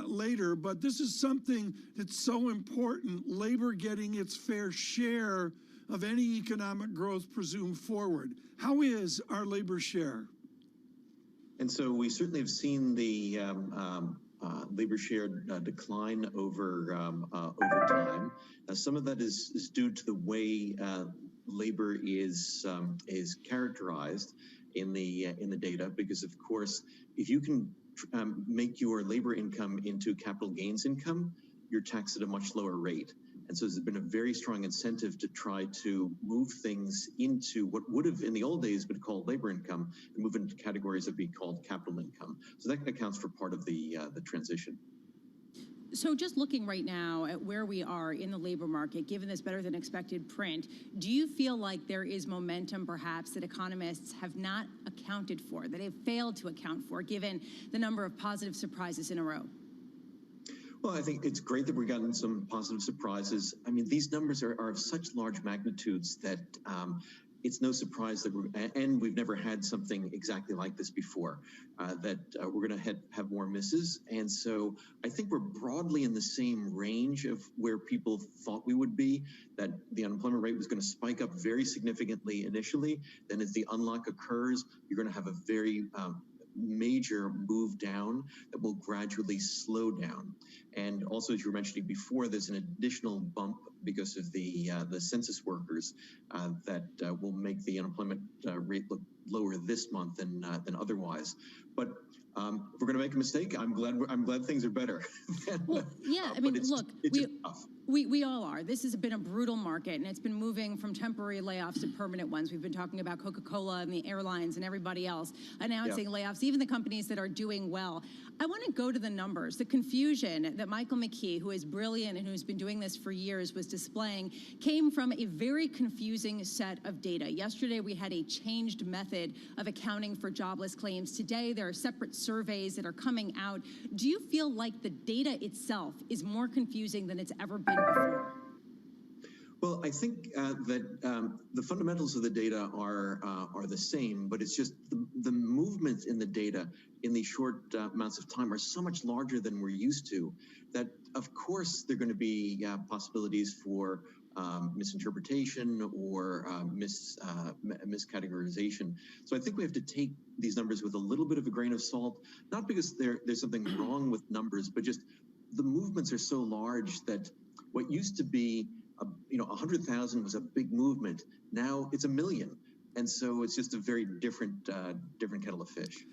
Speaker 11: later, but this is something that's so important, labor getting its fair share of any economic growth presumed forward. How is our labor share?
Speaker 10: And so we certainly have seen the labor share decline over time. Some of that is due to the way labor is characterized in the data, because of course, if you can make your labor income into capital gains income, you're taxed at a much lower rate. And so there's been a very strong incentive to try to move things into what would have in the old days been called labor income and move into categories that would be called capital income. So that accounts for part of the transition.
Speaker 8: So just looking right now at where we are in the labor market, given this better than expected print, do you feel like there is momentum perhaps that economists have not accounted for, that they've failed to account for, given the number of positive surprises in a row?
Speaker 10: Well, I think it's great that we've gotten some positive surprises. I mean, these numbers are of such large magnitudes that it's no surprise that we've never had something exactly like this before, that we're going to have more misses. And so I think we're broadly in the same range of where people thought we would be, that the unemployment rate was going to spike up very significantly initially. Then as the unlock occurs, you're going to have a very major move down that will gradually slow down. And also, as you were mentioning before, there's an additional bump because of the census workers that will make the unemployment rate look lower this month than otherwise. But if we're going to make a mistake, I'm glad things are better.
Speaker 8: Well, yeah, I mean, look, we all are. This has been a brutal market, and it's been moving from temporary layoffs to permanent ones. We've been talking about Coca-Cola and the airlines and everybody else announcing layoffs, even the companies that are doing well. I want to go to the numbers. The confusion that Michael McKee, who is brilliant and who's been doing this for years, was displaying came from a very confusing set of data. Yesterday, we had a changed method of accounting for jobless claims. Today, there are separate surveys that are coming out. Do you feel like the data itself is more confusing than it's ever been before?
Speaker 10: Well, I think that the fundamentals of the data are the same, but it's just the movements in the data in these short amounts of time are so much larger than we're used to that, of course, there are going to be possibilities for misinterpretation or miscategorization. So I think we have to take these numbers with a little bit of a grain of salt, not because there's something wrong with numbers, but just the movements are so large that what used to be 100,000 was a big movement. Now it's 1 million. And so it's just a very different kettle of fish.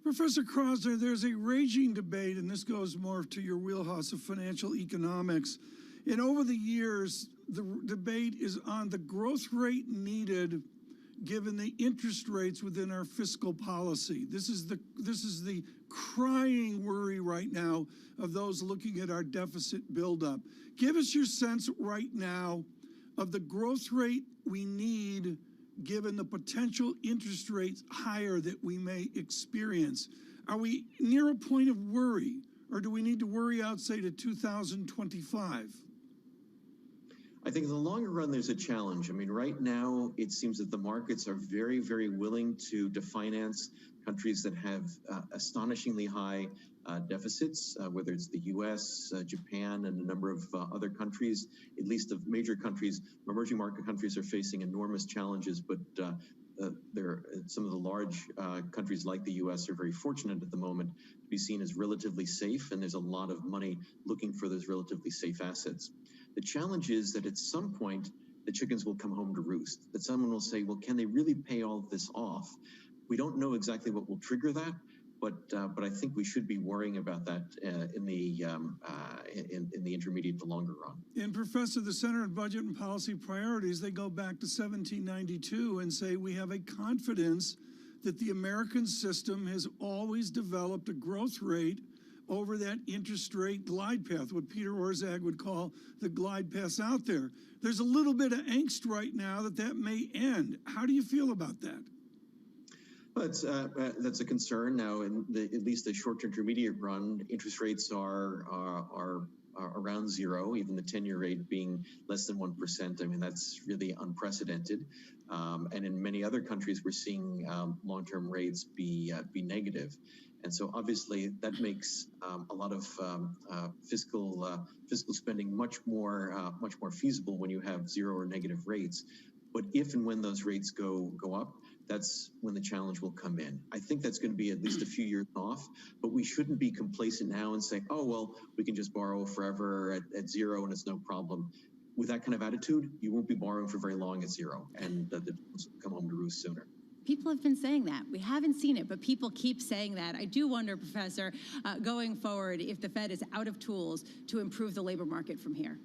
Speaker 11: Professor Krosner, there's a raging debate, and this goes more to your wheelhouse of financial economics. And over the years, the debate is on the growth rate needed given the interest rates within our fiscal policy. This is the crying worry right now of those looking at our deficit buildup. Give us your sense right now of the growth rate we need given the potential interest rates higher that we may experience. Are we near a point of worry, or do we need to worry out, say, to 2025?
Speaker 10: I think in the longer run, there's a challenge. I mean, right now, it seems that the markets are very, very willing to finance countries that have astonishingly high deficits, whether it's the U.S., Japan, and a number of other countries, at least of major countries. Emerging market countries are facing enormous challenges, but some of the large countries like the U.S. are very fortunate at the moment to be seen as relatively safe, and there's a lot of money looking for those relatively safe assets. The challenge is that at some point, the chickens will come home to roost, that someone will say, well, can they really pay all of this off? We don't know exactly what will trigger that, but I think we should be worrying about that in the intermediate to longer run.
Speaker 11: And Professor, the Center on Budget and Policy Priorities, they go back to 1792 and say we have a confidence that the American system has always developed a growth rate over that interest rate glide path, what Peter Orszag would call the glide paths out there. There's a little bit of angst right now that may end. How do you feel about that?
Speaker 10: Well, that's a concern now. In at least the short to intermediate run, interest rates are around zero, even the 10-year rate being less than 1%. I mean, that's really unprecedented. And in many other countries, we're seeing long-term rates be negative. And so obviously that makes a lot of fiscal spending much more feasible when you have zero or negative rates. But if and when those rates go up, that's when the challenge will come in. I think that's going to be at least a few years off, but we shouldn't be complacent now and say, oh, well, we can just borrow forever at zero and it's no problem. With that kind of attitude, you won't be borrowing for very long at zero, and the come home to roost sooner.
Speaker 8: People have been saying that. We haven't seen it, but people keep saying that. I do wonder, Professor, going forward, if the Fed is out of tools to improve the labor market from here.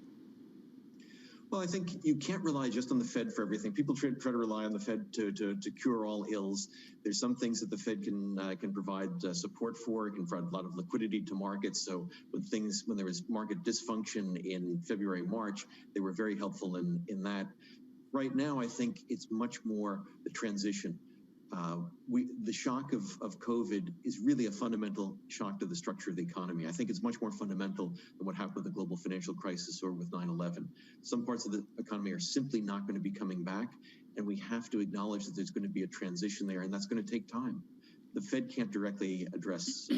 Speaker 10: Well, I think you can't rely just on the Fed for everything. People try to rely on the Fed to cure all ills. There's some things that the Fed can provide support for. It can provide a lot of liquidity to markets. So when there was market dysfunction in February, March, they were very helpful in that. Right now, I think it's much more the transition. The shock of COVID is really a fundamental shock to the structure of the economy. I think it's much more fundamental than what happened with the global financial crisis or with 9/11. Some parts of the economy are simply not going to be coming back, and we have to acknowledge that there's going to be a transition there, and that's going to take time. The Fed can't directly address.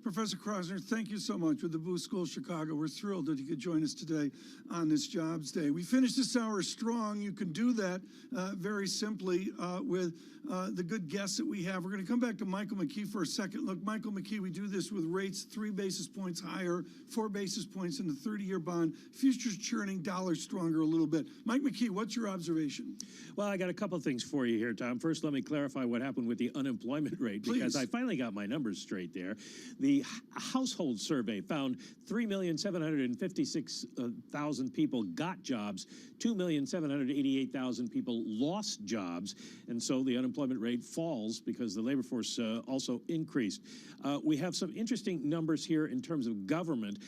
Speaker 11: Professor Krasner, thank you so much with the Booth School of Chicago. We're thrilled that you could join us today on this Jobs Day. We finished this hour strong. You can do that very simply with the good guests that we have. We're going to come back to Michael McKee for a second. Look, Michael McKee, we do this with rates 3 basis points higher, 4 basis points in the 30-year bond, futures churning, dollar stronger a little bit. Mike McKee, what's your observation?
Speaker 23: Well, I got a couple of things for you here, Tom. First, let me clarify what happened with the unemployment rate, because I finally got my numbers straight there. The household survey found 3,756,000 people got jobs, 2,788,000 people lost jobs, and so the unemployment rate falls because the labor force also increased. We have some interesting numbers here in terms of government.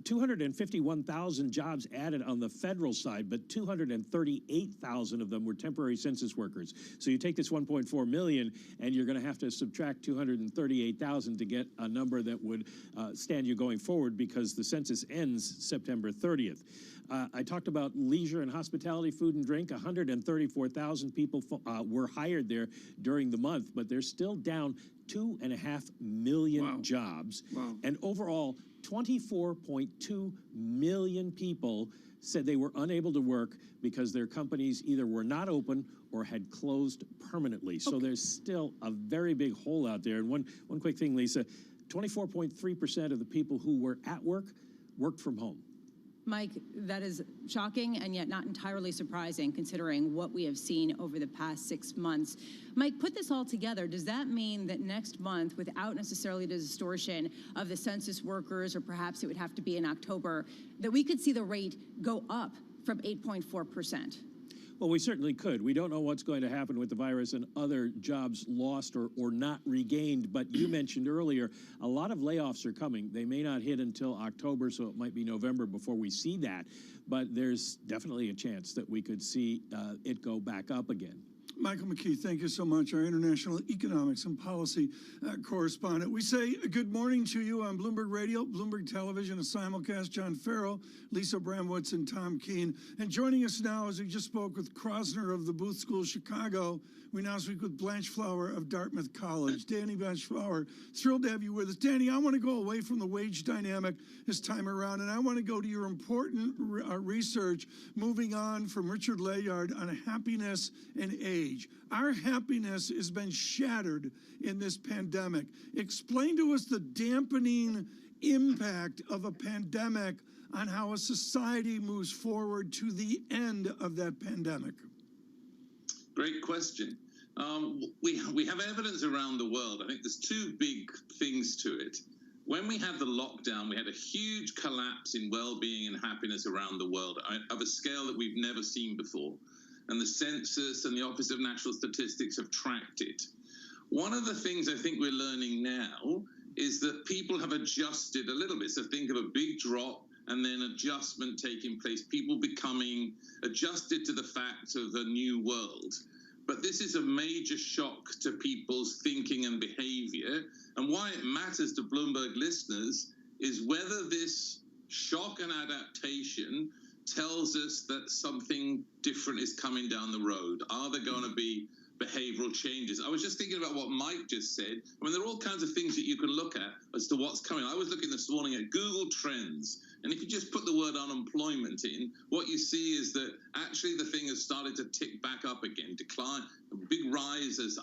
Speaker 23: 251,000 jobs added on the federal side, but 238,000 of them were temporary census workers. So you take this 1.4 million, and you're going to have to subtract 238,000 to get a number that would stand you going forward, because the census ends September 30th. I talked about leisure and hospitality, food and drink. 134,000 people were hired there during the month, but they're still down 2.5 million jobs. And overall, 24.2 million people said they were unable to work because their companies either were not open or had closed permanently. So there's still a very big hole out there. And one quick thing, Lisa, 24.3% of the people who were at work worked from home.
Speaker 8: Mike, that is shocking and yet not entirely surprising considering what we have seen over the past 6 months. Mike, put this all together. Does that mean that next month, without necessarily the distortion of the census workers, or perhaps it would have to be in October, that we could see the rate go up from 8.4%?
Speaker 23: Well, we certainly could. We don't know what's going to happen with the virus and other jobs lost or not regained. But you mentioned earlier, a lot of layoffs are coming. They may not hit until October, so it might be November before we see that. But there's definitely a chance that we could see it go back up again.
Speaker 11: Michael McKee, thank you so much, our international economics and policy correspondent. We say good morning to you on Bloomberg Radio, Bloomberg Television, a simulcast. John Farrell, Lisa Bramwitz, and Tom Keene. And joining us now, as we just spoke with Krasner of the Booth School of Chicago, we now speak with Blanche Flower of Dartmouth College. Danny Blanche Flower, thrilled to have you with us. Danny, I want to go away from the wage dynamic this time around, and I want to go to your important research, moving on from Richard Layard on happiness and age. Our happiness has been shattered in this pandemic. Explain to us the dampening impact of a pandemic on how a society moves forward to the end of that pandemic.
Speaker 1: Great question. We have evidence around the world. I think there's two big things to it. When we had the lockdown, we had a huge collapse in well-being and happiness around the world of a scale that we've never seen before. And the census and the Office of National Statistics have tracked it. One of the things I think we're learning now is that people have adjusted a little bit. So think of a big drop and then adjustment taking place, people becoming adjusted to the fact of a new world. But this is a major shock to people's thinking and behavior. And why it matters to Bloomberg listeners is whether this shock and adaptation tells us that something different is coming down the road. Are there going to be behavioral changes. I was just thinking about what Mike just said. I mean, there are all kinds of things that you can look at as to what's coming. I was looking this morning at Google Trends, and if you just put the word unemployment in, what you see is that actually the thing has started to tick back up again, decline, a big rise as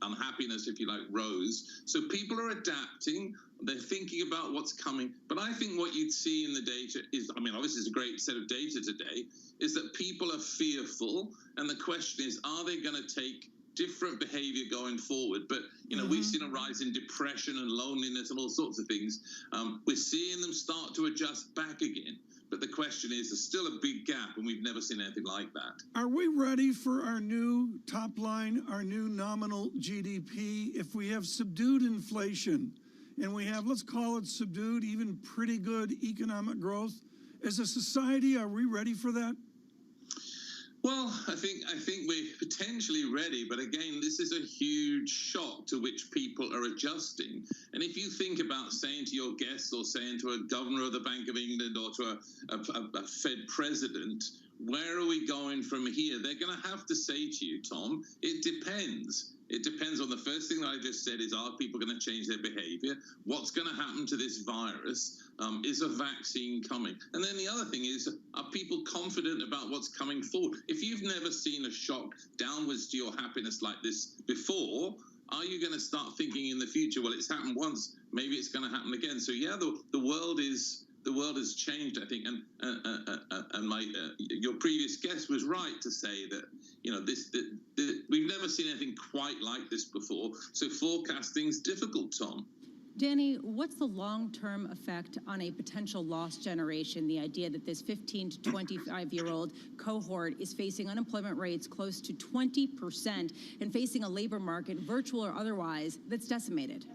Speaker 1: unhappiness, if you like, rose. So people are adapting. They're thinking about what's coming. But I think what you'd see in the data is, I mean, obviously it's a great set of data today, is that people are fearful. And the question is, are they going to take different behavior going forward? But, you know, we've seen a rise in depression and loneliness and all sorts of things. We're seeing them start to adjust back again. But the question is, there's still a big gap, and we've never seen anything like that.
Speaker 11: Are we ready for our new top line, our new nominal GDP? If we have subdued inflation and we have, let's call it subdued, even pretty good economic growth, as a society, are we ready for that?
Speaker 1: Well, I think we're potentially ready, but again, this is a huge shock to which people are adjusting. And if you think about saying to your guests or saying to a governor of the Bank of England or to a Fed president, where are we going from here? They're going to have to say to you, Tom, it depends. It depends on the first thing that I just said is, are people going to change their behavior? What's going to happen to this virus? Is a vaccine coming? And then the other thing is, are people confident about what's coming forward? If you've never seen a shock downwards to your happiness like this before, are you going to start thinking in the future, well, it's happened once, maybe it's going to happen again? So yeah, the world has changed, I think, and your previous guest was right to say that, you know, we've never seen anything quite like this before. So forecasting's difficult, Tom.
Speaker 8: Danny, what's the long-term effect on a potential lost generation? The idea that this 15 to 25-year-old cohort is facing unemployment rates close to 20% and facing a labor market, virtual or otherwise, that's decimated.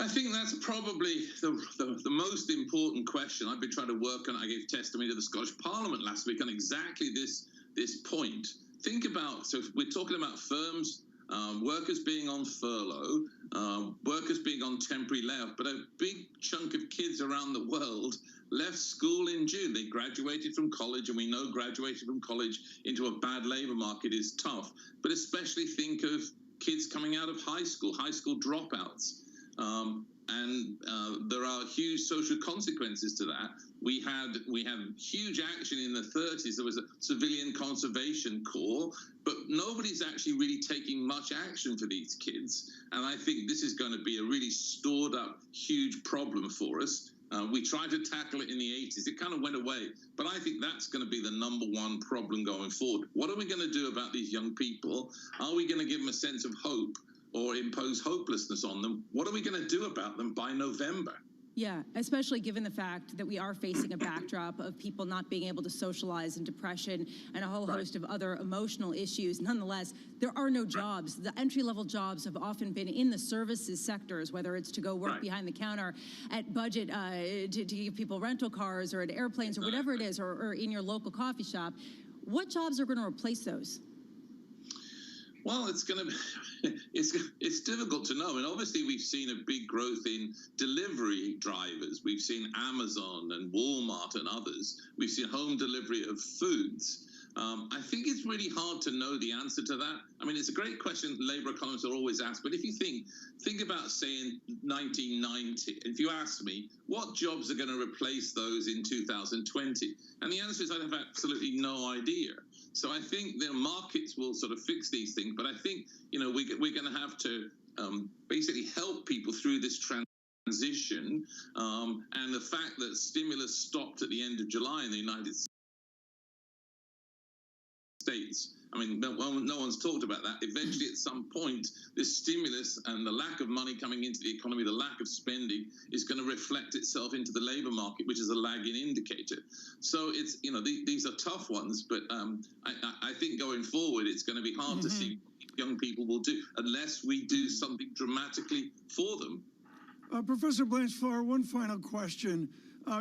Speaker 1: I think that's probably the most important question. I've been trying to work on. I gave testimony to the Scottish Parliament last week on exactly this point. Think about, so if we're talking about firms, workers being on furlough, workers being on temporary layoff, but a big chunk of kids around the world left school in June. They graduated from college, and we know graduating from college into a bad labor market is tough. But especially think of kids coming out of high school dropouts. And there are huge social consequences to that. We had huge action in the 30s. There was a civilian conservation corps, but nobody's actually really taking much action for these kids. And I think this is going to be a really stored up huge problem for us. We tried to tackle it in the 80s. It kind of went away. But I think that's going to be the number one problem going forward. What are we going to do about these young people? Are we going to give them a sense of hope or impose hopelessness on them? What are we going to do about them by November?
Speaker 8: Yeah, especially given the fact that we are facing a backdrop of people not being able to socialize and depression and a whole host of other emotional issues. Nonetheless, there are no jobs. The entry-level jobs have often been in the services sectors, whether it's to go work behind the counter at Budget to give people rental cars or at airplanes or whatever it is, or in your local coffee shop. What jobs are going to replace those?
Speaker 1: Well, it's going to be, it's difficult to know. And obviously we've seen a big growth in delivery drivers. We've seen Amazon and Walmart and others. We've seen home delivery of foods. I think it's really hard to know the answer to that. I mean, it's a great question labor economists are always asked. But if you think about, say, in 1990, if you ask me, what jobs are going to replace those in 2020? And the answer is I have absolutely no idea. So I think the markets will sort of fix these things. But I think, you know, we're going to have to basically help people through this transition. And the fact that stimulus stopped at the end of July in the United States, I mean, no one's talked about that. Eventually, at some point, this stimulus and the lack of money coming into the economy, the lack of spending, is going to reflect itself into the labor market, which is a lagging indicator. So it's, you know, these are tough ones, but I think going forward, it's going to be hard to see what young people will do unless we do something dramatically for them.
Speaker 11: Professor Blanchflower, one final question.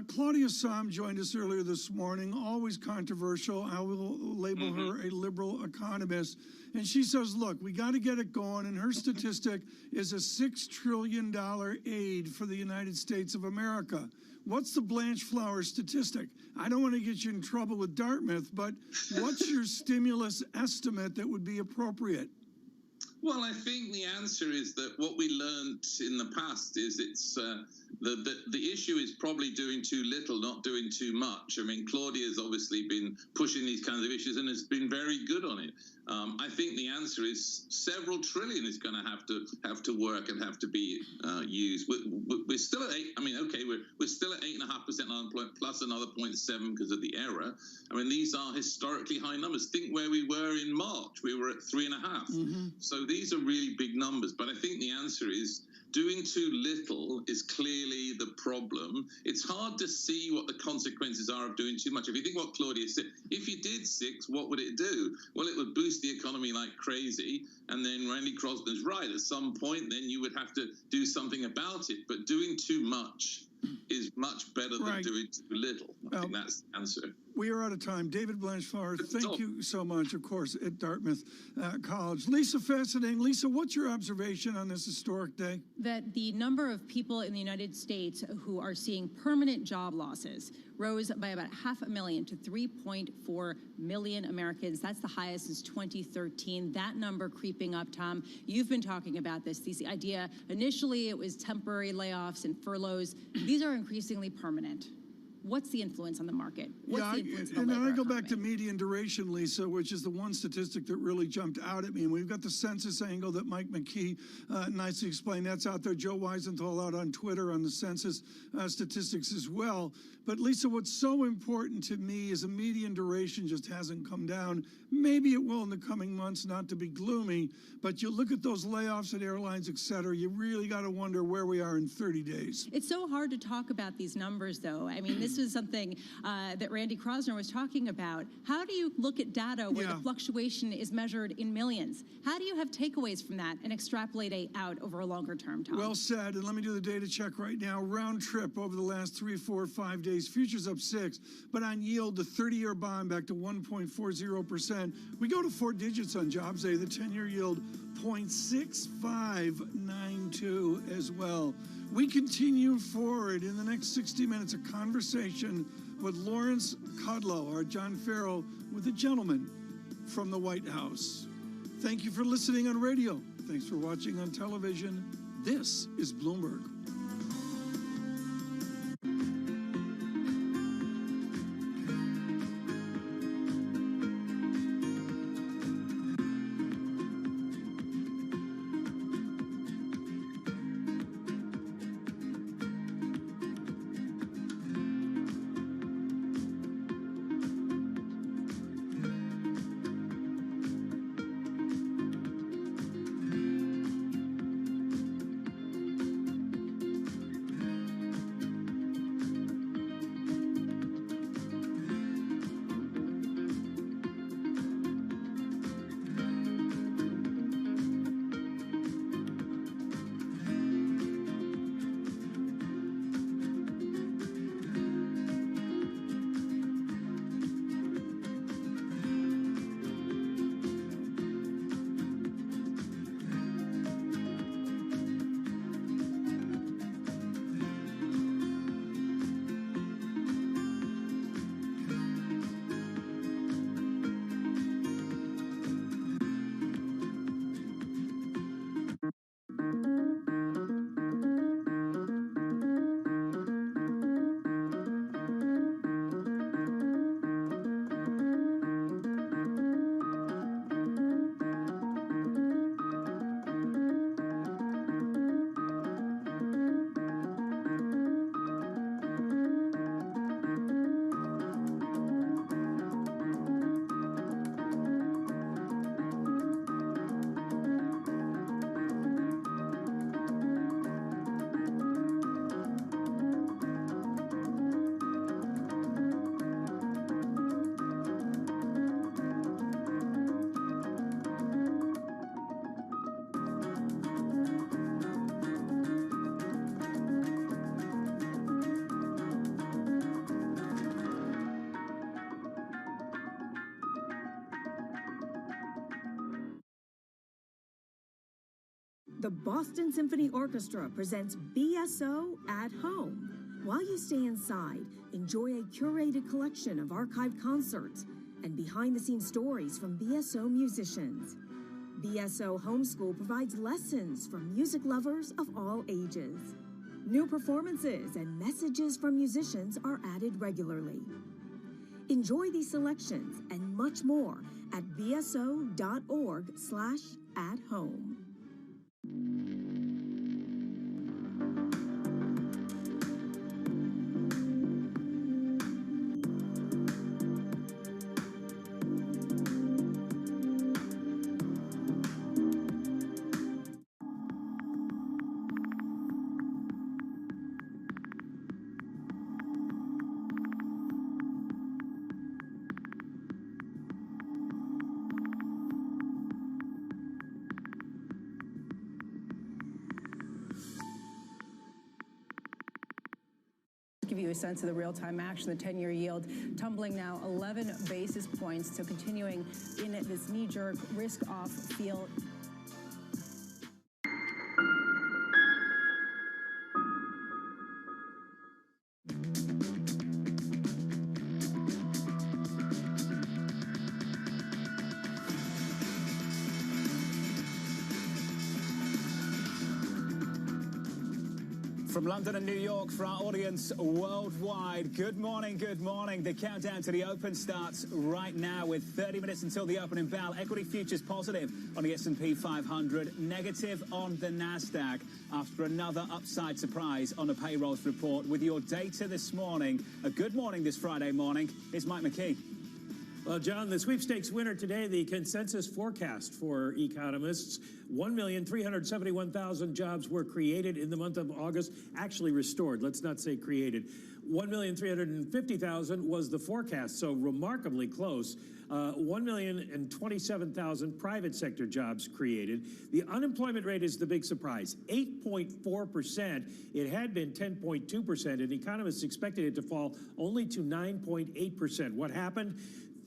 Speaker 11: Claudia Sahm joined us earlier this morning, always controversial. I will label her a liberal economist. And she says, look, we got to get it going. And her statistic is a $6 trillion aid for the United States of America. what's the Blanchflower statistic? I don't want to get you in trouble with Dartmouth, but what's your stimulus estimate that would be appropriate?
Speaker 1: Well, I think the answer is that what we learned in the past is it's the issue is probably doing too little, not doing too much. I mean, Claudia's obviously been pushing these kinds of issues and has been very good on it. I think the answer is several trillion is going to have to work and have to be used. We're still at 8. I mean, okay, we're still at 8.5% unemployment plus another 0.7 because of the error. I mean, these are historically high numbers. Think where we were in March. We were at 3.5. So these are really big numbers. But I think the answer is doing too little is clearly the problem. It's hard to see what the consequences are of doing too much. If you think what Claudia said, if you did 6, what would it do? Well, it would boost the economy like crazy. And then Randy Crosby's right. At some point, then you would have to do something about it. But doing too much is much better than doing too little. I think that's the answer.
Speaker 11: We are out of time. David Blanchflower, thank you so much, of course, at Dartmouth College. Lisa, fascinating. Lisa, what's your observation on this historic day?
Speaker 8: That the number of people in the United States who are seeing permanent job losses rose by about 500,000 to 3.4 million Americans. That's the highest since 2013. That number creeping up, Tom. You've been talking about this idea. Initially, it was temporary layoffs and furloughs. These are increasingly permanent. What's the influence on the market? What's the influence on the labor
Speaker 11: and I go
Speaker 8: economy?
Speaker 11: back to median duration, Lisa, which is the one statistic that really jumped out at me. And we've got the census angle that Mike McKee nicely explained. That's out there. Joe Weisenthal out on Twitter on the census statistics as well. But Lisa, what's so important to me is a median duration just hasn't come down. Maybe it will in the coming months, not to be gloomy, but you look at those layoffs at airlines, et cetera, you really got to wonder where we are in 30 days.
Speaker 8: It's so hard to talk about these numbers, though. I mean, this is something that Randy Krosner was talking about. How do you look at data where the fluctuation is measured in millions? How do you have takeaways from that and extrapolate it out over a longer term, Tom?
Speaker 11: Well said, and let me do the data check right now. Round trip over the last 3, 4, 5 days. Futures up 6, but on yield, the 30-year bond back to 1.40%. We go to 4 digits on jobs day. The 10-year yield 0.6592 as well. We continue forward in the next 60 minutes, a conversation with Lawrence Kudlow, our John Farrell, with a gentleman from the White House. Thank you for listening on radio. Thanks for watching on television. This is Bloomberg.
Speaker 5: The Boston Symphony Orchestra presents BSO at Home. While you stay inside, enjoy a curated collection of archived concerts and behind-the-scenes stories from BSO musicians. BSO Homeschool provides lessons for music lovers of all ages. New performances and messages from musicians are added regularly. Enjoy these selections and much more at bso.org/at-home.
Speaker 8: Give you a sense of the real-time action. The 10-year yield tumbling now 11 basis points, so continuing in this knee-jerk risk-off feel.
Speaker 7: From London and New York, for our audience worldwide, good morning, good morning. The countdown to the open starts right now with 30 minutes until the opening bell. Equity futures positive on the S&P 500, negative on the NASDAQ after another upside surprise on the payrolls report. With your data this morning, a good morning this Friday morning, it's Mike McKee.
Speaker 23: Well, John, the sweepstakes winner today, the consensus forecast for economists, 1,371,000 jobs were created in the month of August, actually restored, let's not say created. 1,350,000 was the forecast, so remarkably close. 1,027,000 private sector jobs created. The unemployment rate is the big surprise, 8.4%. It had been 10.2%, and economists expected it to fall only to 9.8%. What happened?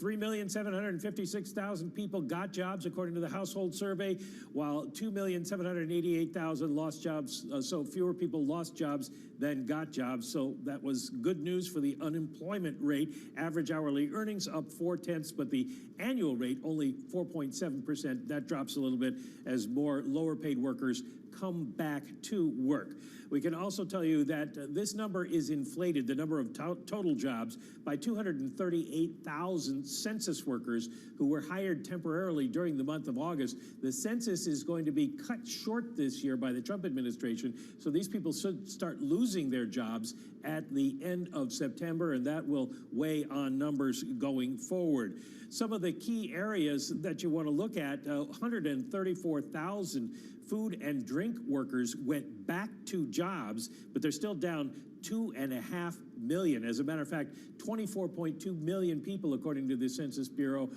Speaker 23: 3,756,000 people got jobs, according to the household survey, while 2,788,000 lost jobs. So fewer people lost jobs than got jobs. So that was good news for the unemployment rate. Average hourly earnings up 0.4, but the annual rate only 4.7%. That drops a little bit as more lower paid workers come back to work. We can also tell you that this number is inflated, the number of total jobs, by 238,000 census workers who were hired temporarily during the month of August. The census is going to be cut short this year by the Trump administration, so these people should start losing their jobs at the end of September, and that will weigh on numbers going forward. Some of the key areas that you want to look at, 134,000 food and drink workers went back to jobs, but they're still down 2.5 million. As a matter of fact, 24.2 million people, according to the Census Bureau,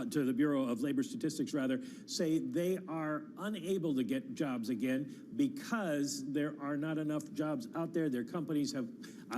Speaker 23: to the Bureau of Labor Statistics, rather, say they are unable to get jobs again because there are not enough jobs out there. Their companies have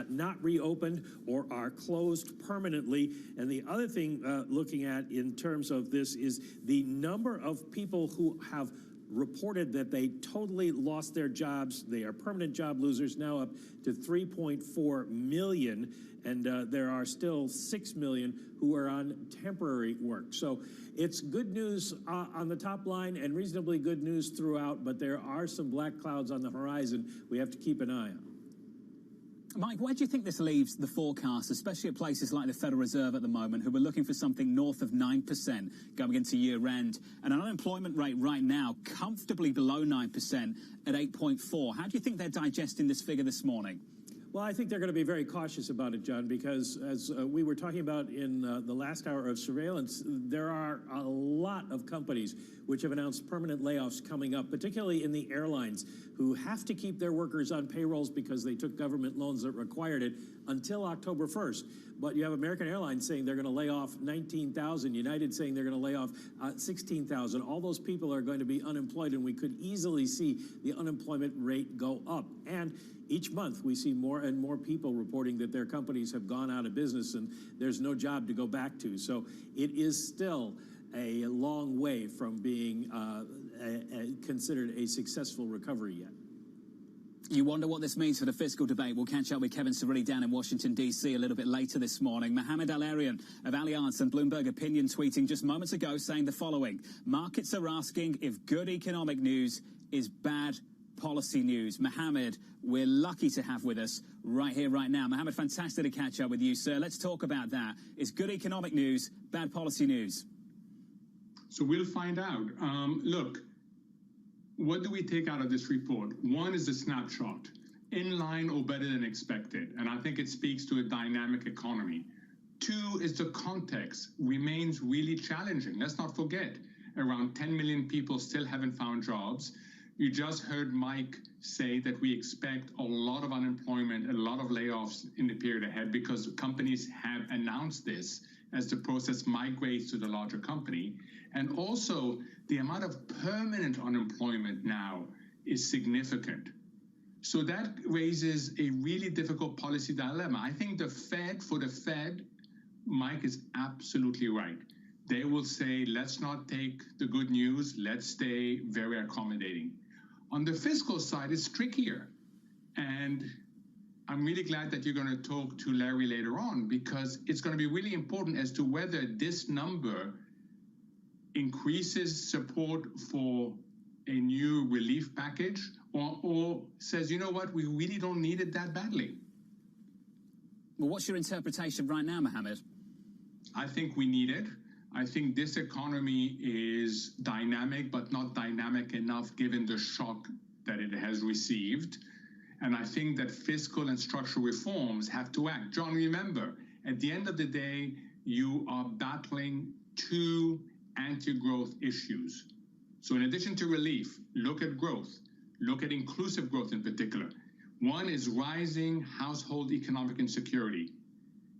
Speaker 23: not reopened or are closed permanently. And the other thing looking at in terms of this is the number of people who have reported that they totally lost their jobs. They are permanent job losers, now up to 3.4 million, and there are still 6 million who are on temporary work. So it's good news on the top line and reasonably good news throughout, but there are some black clouds on the horizon we have to keep an eye on.
Speaker 7: Mike, where do you think this leaves the forecast, especially at places like the Federal Reserve at the moment, who are looking for something north of 9% going into year-end, and an unemployment rate right now comfortably below 9% at 8.4? How do you think they're digesting this figure this morning?
Speaker 23: Well, I think they're going to be very cautious about it, John, because as we were talking about in the last hour of surveillance, there are a lot of companies which have announced permanent layoffs coming up, particularly in the airlines, who have to keep their workers on payrolls because they took government loans that required it until October 1st. But you have American Airlines saying they're going to lay off 19,000, United saying they're going to lay off 16,000. All those people are going to be unemployed, and we could easily see the unemployment rate go up. And each month we see more and more people reporting that their companies have gone out of business and there's no job to go back to. So it is still a long way from being considered a successful recovery yet.
Speaker 9: You wonder what this means for the fiscal debate. We'll catch up with Kevin Cirilli down in Washington, D.C. a little bit later this morning. Mohamed Al-Arian of Allianz and Bloomberg Opinion tweeting just moments ago saying the following: markets are asking if good economic news is bad policy news. Mohamed, we're lucky to have with us right here, right now. Mohamed, fantastic to catch up with you, sir. Let's talk about that. Is good economic news bad policy news?
Speaker 4: So we'll find out. Look, what do we take out of this report? One is the snapshot, in line or better than expected, and I think it speaks to a dynamic economy. Two is the context remains really challenging. Let's not forget, around 10 million people still haven't found jobs. You just heard Mike say that we expect a lot of unemployment, a lot of layoffs in the period ahead because companies have announced this as the process migrates to the larger company. And also, the amount of permanent unemployment now is significant. So that raises a really difficult policy dilemma. I think for the Fed, Mike is absolutely right. They will say, let's not take the good news, let's stay very accommodating. On the fiscal side, it's trickier. And I'm really glad that you're going to talk to Larry later on, because it's going to be really important as to whether this number increases support for a new relief package or says, you know what, we really don't need it that badly.
Speaker 9: Well, what's your interpretation right now, Mohamed?
Speaker 4: I think we need it. I think this economy is dynamic, but not dynamic enough given the shock that it has received. And I think that fiscal and structural reforms have to act. John, remember, at the end of the day, you are battling two anti-growth issues. So in addition to relief, look at growth. Look at inclusive growth in particular. One is rising household economic insecurity.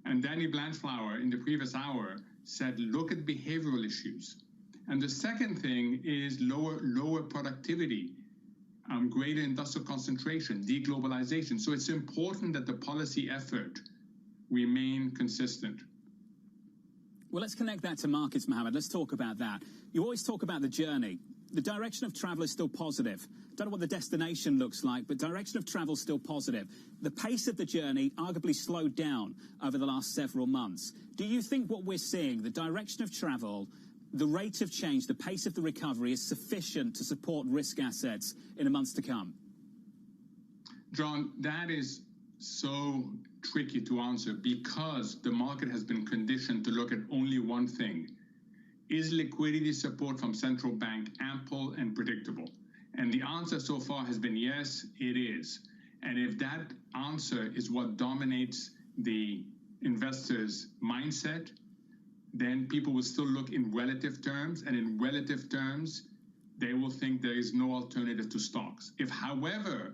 Speaker 4: And Danny Blanchflower in the previous hour said, look at behavioral issues. And the second thing is lower productivity, greater industrial concentration, deglobalization. So it's important that the policy effort remain consistent.
Speaker 9: Well, let's connect that to markets, Mohamed. Let's talk about that. You always talk about the journey. The direction of travel is still positive. Don't know what the destination looks like, but direction of travel is still positive. The pace of the journey arguably slowed down over the last several months. Do you think what we're seeing, the direction of travel, the rate of change, the pace of the recovery is sufficient to support risk assets in the months to come?
Speaker 4: John, that is so tricky to answer because the market has been conditioned to look at only one thing. Is liquidity support from central bank ample and predictable? And the answer so far has been yes, it is. And if that answer is what dominates the investor's mindset, then people will still look in relative terms, and in relative terms, they will think there is no alternative to stocks. If, however,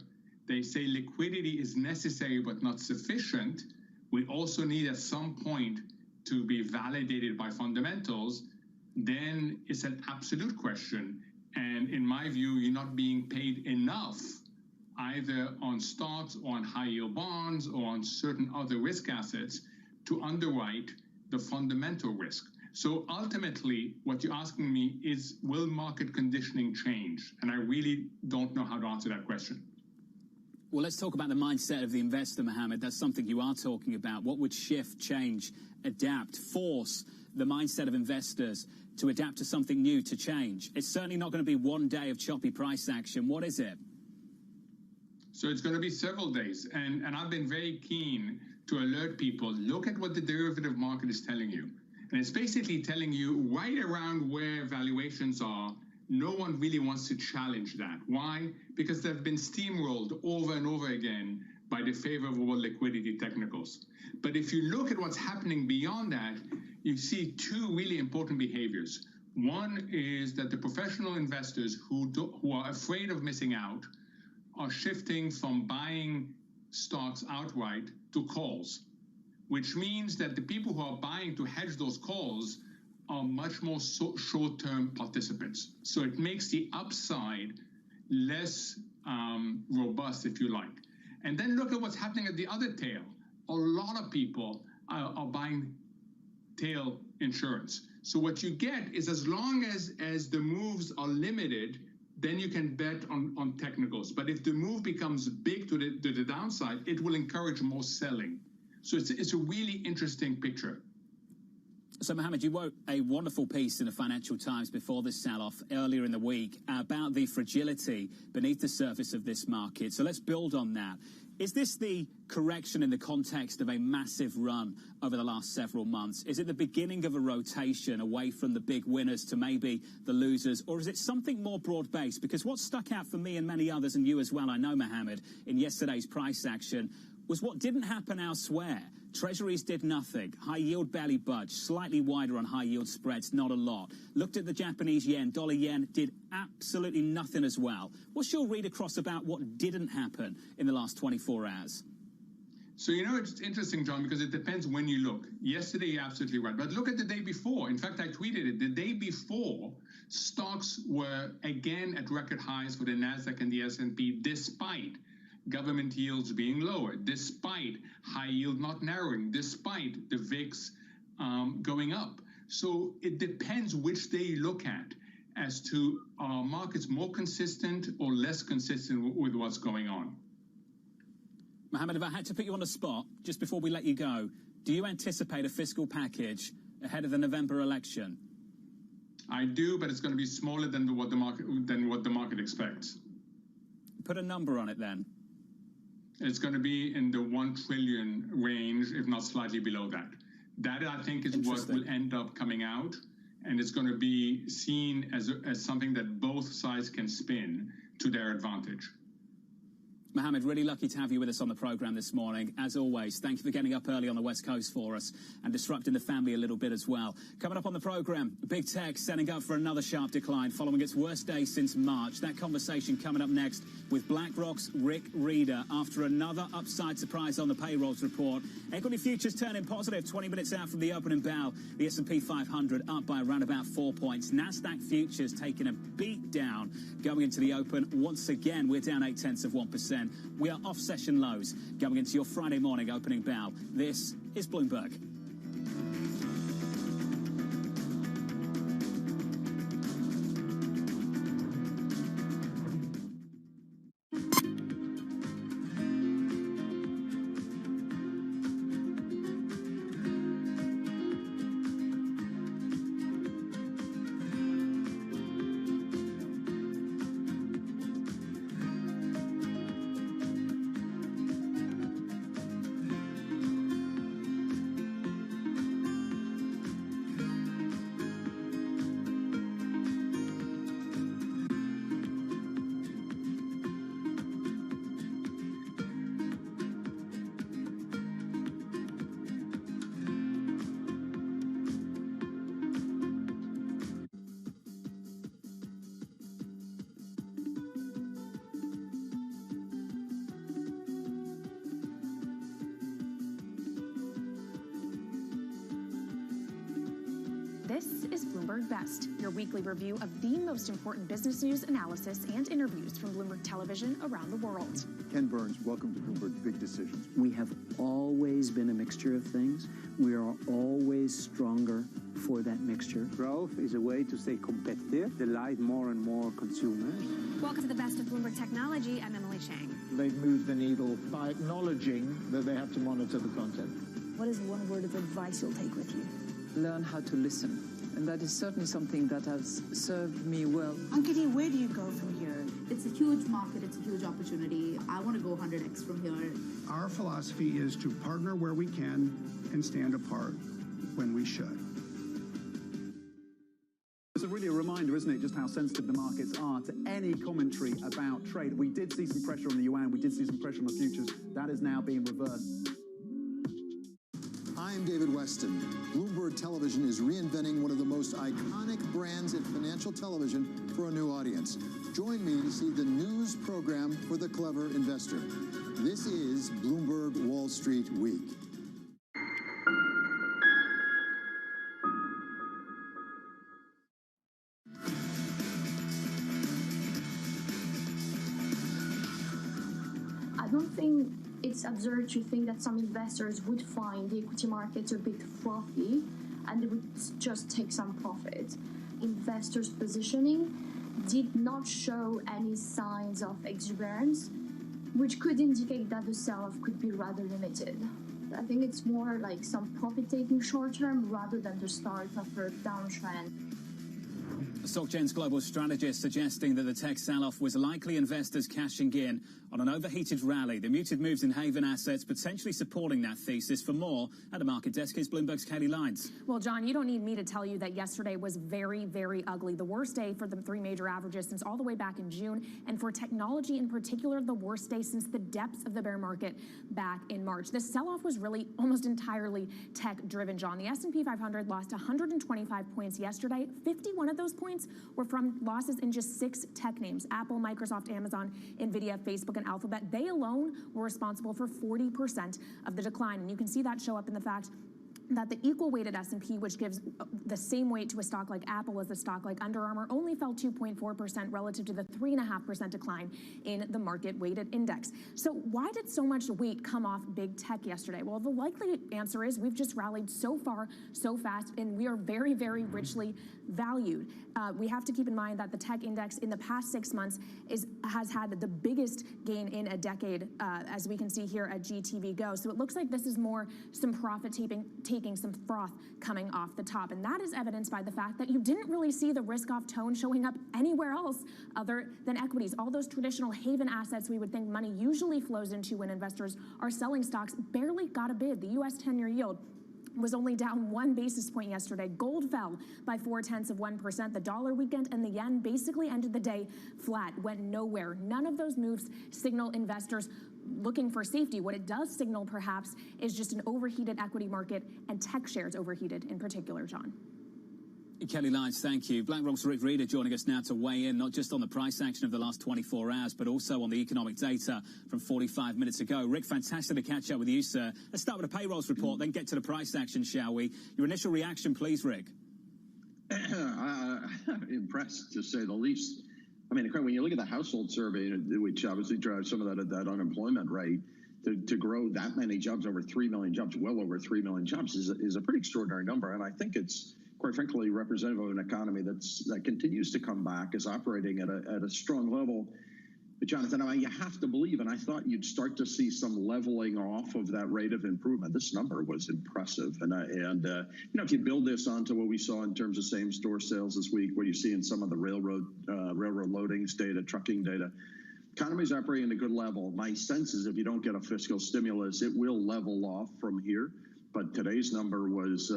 Speaker 4: they say liquidity is necessary but not sufficient, we also need at some point to be validated by fundamentals, then it's an absolute question. And in my view, you're not being paid enough either on stocks or on high yield bonds or on certain other risk assets to underwrite the fundamental risk. So ultimately, what you're asking me is, will market conditioning change? And I really don't know how to answer that question.
Speaker 9: Well, let's talk about the mindset of the investor, Mohamed. That's something you are talking about. What would shift, change, adapt, force the mindset of investors to adapt to something new, to change? It's certainly not going to be one day of choppy price action. What is it?
Speaker 4: So it's going to be several days. And I've been very keen to alert people, look at what the derivative market is telling you. And it's basically telling you right around where valuations are, no one really wants to challenge that. Why? Because they've been steamrolled over and over again by the favorable liquidity technicals. But if you look at what's happening beyond that, you see two really important behaviors. One is that the professional investors who are afraid of missing out are shifting from buying stocks outright to calls, which means that the people who are buying to hedge those calls are much more short-term participants. So it makes the upside less robust, if you like. And then look at what's happening at the other tail. A lot of people are buying tail insurance. So what you get is, as long as the moves are limited, then you can bet on technicals. But if the move becomes big to the downside, it will encourage more selling. So it's a really interesting picture.
Speaker 9: So, Mohammed, you wrote a wonderful piece in the Financial Times before this sell-off earlier in the week about the fragility beneath the surface of this market. So let's build on that. Is this the correction in the context of a massive run over the last several months? Is it the beginning of a rotation away from the big winners to maybe the losers? Or is it something more broad-based? Because what stuck out for me and many others, and you as well, I know, Mohammed, in yesterday's price action, was what didn't happen elsewhere. Treasuries did nothing. High yield barely budged. Slightly wider on high yield spreads, not a lot. Looked at the Japanese yen, dollar yen, did absolutely nothing as well. What's your read across about what didn't happen in the last 24 hours?
Speaker 4: So, it's interesting, John, because it depends when you look. Yesterday, you're absolutely right. But look at the day before. In fact, I tweeted it. The day before, stocks were again at record highs for the NASDAQ and the S&P, despite government yields being lower, despite high yield not narrowing, despite the VIX going up. So it depends which day you look at as to are markets more consistent or less consistent with what's going on.
Speaker 9: Mohammed, if I had to put you on the spot just before we let you go, do you anticipate a fiscal package ahead of the November election?
Speaker 4: I do, but it's going to be smaller than what the market expects.
Speaker 9: Put a number on it then.
Speaker 4: It's going to be in the 1 trillion range, if not slightly below that. That, I think, is what will end up coming out, and it's going to be seen as something that both sides can spin to their advantage.
Speaker 9: Mohammed, really lucky to have you with us on the programme this morning. As always, thank you for getting up early on the West Coast for us and disrupting the family a little bit as well. Coming up on the programme, big tech setting up for another sharp decline following its worst day since March. That conversation coming up next with BlackRock's Rick Reeder after another upside surprise on the payrolls report. Equity futures turning positive 20 minutes out from the opening bell. The S&P 500 up by around about 4 points. NASDAQ futures taking a beat down going into the open. Once again, we're down 0.8%. We are off session lows going into your Friday morning opening bell. This is Bloomberg.
Speaker 12: This is Bloomberg Best, your weekly review of the most important business news, analysis, and interviews from Bloomberg Television around the world.
Speaker 3: Ken Burns, welcome to Bloomberg Big Decisions.
Speaker 16: We have always been a mixture of things. We are always stronger for that mixture.
Speaker 22: Growth is a way to stay competitive, delight more and more consumers.
Speaker 12: Welcome to the Best of Bloomberg Technology. I'm Emily Chang.
Speaker 24: They've moved the needle by acknowledging that they have to monitor the content.
Speaker 2: What is one word of advice you'll take with you?
Speaker 25: Learn how to listen. And that is certainly something that has served me well.
Speaker 26: Ankiti, where do you go from here?
Speaker 27: It's a huge market. It's a huge opportunity. I want to go 100x from here.
Speaker 28: Our philosophy is to partner where we can and stand apart when we should.
Speaker 3: It's really a reminder, isn't it, just how sensitive the markets are to any commentary about trade. We did see some pressure on the yuan. We did see some pressure on the futures. That is now being reversed.
Speaker 14: I'm David Weston. Bloomberg Television is reinventing one of the most iconic brands in financial television for a new audience. Join me to see the news program for the clever investor. This is Bloomberg Wall Street Week.
Speaker 17: I don't think it's absurd to think that some investors would find the equity markets a bit frothy and they would just take some profit. Investors' positioning
Speaker 12: did not show any signs of exuberance, which could indicate that the sell-off could be rather limited. I think it's more like some profit-taking short-term rather than the start of a downtrend.
Speaker 9: SocGen's global strategist suggesting that the tech sell-off was likely investors cashing in on an overheated rally. The muted moves in haven assets potentially supporting that thesis. For more, at the market desk is Bloomberg's Katie Lyons.
Speaker 6: Well, John, you don't need me to tell you that yesterday was very, very ugly. The worst day for the three major averages since all the way back in June. And for technology in particular, the worst day since the depths of the bear market back in March. The sell-off was really almost entirely tech-driven, John. The S&P 500 lost 125 points yesterday. 51 of those points were from losses in just 6 tech names: Apple, Microsoft, Amazon, Nvidia, Facebook, and Alphabet. They alone were responsible for 40% of the decline. And you can see that show up in the fact that the equal weighted S&P, which gives the same weight to a stock like Apple as a stock like Under Armour, only fell 2.4% relative to the 3.5% decline in the market weighted index. So why did so much weight come off big tech yesterday? Well, the likely answer is we've just rallied so far, so fast, and we are very, very richly valued. We have to keep in mind that the tech index in the past 6 months has had the biggest gain in a decade, as we can see here at GTV Go. So it looks like this is more some profit taking some froth coming off the top. And that is evidenced by the fact that you didn't really see the risk-off tone showing up anywhere else other than equities. All those traditional haven assets we would think money usually flows into when investors are selling stocks barely got a bid. The U.S. 10-year yield was only down 1 basis point yesterday. Gold fell by 0.4%. The dollar weakened, and the yen basically ended the day flat, went nowhere. None of those moves signal investors looking for safety. What it does signal, perhaps, is just an overheated equity market, and tech shares overheated in particular, John.
Speaker 9: Kelly Lyons, thank you. BlackRock's Rick Reeder joining us now to weigh in, not just on the price action of the last 24 hours, but also on the economic data from 45 minutes ago. Rick, fantastic to catch up with you, sir. Let's start with the payrolls report, then get to the price action, shall we? Your initial reaction, please, Rick.
Speaker 10: Impressed, to say the least. I mean, when you look at the household survey, which obviously drives some of that unemployment rate, to grow that many jobs, over 3 million jobs, well over 3 million jobs, is a pretty extraordinary number. And I think it's, quite frankly, representative of an economy that continues to come back, is operating at a strong level. But Jonathan, I mean, you have to believe, and I thought you'd start to see some leveling off of that rate of improvement. This number was impressive, and you know, if you build this onto what we saw in terms of same-store sales this week, what you see in some of the railroad loadings data, trucking data, economy's operating at a good level. My sense is if you don't get a fiscal stimulus, it will level off from here. But today's number was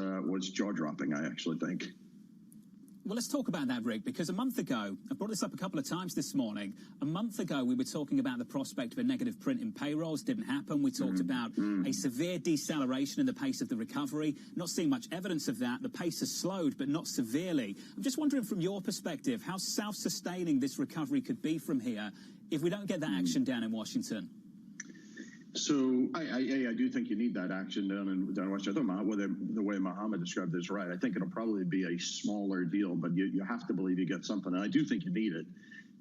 Speaker 10: jaw-dropping, I actually think.
Speaker 9: Well, let's talk about that, Rick, because a month ago, I brought this up a couple of times this morning, a month ago we were talking about the prospect of a negative print in payrolls. Didn't happen. We talked about a severe deceleration in the pace of the recovery. Not seeing much evidence of that. The pace has slowed, but not severely. I'm just wondering from your perspective how self-sustaining this recovery could be from here if we don't get that action down in Washington.
Speaker 10: So I do think you need that action down in Washington. The way Mohammed described it is right. I think it'll probably be a smaller deal, but you have to believe you get something. And I do think you need it.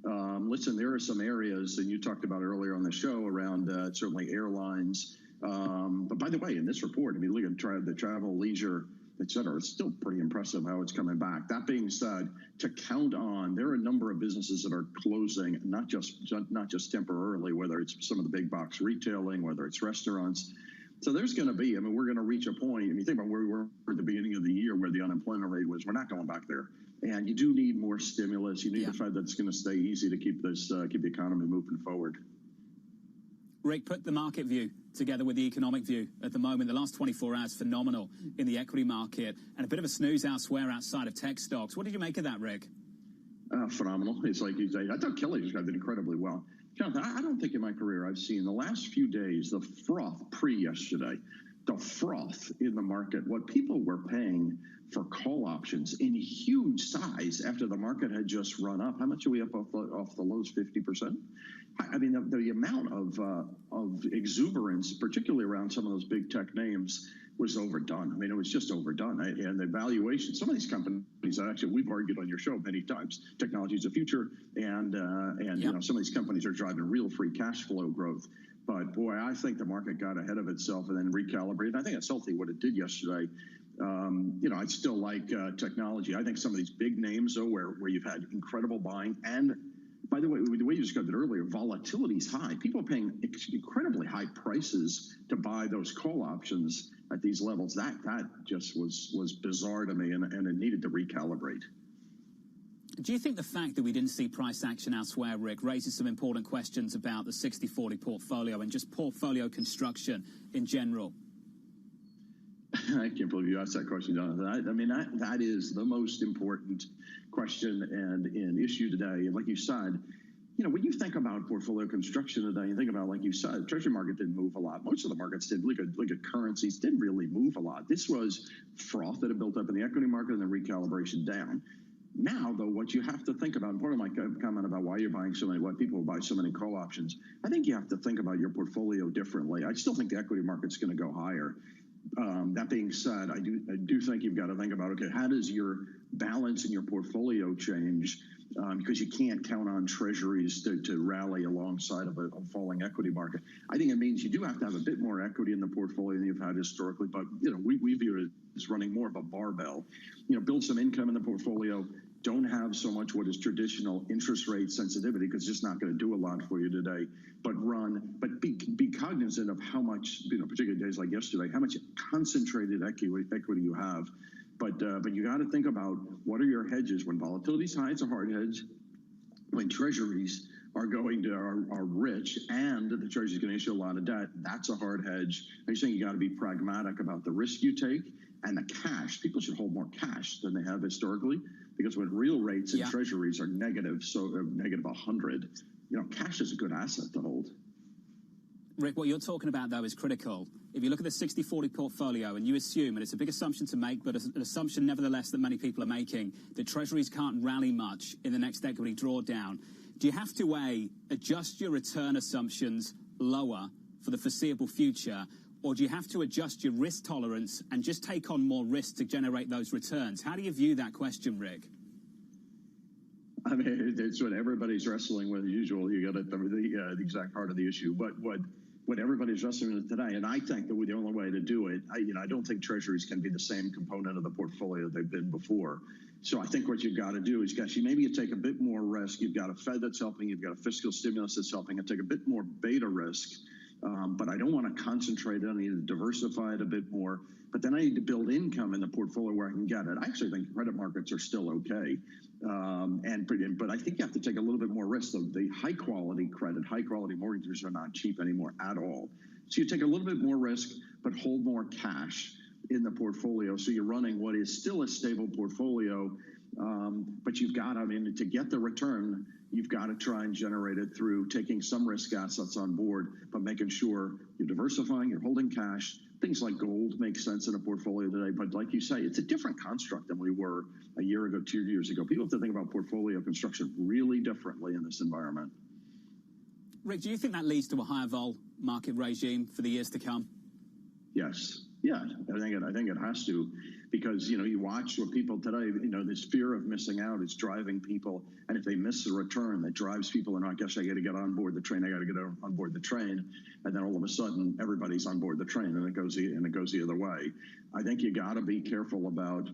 Speaker 10: Listen, there are some areas, and you talked about earlier on the show, around certainly airlines. But by the way, in this report, if you look at the travel, leisure, et cetera, it's still pretty impressive how it's coming back. That being said, to count on, there are a number of businesses that are closing, not just temporarily, whether it's some of the big box retailing, whether it's restaurants. So there's going to be, I mean, we're going to reach a point, and you think about where we were at the beginning of the year, where the unemployment rate was, we're not going back there. And you do need more stimulus. You need the Fed that's going to stay easy to keep the economy moving forward.
Speaker 9: Rick, put the market view together with the economic view at the moment. The last 24 hours, phenomenal in the equity market, and a bit of a snooze elsewhere outside of tech stocks. What did you make of that, Rick?
Speaker 10: Phenomenal. It's like you say, I thought Kelly described it incredibly well. Jonathan, I don't think in my career I've seen the last few days, the froth pre-yesterday, the froth in the market, what people were paying for call options in huge size after the market had just run up. How much are we up off the lows? 50%? I mean, the amount of exuberance, particularly around some of those big tech names, was overdone. I mean, it was just overdone. And the valuation, some of these companies, actually, we've argued on your show many times, technology is the future, and you know, some of these companies are driving real free cash flow growth. But boy, I think the market got ahead of itself and then recalibrated. I think it's healthy what it did yesterday. I still like technology. I think some of these big names, though, where you've had incredible buying, and by the way you described it earlier, volatility is high. People are paying incredibly high prices to buy those call options at these levels. That just was bizarre to me, and it needed to recalibrate.
Speaker 9: Do you think the fact that we didn't see price action elsewhere, Rick, raises some important questions about the 60-40 portfolio and just portfolio construction in general?
Speaker 10: I can't believe you asked that question, Jonathan. I mean, that is the most important question and issue today. And like you said, when you think about portfolio construction today, you think about, like you said, the Treasury market didn't move a lot. Most of the markets did. Look at currencies, didn't really move a lot. This was froth that had built up in the equity market and then recalibration down. Now, though, what you have to think about, and part of my comment about why people buy so many call options, I think you have to think about your portfolio differently. I still think the equity market's going to go higher. That being said, I do think you've got to think about, okay, how does your balance in your portfolio change? Because you can't count on treasuries to rally alongside of a falling equity market. I think it means you do have to have a bit more equity in the portfolio than you've had historically, but we view it as running more of a barbell. Build some income in the portfolio. Don't have so much what is traditional interest rate sensitivity, because it's just not going to do a lot for you today. But be cognizant of how much, particularly days like yesterday, how much concentrated equity you have. But you got to think about, what are your hedges? When volatility's high, it's a hard hedge. When treasuries are rich and the treasury's going to issue a lot of debt, that's a hard hedge. I'm saying you got to be pragmatic about the risk you take and the cash. People should hold more cash than they have historically, because when real rates in treasuries are negative, so negative 100, cash is a good asset to hold.
Speaker 9: Rick, what you're talking about, though, is critical. If you look at the 60-40 portfolio and you assume, and it's a big assumption to make, but an assumption nevertheless that many people are making, that treasuries can't rally much in the next equity drawdown, do you have to, adjust your return assumptions lower for the foreseeable future, or do you have to adjust your risk tolerance and just take on more risk to generate those returns? How do you view that question, Rick?
Speaker 10: I mean, it's what everybody's wrestling with as usual. You got the exact heart of the issue. But what everybody's wrestling with today, and I think that the only way to do it, I don't think treasuries can be the same component of the portfolio they've been before. So I think what you've got to do is, maybe you take a bit more risk. You've got a Fed that's helping. You've got a fiscal stimulus that's helping. And take a bit more beta risk. But I don't want to concentrate it. I need to diversify it a bit more. But then I need to build income in the portfolio where I can get it. I actually think credit markets are still okay. But I think you have to take a little bit more risk. So the high-quality credit, high-quality mortgages are not cheap anymore at all. So you take a little bit more risk, but hold more cash in the portfolio. So you're running what is still a stable portfolio. But you've got, to get the return, you've got to try and generate it through taking some risk assets on board, but making sure you're diversifying, you're holding cash. Things like gold make sense in a portfolio today. But like you say, it's a different construct than we were a year ago, 2 years ago. People have to think about portfolio construction really differently in this environment.
Speaker 9: Rick, do you think that leads to a higher vol market regime for the years to come?
Speaker 10: Yes. Yeah, I think it has to, because you watch what people today, this fear of missing out is driving people, and if they miss a return, that drives people, and I guess I got to get on board the train. I got to get on board the train, and then all of a sudden everybody's on board the train, and it goes the other way. I think you got to be careful about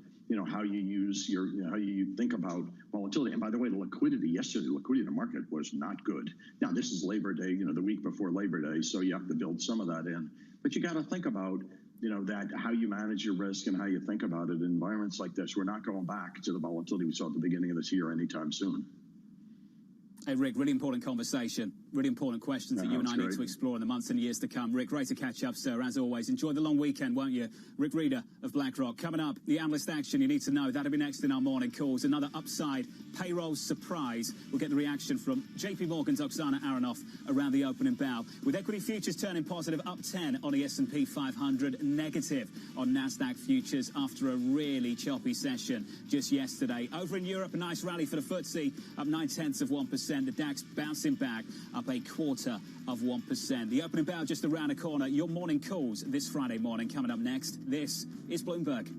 Speaker 10: how you use how you think about volatility. And by the way, the liquidity in the market was not good. Now this is Labor Day, the week before Labor Day, so you have to build some of that in, but you got to think about that how you manage your risk and how you think about it in environments like this. We're not going back to the volatility we saw at the beginning of this year anytime soon.
Speaker 9: Hey, Rick, really important conversation, really important questions that you and I need to explore in the months and years to come. Rick, great to catch up, sir, as always. Enjoy the long weekend, won't you? Rick Reeder of BlackRock. Coming up, the analyst action you need to know. That'll be next in our morning calls. Another upside payroll surprise. We'll get the reaction from JP Morgan's Oksana Aronoff around the opening bell. With equity futures turning positive, up 10 on the S&P 500, negative on NASDAQ futures after a really choppy session just yesterday. Over in Europe, a nice rally for the FTSE, up 0.9%. The DAX bouncing back, up 0.25%. The opening bell just around the corner. Your morning calls this Friday morning coming up next. This is Bloomberg.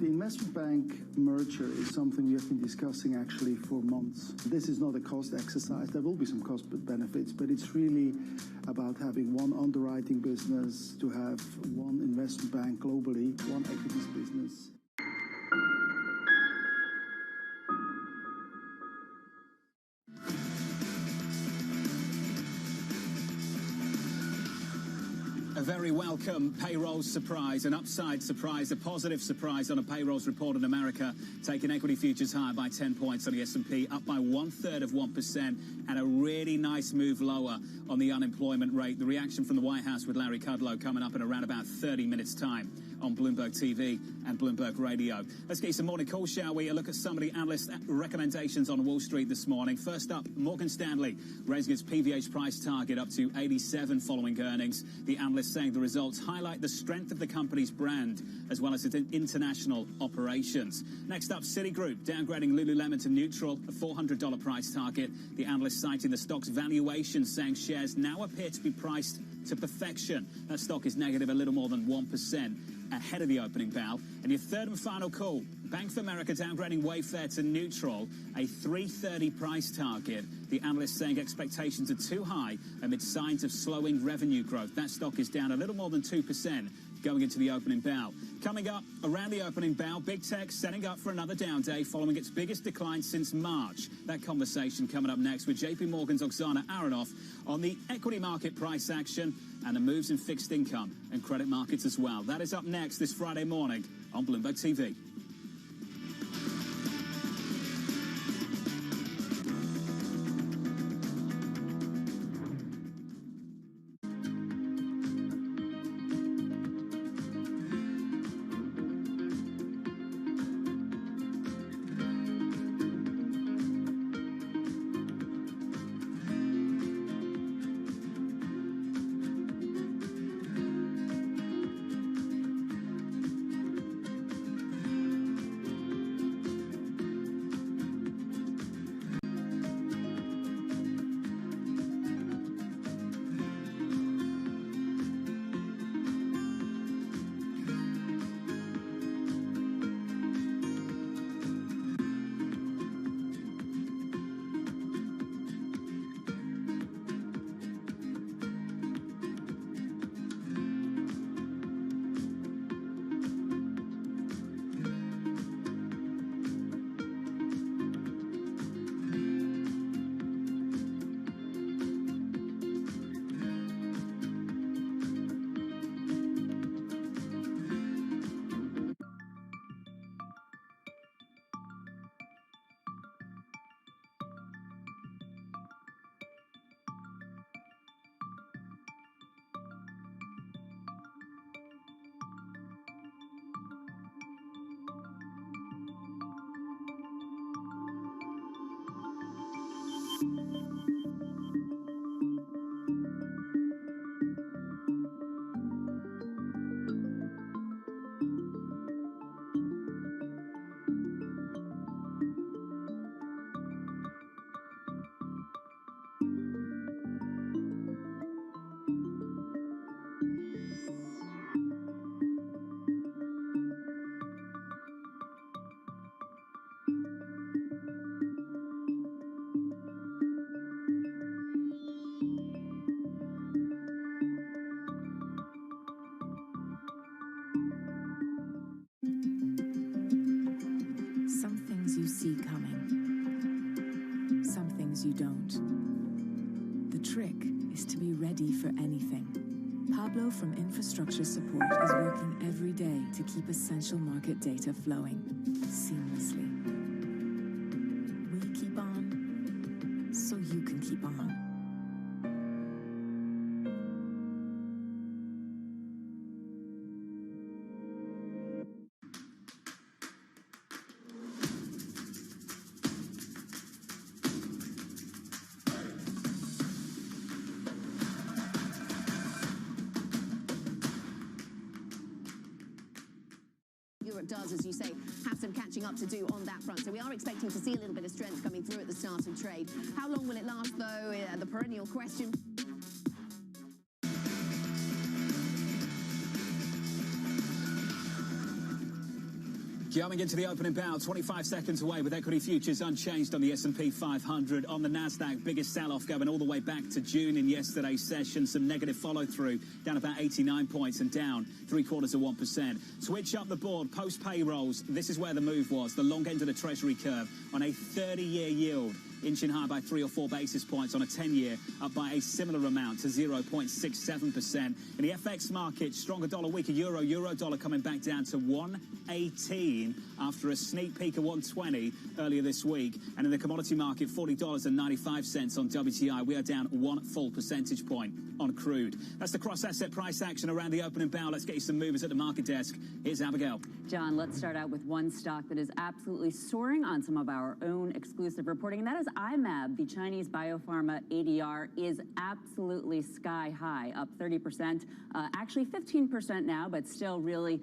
Speaker 28: The investment bank merger is something we have been discussing actually for months. This is not a cost exercise. There will be some cost benefits, but it's really about having one underwriting business, to have one investment bank globally, one equities business.
Speaker 7: A very welcome payroll surprise, an upside surprise, a positive surprise on a payrolls report in America, taking equity futures higher by 10 points on the S&P, up by 1/3%, and a really nice move lower on the unemployment rate. The reaction from the White House with Larry Kudlow coming up in around about 30 minutes' time on Bloomberg TV and Bloomberg Radio. Let's get you some morning calls, shall we? A look at some of the analyst recommendations on Wall Street this morning. First up, Morgan Stanley raising its PVH price target up to 87 following earnings. The analyst saying the results highlight the strength of the company's brand as well as its international operations. Next up, Citigroup downgrading Lululemon to neutral, a $400 price target. The analyst citing the stock's valuation, saying shares now appear to be priced to perfection. That stock is negative a little more than 1% ahead of the opening bell. And your third and final call, Bank of America downgrading Wayfair to neutral, a $330 price target. The analyst saying expectations are too high amid signs of slowing revenue growth. That stock is down a little more than 2% going into the opening bell. Coming up around the opening bell, big tech setting up for another down day following its biggest decline since March. That conversation coming up next with JP Morgan's Oksana Aronoff on the equity market price action and the moves in fixed income and credit markets as well. That is up next this Friday morning on Bloomberg TV.
Speaker 5: You see coming, some things you don't. The trick is to be ready for anything. Pablo from Infrastructure Support is working every day to keep essential market data flowing seamlessly. We keep on, so you can keep on.
Speaker 1: Does, as you say, have some catching up to do on that front. So we are expecting to see a little bit of strength coming through at the start of trade. How long will it last, though? The perennial question.
Speaker 7: Going into the opening bell, 25 seconds away with equity futures unchanged on the S&P 500. On the Nasdaq, biggest sell-off going all the way back to June in yesterday's session. Some negative follow-through, down about 89 points and down 0.75%. Switch up the board, post-payrolls. This is where the move was. The long end of the Treasury curve on a 30-year yield, inching higher by 3 or 4 basis points. On a 10-year, up by a similar amount to 0.67%. In the FX market, stronger dollar, weaker euro. Euro dollar coming back down to 118 after a sneak peak of 120 earlier this week. And in the commodity market, $40.95 on WTI. We are down 1 full percentage point on crude. That's the cross-asset price action around the opening bell. Let's get you some movers at the market desk. Here's Abigail.
Speaker 8: John, let's start out with one stock that is absolutely soaring on some of our own exclusive reporting, and that is IMAB. The Chinese biopharma ADR is absolutely sky high, up 30%, actually 15% now, but still really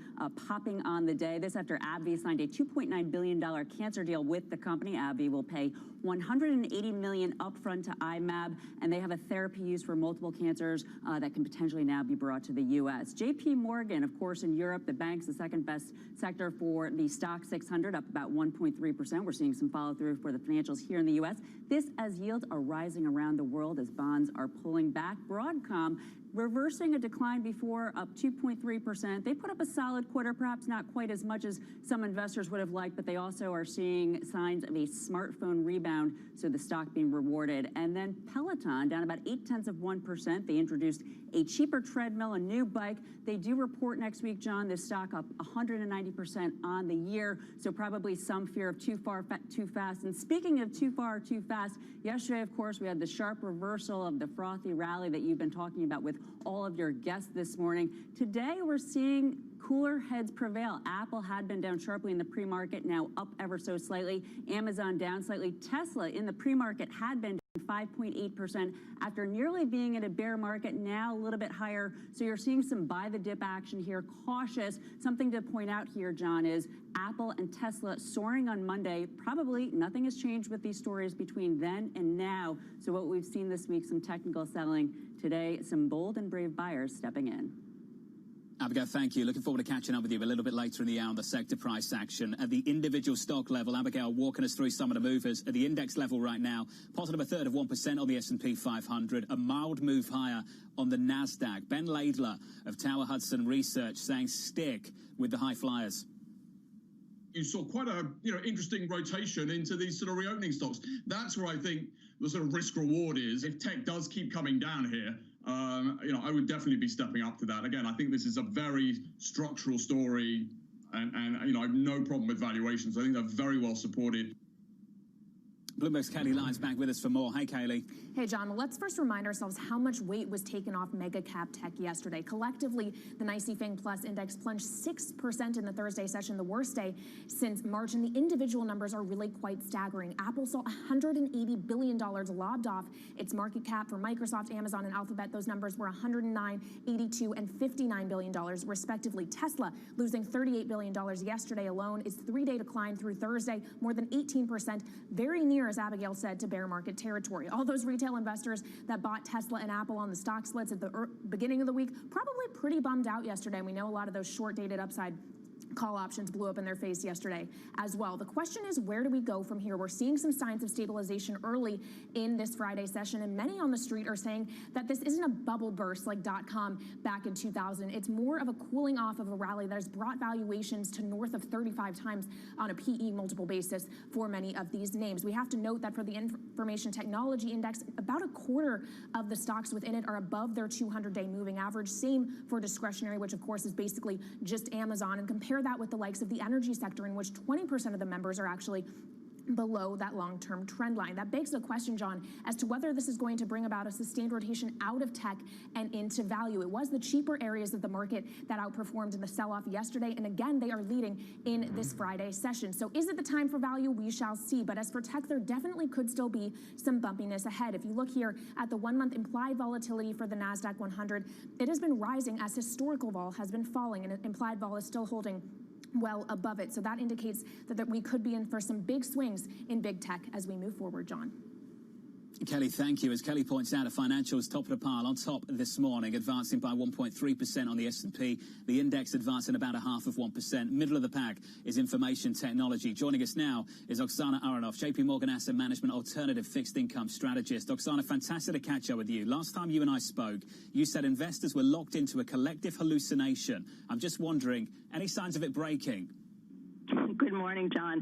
Speaker 8: popping on the day. This after AbbVie signed a $2.9 billion cancer deal with the company. AbbVie will pay $180 million upfront to IMAB, and they have a therapy used for multiple cancers that can potentially now be brought to the U.S. J.P. Morgan, of course, in Europe, the bank's the second best sector for the stock 600, up about 1.3%. We're seeing some follow-through for the financials here in the U.S. This as yields are rising around the world as bonds are pulling back. Broadcom reversing a decline before, up 2.3%. They put up a solid quarter, perhaps not quite as much as some investors would have liked, but they also are seeing signs of a smartphone rebound, so the stock being rewarded. And then Peloton, down about 0.8%. They introduced a cheaper treadmill, a new bike. They do report next week, John. This stock up 190% on the year, so probably some fear of too far, too fast. And speaking of too far, too fast, yesterday, of course, we had the sharp reversal of the frothy rally that you've been talking about with all of your guests this morning. Today, we're seeing cooler heads prevail. Apple had been down sharply in the pre-market, now up ever so slightly. Amazon down slightly. Tesla in the pre-market had been 5.8% after nearly being in a bear market, now a little bit higher. So you're seeing some buy the dip action here, cautious. Something to point out here, John, is Apple and Tesla soaring on Monday. Probably nothing has changed with these stories between then and now. So what we've seen this week, some technical selling. Today, some bold and brave buyers stepping in.
Speaker 7: Abigail, thank you. Looking forward to catching up with you a little bit later in the hour on the sector price action. At the individual stock level, Abigail walking us through some of the movers. At the index level right now, positive 1/3% on the S&P 500, a mild move higher on the Nasdaq. Ben Laidler of Tower Hudson Research saying stick with the high flyers.
Speaker 4: You saw quite a interesting rotation into these sort of reopening stocks. That's where I think the sort of risk reward is. If tech does keep coming down here, I would definitely be stepping up to that. Again, I think this is a very structural story, and I have no problem with valuations. I think they're very well supported.
Speaker 7: Bloomberg's Kaylee Lyons back with us for more. Hey, Kaylee.
Speaker 6: Hey, John. Let's first remind ourselves how much weight was taken off mega cap tech yesterday. Collectively, the NYSE FANG Plus index plunged 6% in the Thursday session, the worst day since March, and the individual numbers are really quite staggering. Apple saw $180 billion lobbed off its market cap. For Microsoft, Amazon, and Alphabet, those numbers were $109, $82, and $59 billion, respectively. Tesla losing $38 billion yesterday alone. Its three-day decline through Thursday, more than 18%, very near, as Abigail said, to bear market territory. All those retail investors that bought Tesla and Apple on the stock splits at the beginning of the week probably pretty bummed out yesterday. We know a lot of those short-dated upside call options blew up in their face yesterday as well. The question is, where do we go from here? We're seeing some signs of stabilization early in this Friday session, and many on the street are saying that this isn't a bubble burst like .com back in 2000. It's more of a cooling off of a rally that has brought valuations to north of 35 times on a PE multiple basis for many of these names. We have to note that for the Information Technology Index, about a quarter of the stocks within it are above their 200-day moving average. Same for discretionary, which of course is basically just Amazon, and compare that with the likes of the energy sector, in which 20% of the members are actually below that long-term trend line. That begs the question, John, as to whether this is going to bring about a sustained rotation out of tech and into value. It was the cheaper areas of the market that outperformed in the sell-off yesterday, and again, they are leading in this Friday session. So is it the time for value? We shall see. But as for tech, there definitely could still be some bumpiness ahead. If you look here at the one-month implied volatility for the NASDAQ 100, it has been rising as historical vol has been falling, and implied vol is still holding well above it. So that indicates that we could be in for some big swings in big tech as we move forward, John.
Speaker 9: Kelly, thank you. As Kelly points out, a financials top of the pile on top this morning, advancing by 1.3% on the S&P. The index advancing about 0.5%. Middle of the pack is information technology. Joining us now is Oksana Aronoff, JP Morgan Asset Management Alternative Fixed Income Strategist. Oksana, fantastic to catch up with you. Last time you and I spoke, you said investors were locked into a collective hallucination. I'm just wondering, any signs of it breaking?
Speaker 11: Good morning, John.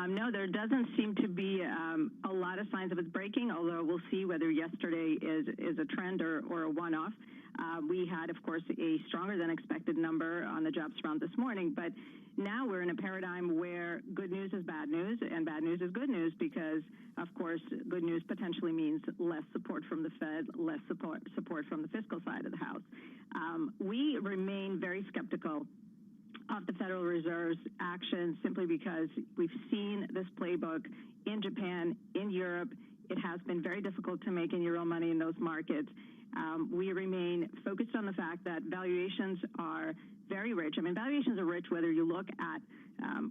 Speaker 11: No, there doesn't seem to be a lot of signs of it breaking, although we'll see whether yesterday is a trend or a one-off. We had, of course, a stronger than expected number on the jobs front this morning, but now we're in a paradigm where good news is bad news and bad news is good news because, of course, good news potentially means less support from the Fed, less support from the fiscal side of the house. We remain very skeptical of the Federal Reserve's action simply because we've seen this playbook in Japan, in Europe. It has been very difficult to make any real money in those markets. We remain focused on the fact that valuations are very rich. I mean, valuations are rich whether you look at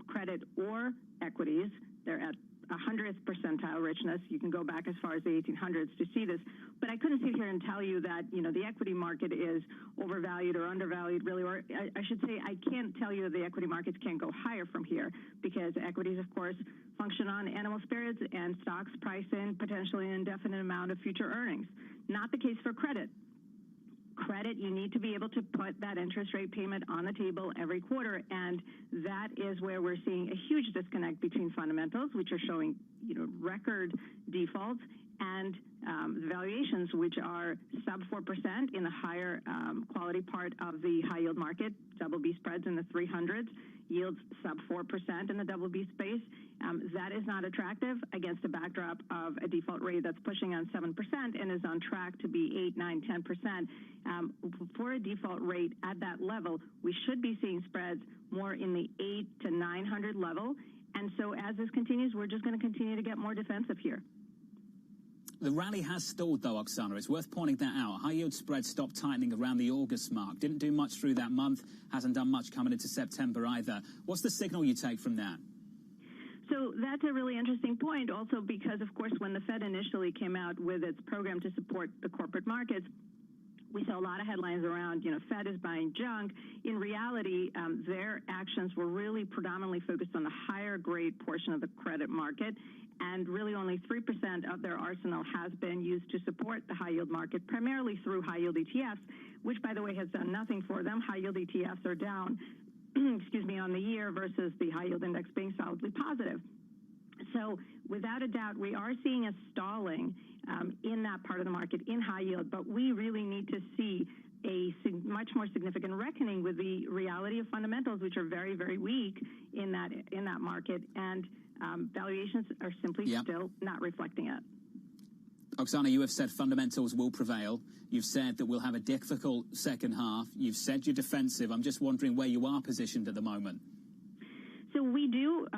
Speaker 11: credit or equities. They're at 100th percentile richness. You can go back as far as the 1800s to see this. But I couldn't sit here and tell you that, the equity market is overvalued or undervalued, really. Or I should say I can't tell you that the equity markets can't go higher from here because equities, of course, function on animal spirits and stocks price in potentially an indefinite amount of future earnings. Not the case for credit. Credit, you need to be able to put that interest rate payment on the table every quarter, and that is where we're seeing a huge disconnect between fundamentals, which are showing, record defaults, and valuations, which are sub 4% in the higher quality part of the high yield market, double B spreads in the 300s, yields sub 4% in the double B space. That is not attractive against a backdrop of a default rate that's pushing on 7% and is on track to be 8, 9, 10%. For a default rate at that level, we should be seeing spreads more in the 8 to 900 level. And so as this continues, we're just going to continue to get more defensive here.
Speaker 9: The rally has stalled, though, Oksana. It's worth pointing that out. High-yield spreads stopped tightening around the August mark. Didn't do much through that month. Hasn't done much coming into September either. What's the signal you take from that?
Speaker 11: So that's a really interesting point also because, of course, when the Fed initially came out with its program to support the corporate markets, we saw a lot of headlines around, Fed is buying junk. In reality, their actions were really predominantly focused on the higher grade portion of the credit market. And really only 3% of their arsenal has been used to support the high-yield market, primarily through high-yield ETFs, which, by the way, has done nothing for them. High-yield ETFs are down, on the year versus the high-yield index being solidly positive. So without a doubt, we are seeing a stalling in that part of the market in high yield, but we really need to see a much more significant reckoning with the reality of fundamentals, which are very, very weak in that market, and valuations are simply still not reflecting it.
Speaker 9: Oksana, you have said fundamentals will prevail. You've said that we'll have a difficult second half. You've said you're defensive. I'm just wondering where you are positioned at the moment.
Speaker 11: So we do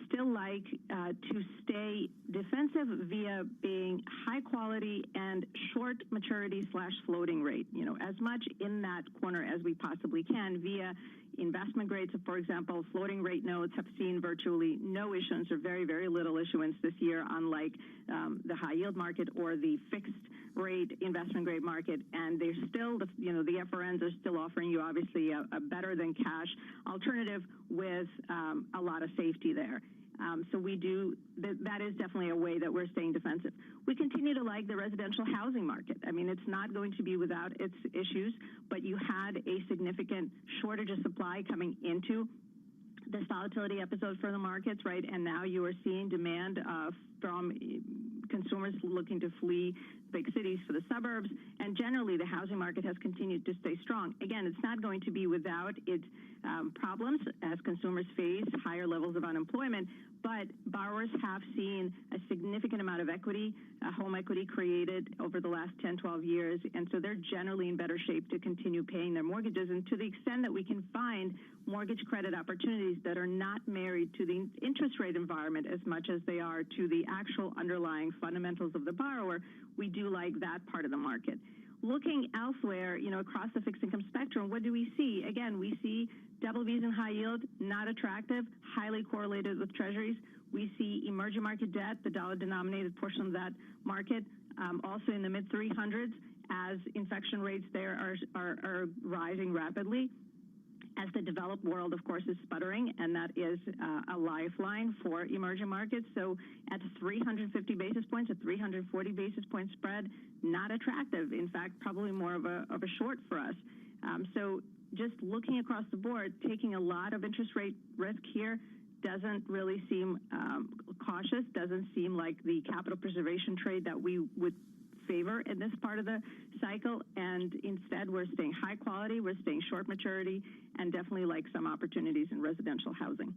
Speaker 11: still like to stay defensive via being high quality and short maturity / floating rate, as much in that corner as we possibly can via investment grades. So, for example, floating rate notes have seen virtually no issuance or very, very little issuance this year, unlike the high yield market or the fixed rate investment grade market. And they're still, the FRNs are still offering you obviously a better than cash alternative with a lot of safety there. So we do, that is definitely a way that we're staying defensive. We continue to like the residential housing market. I mean, it's not going to be without its issues, but you had a significant shortage of supply coming into this volatility episode for the markets, right? And now you are seeing demand from consumers looking to flee big cities for the suburbs, and generally the housing market has continued to stay strong. Again, it's not going to be without its problems as consumers face higher levels of unemployment, but borrowers have seen a significant amount of equity, home equity created over the last 10, 12 years, and so they're generally in better shape to continue paying their mortgages. And to the extent that we can find mortgage credit opportunities that are not married to the interest rate environment as much as they are to the actual underlying fundamentals of the borrower, we do like that part of the market. Looking elsewhere, across the fixed income spectrum, what do we see? Again, we see double Bs in high yield, not attractive, highly correlated with treasuries. We see emerging market debt, the dollar-denominated portion of that market, also in the mid 300s as infection rates there are rising rapidly. As the developed world, of course, is sputtering, and that is a lifeline for emerging markets. So at 350 basis points, a 340 basis point spread, not attractive. In fact, probably more of a short for us. So just looking across the board, taking a lot of interest rate risk here doesn't really seem cautious, doesn't seem like the capital preservation trade that we would favor in this part of the cycle, and instead we're staying high quality, we're staying short maturity, and definitely like some opportunities in residential housing.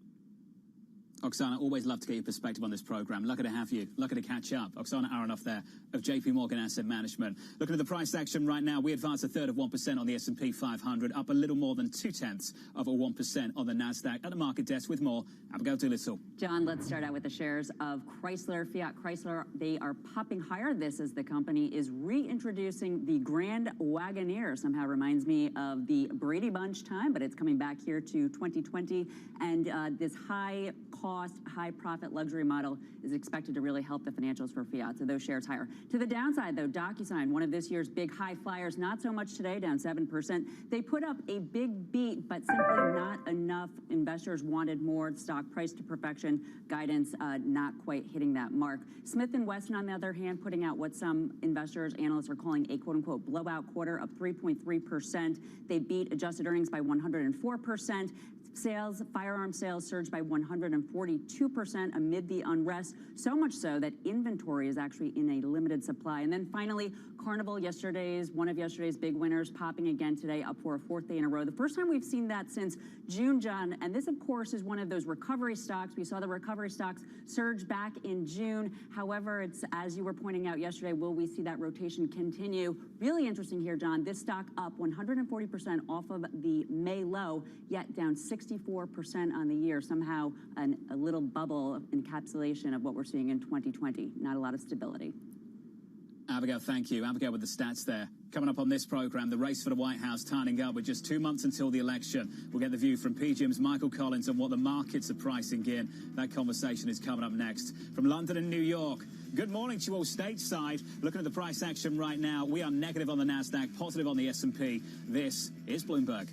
Speaker 9: Oksana, always love to get your perspective on this program. Lucky to have you. Lucky to catch up. Oksana Aronoff there of JP Morgan Asset Management. Looking at the price action right now, we advance 1/3 of 1% on the S&P 500, up a little more than 0.2 of 1% on the Nasdaq. At the market desk with more, Abigail Doolittle.
Speaker 8: John, let's start out with the shares of Chrysler, Fiat Chrysler. They are popping higher. This as the company is reintroducing the Grand Wagoneer. Somehow reminds me of the Brady Bunch time, but it's coming back here to 2020. And this high cost, high profit luxury model is expected to really help the financials for Fiat. So those shares higher. To the downside, though, DocuSign, one of this year's big high flyers, not so much today, down 7%. They put up a big beat, but simply not enough. Investors wanted more. Stock price to perfection. Guidance not quite hitting that mark. Smith & Wesson, on the other hand, putting out what some investors, analysts are calling a quote-unquote blowout quarter, up 3.3%. They beat adjusted earnings by 104%. Sales, firearm sales surged by 142% amid the unrest, so much so that inventory is actually in a limited supply. And then finally, Carnival, one of yesterday's big winners, popping again today, up for a 4th day in a row. The first time we've seen that since June, John. And this, of course, is one of those recovery stocks. We saw the recovery stocks surge back in June. However, it's, as you were pointing out yesterday, will we see that rotation continue? Really interesting here, John. This stock up 140% off of the May low, yet down 64% on the year. Somehow a little bubble encapsulation of what we're seeing in 2020. Not a lot of stability.
Speaker 9: Abigail, thank you. Abigail with the stats there. Coming up on this program, the race for the White House tightening up with just 2 months until the election. We'll get the view from PGIM's Michael Collins on what the markets are pricing in. That conversation is coming up next. From London and New York, good morning to you all stateside. Looking at the price action right now, we are negative on the Nasdaq, positive on the S&P. This is Bloomberg.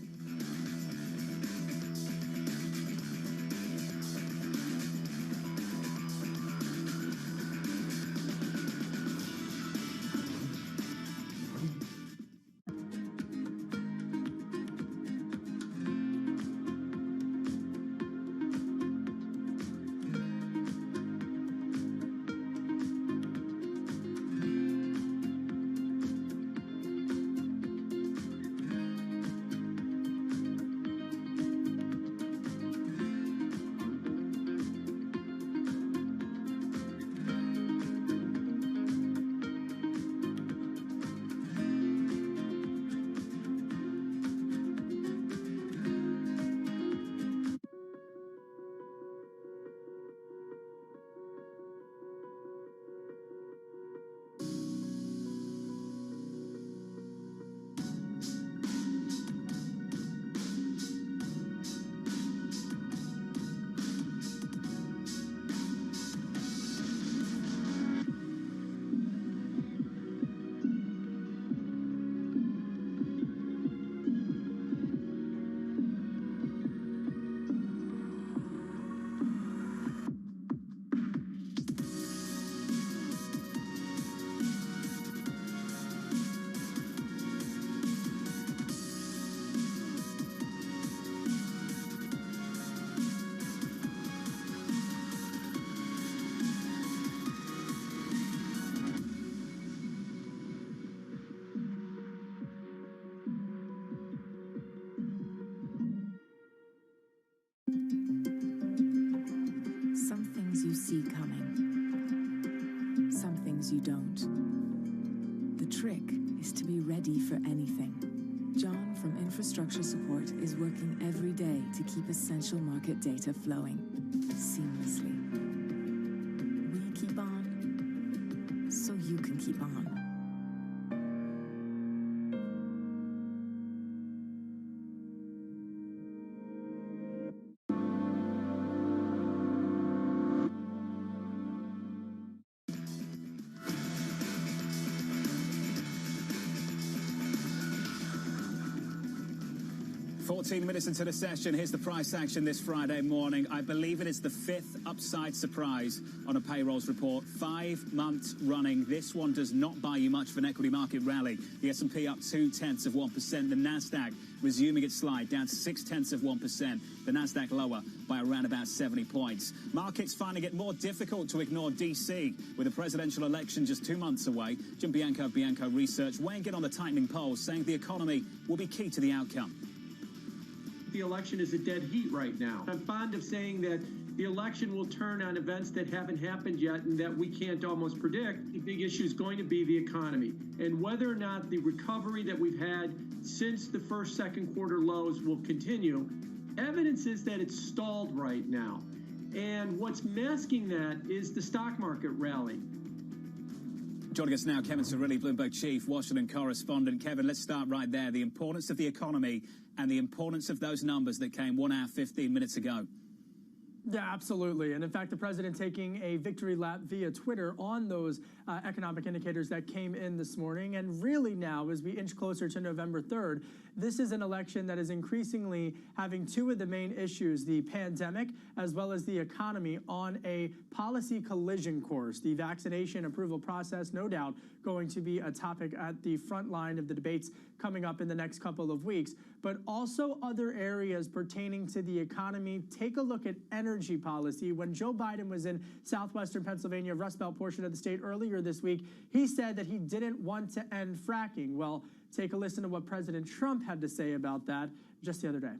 Speaker 5: You see coming, some things you don't. The trick is to be ready for anything. John from Infrastructure Support is working every day to keep essential market data flowing seamlessly. We keep on, so you can keep on.
Speaker 9: 14 minutes into the session, here's the price action this Friday morning. I believe it is the 5th upside surprise on a payrolls report. 5 months running. This one does not buy you much of an equity market rally. The S&P up 0.2%. The Nasdaq resuming its slide, down 0.6%. The Nasdaq lower by around about 70 points. Markets finding it more difficult to ignore DC with a presidential election just 2 months away. Jim Bianco of Bianco Research weighing in on the tightening polls, saying the economy will be key to the outcome.
Speaker 13: The election is a dead heat right now. I'm fond of saying that the election will turn on events that haven't happened yet and that we can't almost predict. The big issue is going to be the economy and whether or not the recovery that we've had since the first, second quarter lows will continue. Evidence is that it's stalled right now. And what's masking that is the stock market rally.
Speaker 9: Joining us now, Kevin Cirilli, Bloomberg Chief, Washington correspondent. Kevin, let's start right there. The importance of the economy and the importance of those numbers that came 1 hour, 15 minutes ago.
Speaker 15: Yeah, absolutely. And in fact, the president taking a victory lap via Twitter on those economic indicators that came in this morning. And really now, as we inch closer to November 3rd, this is an election that is increasingly having two of the main issues, the pandemic as well as the economy, on a policy collision course. The vaccination approval process, no doubt, going to be a topic at the front line of the debates coming up in the next couple of weeks, but also other areas pertaining to the economy. Take a look at energy policy. When Joe Biden was in southwestern Pennsylvania, Rust Belt portion of the state earlier this week, he said that he didn't want to end fracking. Well, take a listen to what President Trump had to say about that just the other day.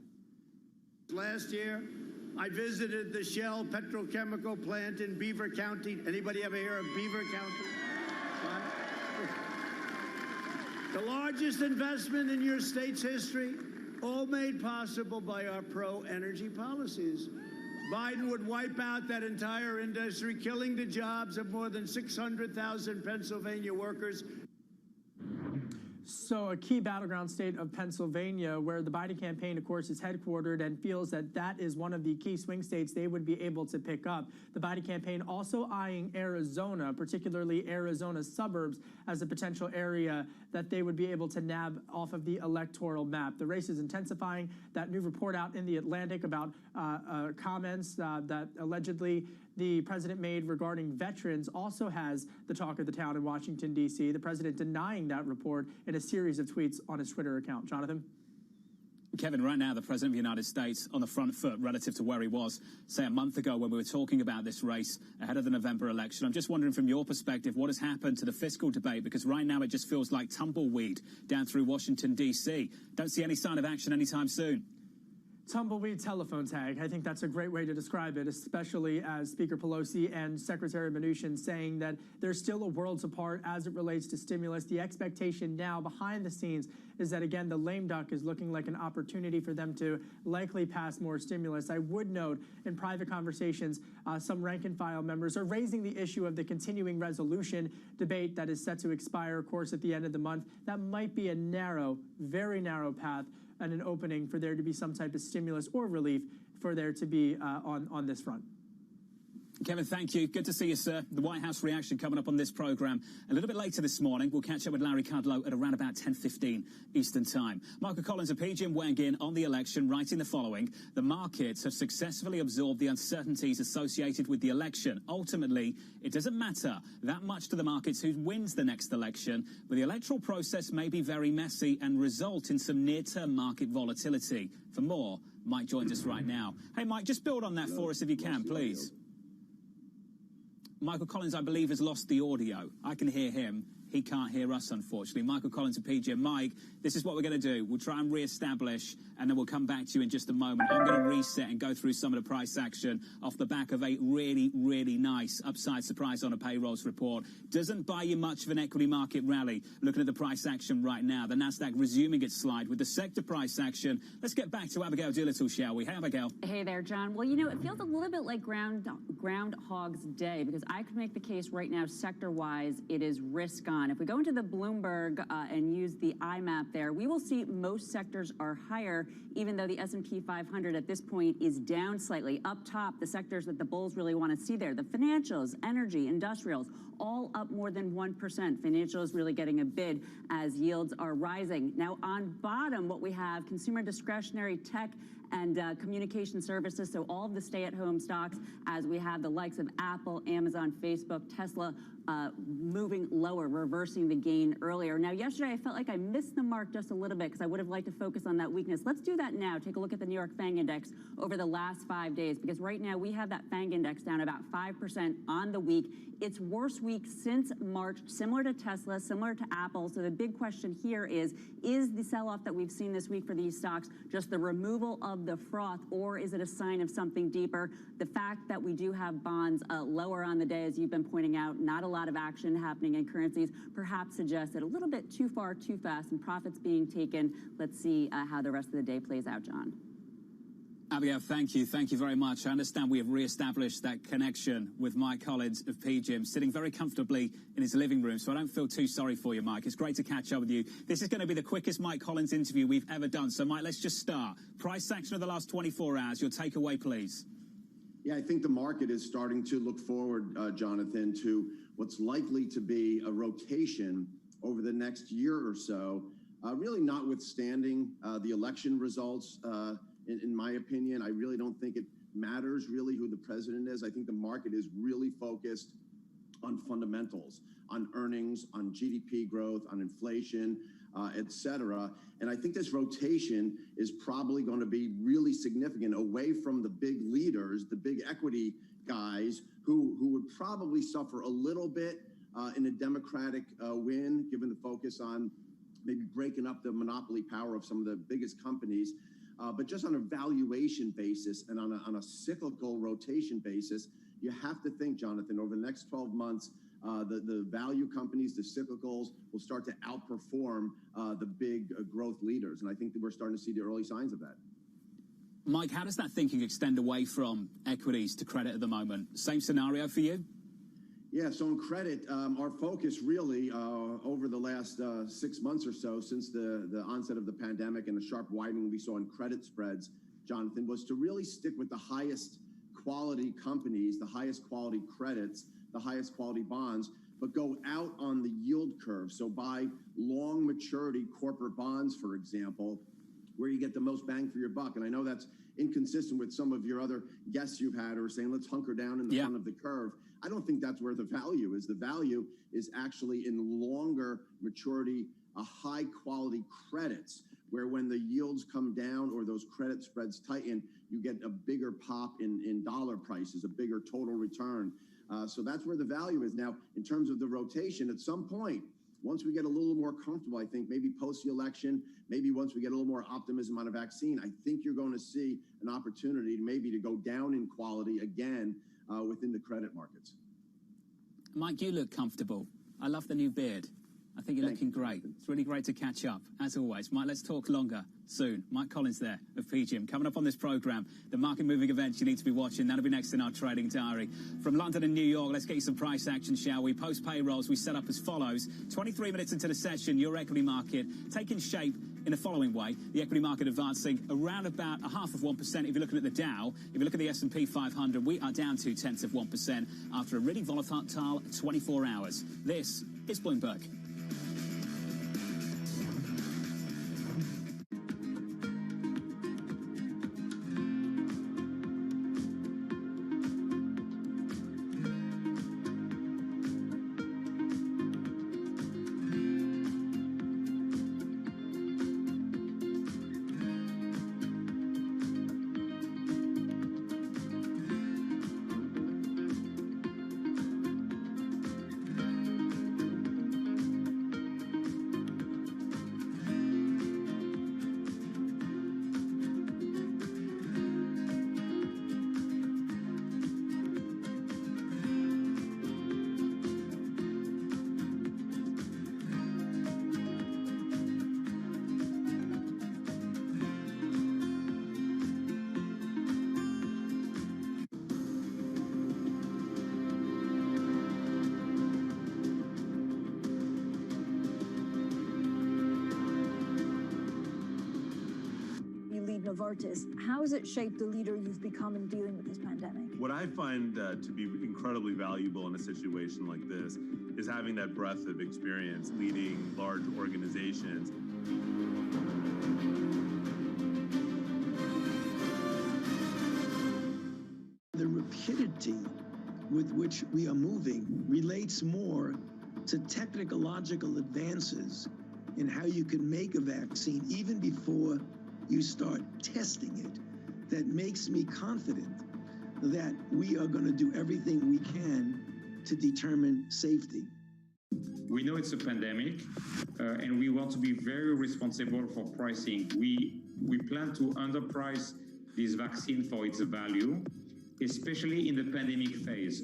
Speaker 16: Last year, I visited the Shell petrochemical plant in Beaver County. Anybody ever hear of Beaver County? The largest investment in your state's history, all made possible by our pro-energy policies. Biden would wipe out that entire industry, killing the jobs of more than 600,000 Pennsylvania workers.
Speaker 15: So a key battleground state of Pennsylvania, where the Biden campaign, of course, is headquartered and feels that that is one of the key swing states they would be able to pick up. The Biden campaign also eyeing Arizona, particularly Arizona suburbs, as a potential area that they would be able to nab off of the electoral map. The race is intensifying. That new report out in The Atlantic about comments that allegedly the president made regarding veterans also has the talk of the town in Washington, D.C. The president denying that report in a series of tweets on his Twitter account. Jonathan?
Speaker 9: Kevin, right now, the President of the United States on the front foot relative to where he was, say, a month ago when we were talking about this race ahead of the November election. I'm just wondering from your perspective, what has happened to the fiscal debate? Because right now it just feels like tumbleweed down through Washington, D.C. Don't see any sign of action anytime soon.
Speaker 15: Tumbleweed telephone tag. I think that's a great way to describe it, especially as Speaker Pelosi and Secretary Mnuchin saying that they're still a worlds apart as it relates to stimulus. The expectation now behind the scenes is that, again, the lame duck is looking like an opportunity for them to likely pass more stimulus. I would note in private conversations, some rank and file members are raising the issue of the continuing resolution debate that is set to expire, of course, at the end of the month. That might be a narrow, very narrow path and an opening for there to be some type of stimulus or relief for there to be on this front.
Speaker 9: Kevin, thank you. Good to see you, sir. The White House reaction coming up on this program a little bit later this morning. We'll catch up with Larry Kudlow at around about 10:15 Eastern Time. Michael Collins of PGIM weighing in on the election, writing the following: the markets have successfully absorbed the uncertainties associated with the election. Ultimately, it doesn't matter that much to the markets who wins the next election, but the electoral process may be very messy and result in some near-term market volatility. For more, Mike joins us right now. Hey, Mike, just build on that for us if you can, please. Michael Collins, I believe, has lost the audio. I can hear him. He can't hear us, unfortunately. Michael Collins of PGIM. Mike, this is what we're going to do. We'll try and re-establish, and then we'll come back to you in just a moment. I'm going to reset and go through some of the price action off the back of a really, really nice upside surprise on a payrolls report. Doesn't buy you much of an equity market rally. Looking at the price action right now, the Nasdaq resuming its slide with the sector price action. Let's get back to Abigail Doolittle, shall we? Hey, Abigail.
Speaker 8: Hey there, John. Well, you know, it feels a little bit like Groundhog's Day, because I could make the case right now, sector-wise, it is risk on. John. If we go into the Bloomberg and use the IMAP there, we will see most sectors are higher, even though the S&P 500 at this point is down slightly. Up top, the sectors that the bulls really want to see there, the financials, energy, industrials, all up more than 1%. Financials really getting a bid as yields are rising. Now on bottom, what we have, consumer discretionary, tech, and communication services, so all of the stay-at-home stocks, as we have the likes of Apple, Amazon, Facebook, Tesla, moving lower, reversing the gain earlier. Now, yesterday, I felt like I missed the mark just a little bit because I would have liked to focus on that weakness. Let's do that now. Take a look at the New York FANG Index over the last 5 days, because right now we have that FANG Index down about 5% on the week. Its worst week since March, similar to Tesla, similar to Apple. So the big question here is the sell-off that we've seen this week for these stocks just the removal of the froth, or is it a sign of something deeper? The fact that we do have bonds lower on the day, as you've been pointing out, not a lot of action happening in currencies, perhaps suggests that a little bit too far, too fast, and profits being taken. Let's see how the rest of the day plays out, John.
Speaker 9: Abigail, thank you. Thank you very much. I understand we have re-established that connection with Mike Collins of PGIM, sitting very comfortably in his living room, so I don't feel too sorry for you, Mike. It's great to catch up with you. This is going to be the quickest Mike Collins interview we've ever done. So, Mike, let's just start. Price action of the last 24 hours. Your takeaway, please.
Speaker 10: Yeah, I think the market is starting to look forward, Jonathan, to what's likely to be a rotation over the next year or so, really notwithstanding the election results. In my opinion, I really don't think it matters really who the president is. I think the market is really focused on fundamentals, on earnings, on GDP growth, on inflation, et cetera. And I think this rotation is probably going to be really significant away from the big leaders, the big equity guys who would probably suffer a little bit in a Democratic win, given the focus on maybe breaking up the monopoly power of some of the biggest companies. But just on a valuation basis and on a cyclical rotation basis, you have to think, Jonathan, over the next 12 months, the value companies, the cyclicals, will start to outperform the big growth leaders. And I think that we're starting to see the early signs of that.
Speaker 9: Mike, how does that thinking extend away from equities to credit at the moment? Same scenario for you?
Speaker 10: Yeah, so in credit, our focus really over the last 6 months or so, since the onset of the pandemic and the sharp widening we saw in credit spreads, Jonathan, was to really stick with the highest quality companies, the highest quality credits, the highest quality bonds, but go out on the yield curve. So buy long maturity corporate bonds, for example, where you get the most bang for your buck. And I know that's inconsistent with some of your other guests you've had who are saying, let's hunker down in the front of the curve. I don't think that's where the value is. The value is actually in longer maturity, high quality credits, where when the yields come down or those credit spreads tighten, you get a bigger pop in dollar prices, a bigger total return. So that's where the value is. Now, in terms of the rotation, at some point, once we get a little more comfortable, I think maybe post the election, maybe once we get a little more optimism on a vaccine, I think you're going to see an opportunity maybe to go down in quality again within the credit markets.
Speaker 9: Mike, you look comfortable. I love the new beard. I think you're looking great. It's really great to catch up, as always. Mike, let's talk longer soon. Mike Collins there of PGIM. Coming up on this program, the market-moving events you need to be watching. That'll be next in our trading diary. From London and New York, let's get you some price action, shall we? Post payrolls, we set up as follows. 23 minutes into the session, your equity market taking shape in the following way. The equity market advancing around about 0.5%. If you're looking at the Dow, if you look at the S&P 500, we are down 0.2% after a really volatile 24 hours. This is Bloomberg.
Speaker 2: Novartis. How has it shaped the leader you've become in dealing with this pandemic?
Speaker 18: What I find to be incredibly valuable in a situation like this is having that breadth of experience leading large organizations.
Speaker 19: The rapidity with which we are moving relates more to technological advances in how you can make a vaccine even before you start testing it, that makes me confident that we are going to do everything we can to determine safety.
Speaker 20: We know it's a pandemic, and we want to be very responsible for pricing. We plan to underprice this vaccine for its value, especially in the pandemic phase.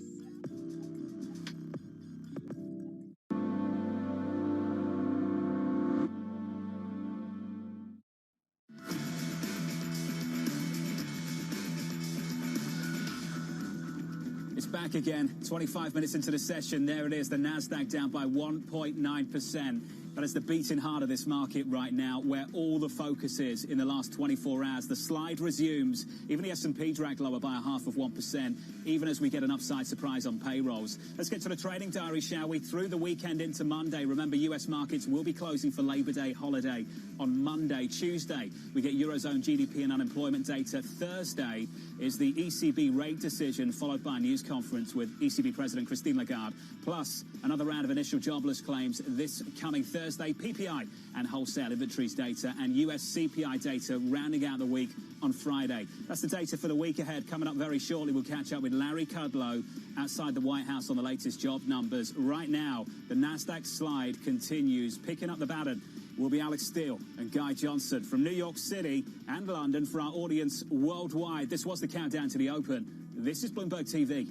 Speaker 7: It's back again, 25 minutes into the session. There it is, the Nasdaq down by 1.9%. That is the beating heart of this market right now, where all the focus is in the last 24 hours. The slide resumes. Even the S&P dragged lower by 0.5%, even as we get an upside surprise on payrolls. Let's get to the trading diary, shall we? Through the weekend into Monday. Remember, US markets will be closing for Labor Day holiday on Monday. Tuesday, we get Eurozone GDP and unemployment data. Thursday is the ECB rate decision, followed by a news conference with ECB President Christine Lagarde, plus another round of initial jobless claims this coming Thursday, PPI and wholesale inventories data, and US CPI data rounding out the week on Friday. That's the data for the week ahead. Coming up very shortly, we'll catch up with Larry Kudlow outside the White House on the latest job numbers. Right now, the Nasdaq slide continues. Picking up the baton will be Alex Steele and Guy Johnson from New York City and London. For our audience worldwide, this was the countdown to the open. This is Bloomberg TV.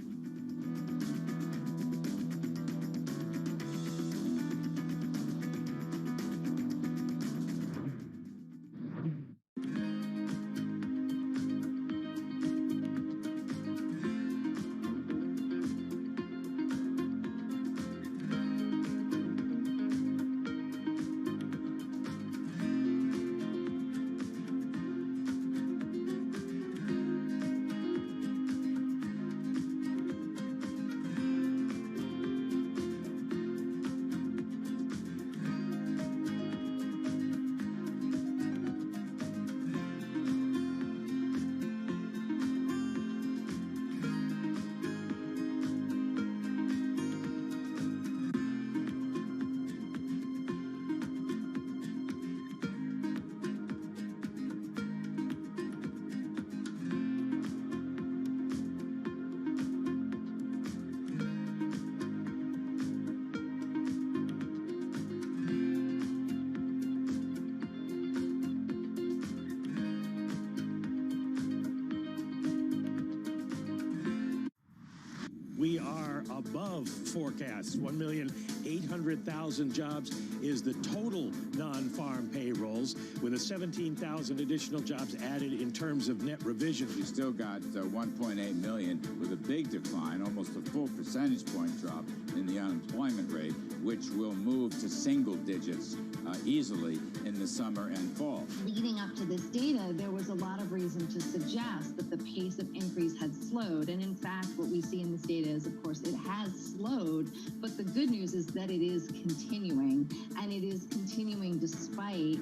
Speaker 21: We are above forecasts. 1,800,000 jobs is the total non-farm payrolls, with 17,000 additional jobs added in terms of net revision.
Speaker 22: You still got 1.8 million with a big decline, almost a full percentage point drop in the unemployment rate, which will move to single digits easily in the summer and fall.
Speaker 23: Leading up to this data, there was a lot of reason to suggest that the pace of increase had slowed. And in fact, what we see in this data is, of course, it has slowed. But the good news is that it is continuing. And it is continuing despite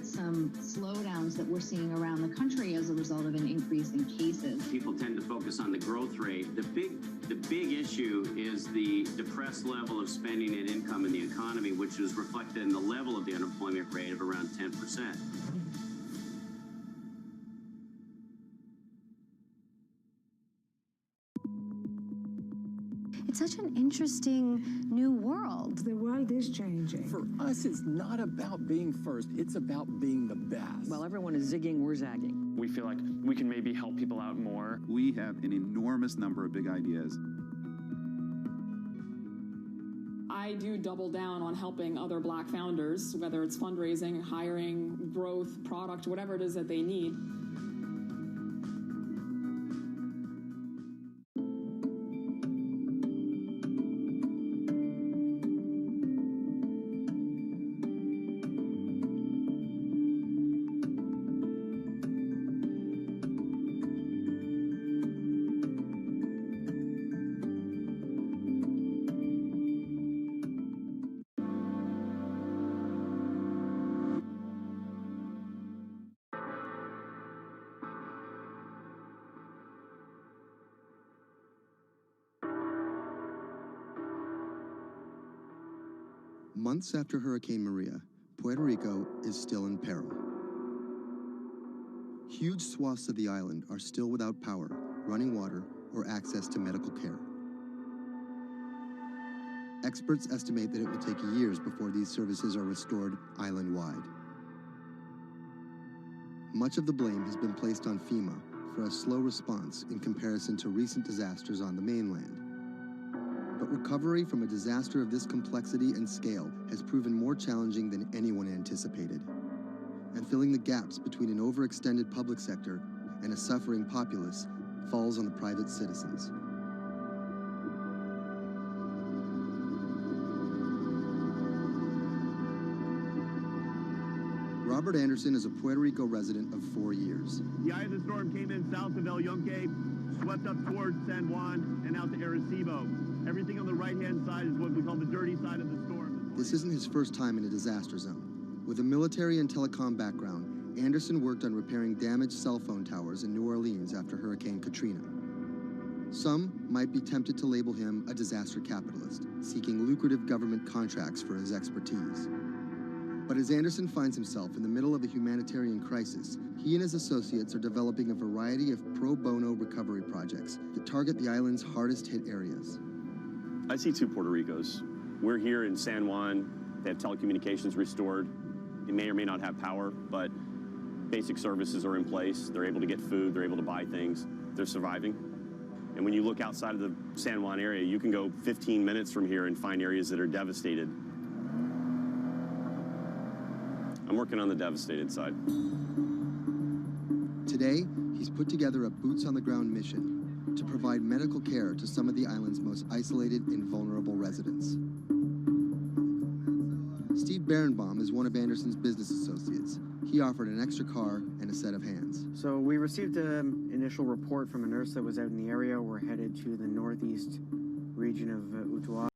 Speaker 23: some slowdowns that we're seeing around the country as a result of an increase in cases.
Speaker 24: People tend to focus on the growth rate. The big issue is the depressed level of spending and income in the economy, which is reflected in the level of the unemployment rate of around 10%.
Speaker 29: It's such an interesting new world.
Speaker 30: The world is changing.
Speaker 31: For us, it's not about being first. It's about being the best.
Speaker 32: While everyone is zigging, we're zagging. We feel like we can maybe help people out more.
Speaker 33: We have an enormous number of big ideas.
Speaker 34: I do double down on helping other Black founders, whether it's fundraising, hiring, growth, product, whatever it is that they need.
Speaker 1: Months after Hurricane Maria, Puerto Rico is still in peril. Huge swaths of the island are still without power, running water, or access to medical care. Experts estimate that it will take years before these services are restored island-wide. Much of the blame has been placed on FEMA for a slow response in comparison to recent disasters on the mainland. But recovery from a disaster of this complexity and scale has proven more challenging than anyone anticipated. And filling the gaps between an overextended public sector and a suffering populace falls on the private citizens. Robert Anderson is a Puerto Rico resident of 4 years.
Speaker 3: The eye of the storm came in south of El Yunque, swept up towards San Juan and out to Arecibo. Everything on the right-hand side is what we call the dirty side of the storm.
Speaker 1: This isn't his first time in a disaster zone. With a military and telecom background, Anderson worked on repairing damaged cell phone towers in New Orleans after Hurricane Katrina. Some might be tempted to label him a disaster capitalist, seeking lucrative government contracts for his expertise. But as Anderson finds himself in the middle of a humanitarian crisis, he and his associates are developing a variety of pro bono recovery projects that target the island's hardest hit areas.
Speaker 4: I see two Puerto Ricos. We're here in San Juan. They have telecommunications restored. They may or may not have power, but basic services are in place. They're able to get food. They're able to buy things. They're surviving. And when you look outside of the San Juan area, you can go 15 minutes from here and find areas that are devastated. I'm working on the devastated side.
Speaker 1: Today, he's put together a boots-on-the-ground mission to provide medical care to some of the island's most isolated and vulnerable residents. Steve Berenbaum is one of Anderson's business associates. He offered an extra car and a set of hands.
Speaker 5: So we received an initial report from a nurse that was out in the area. We're headed to the northeast region of Utuado.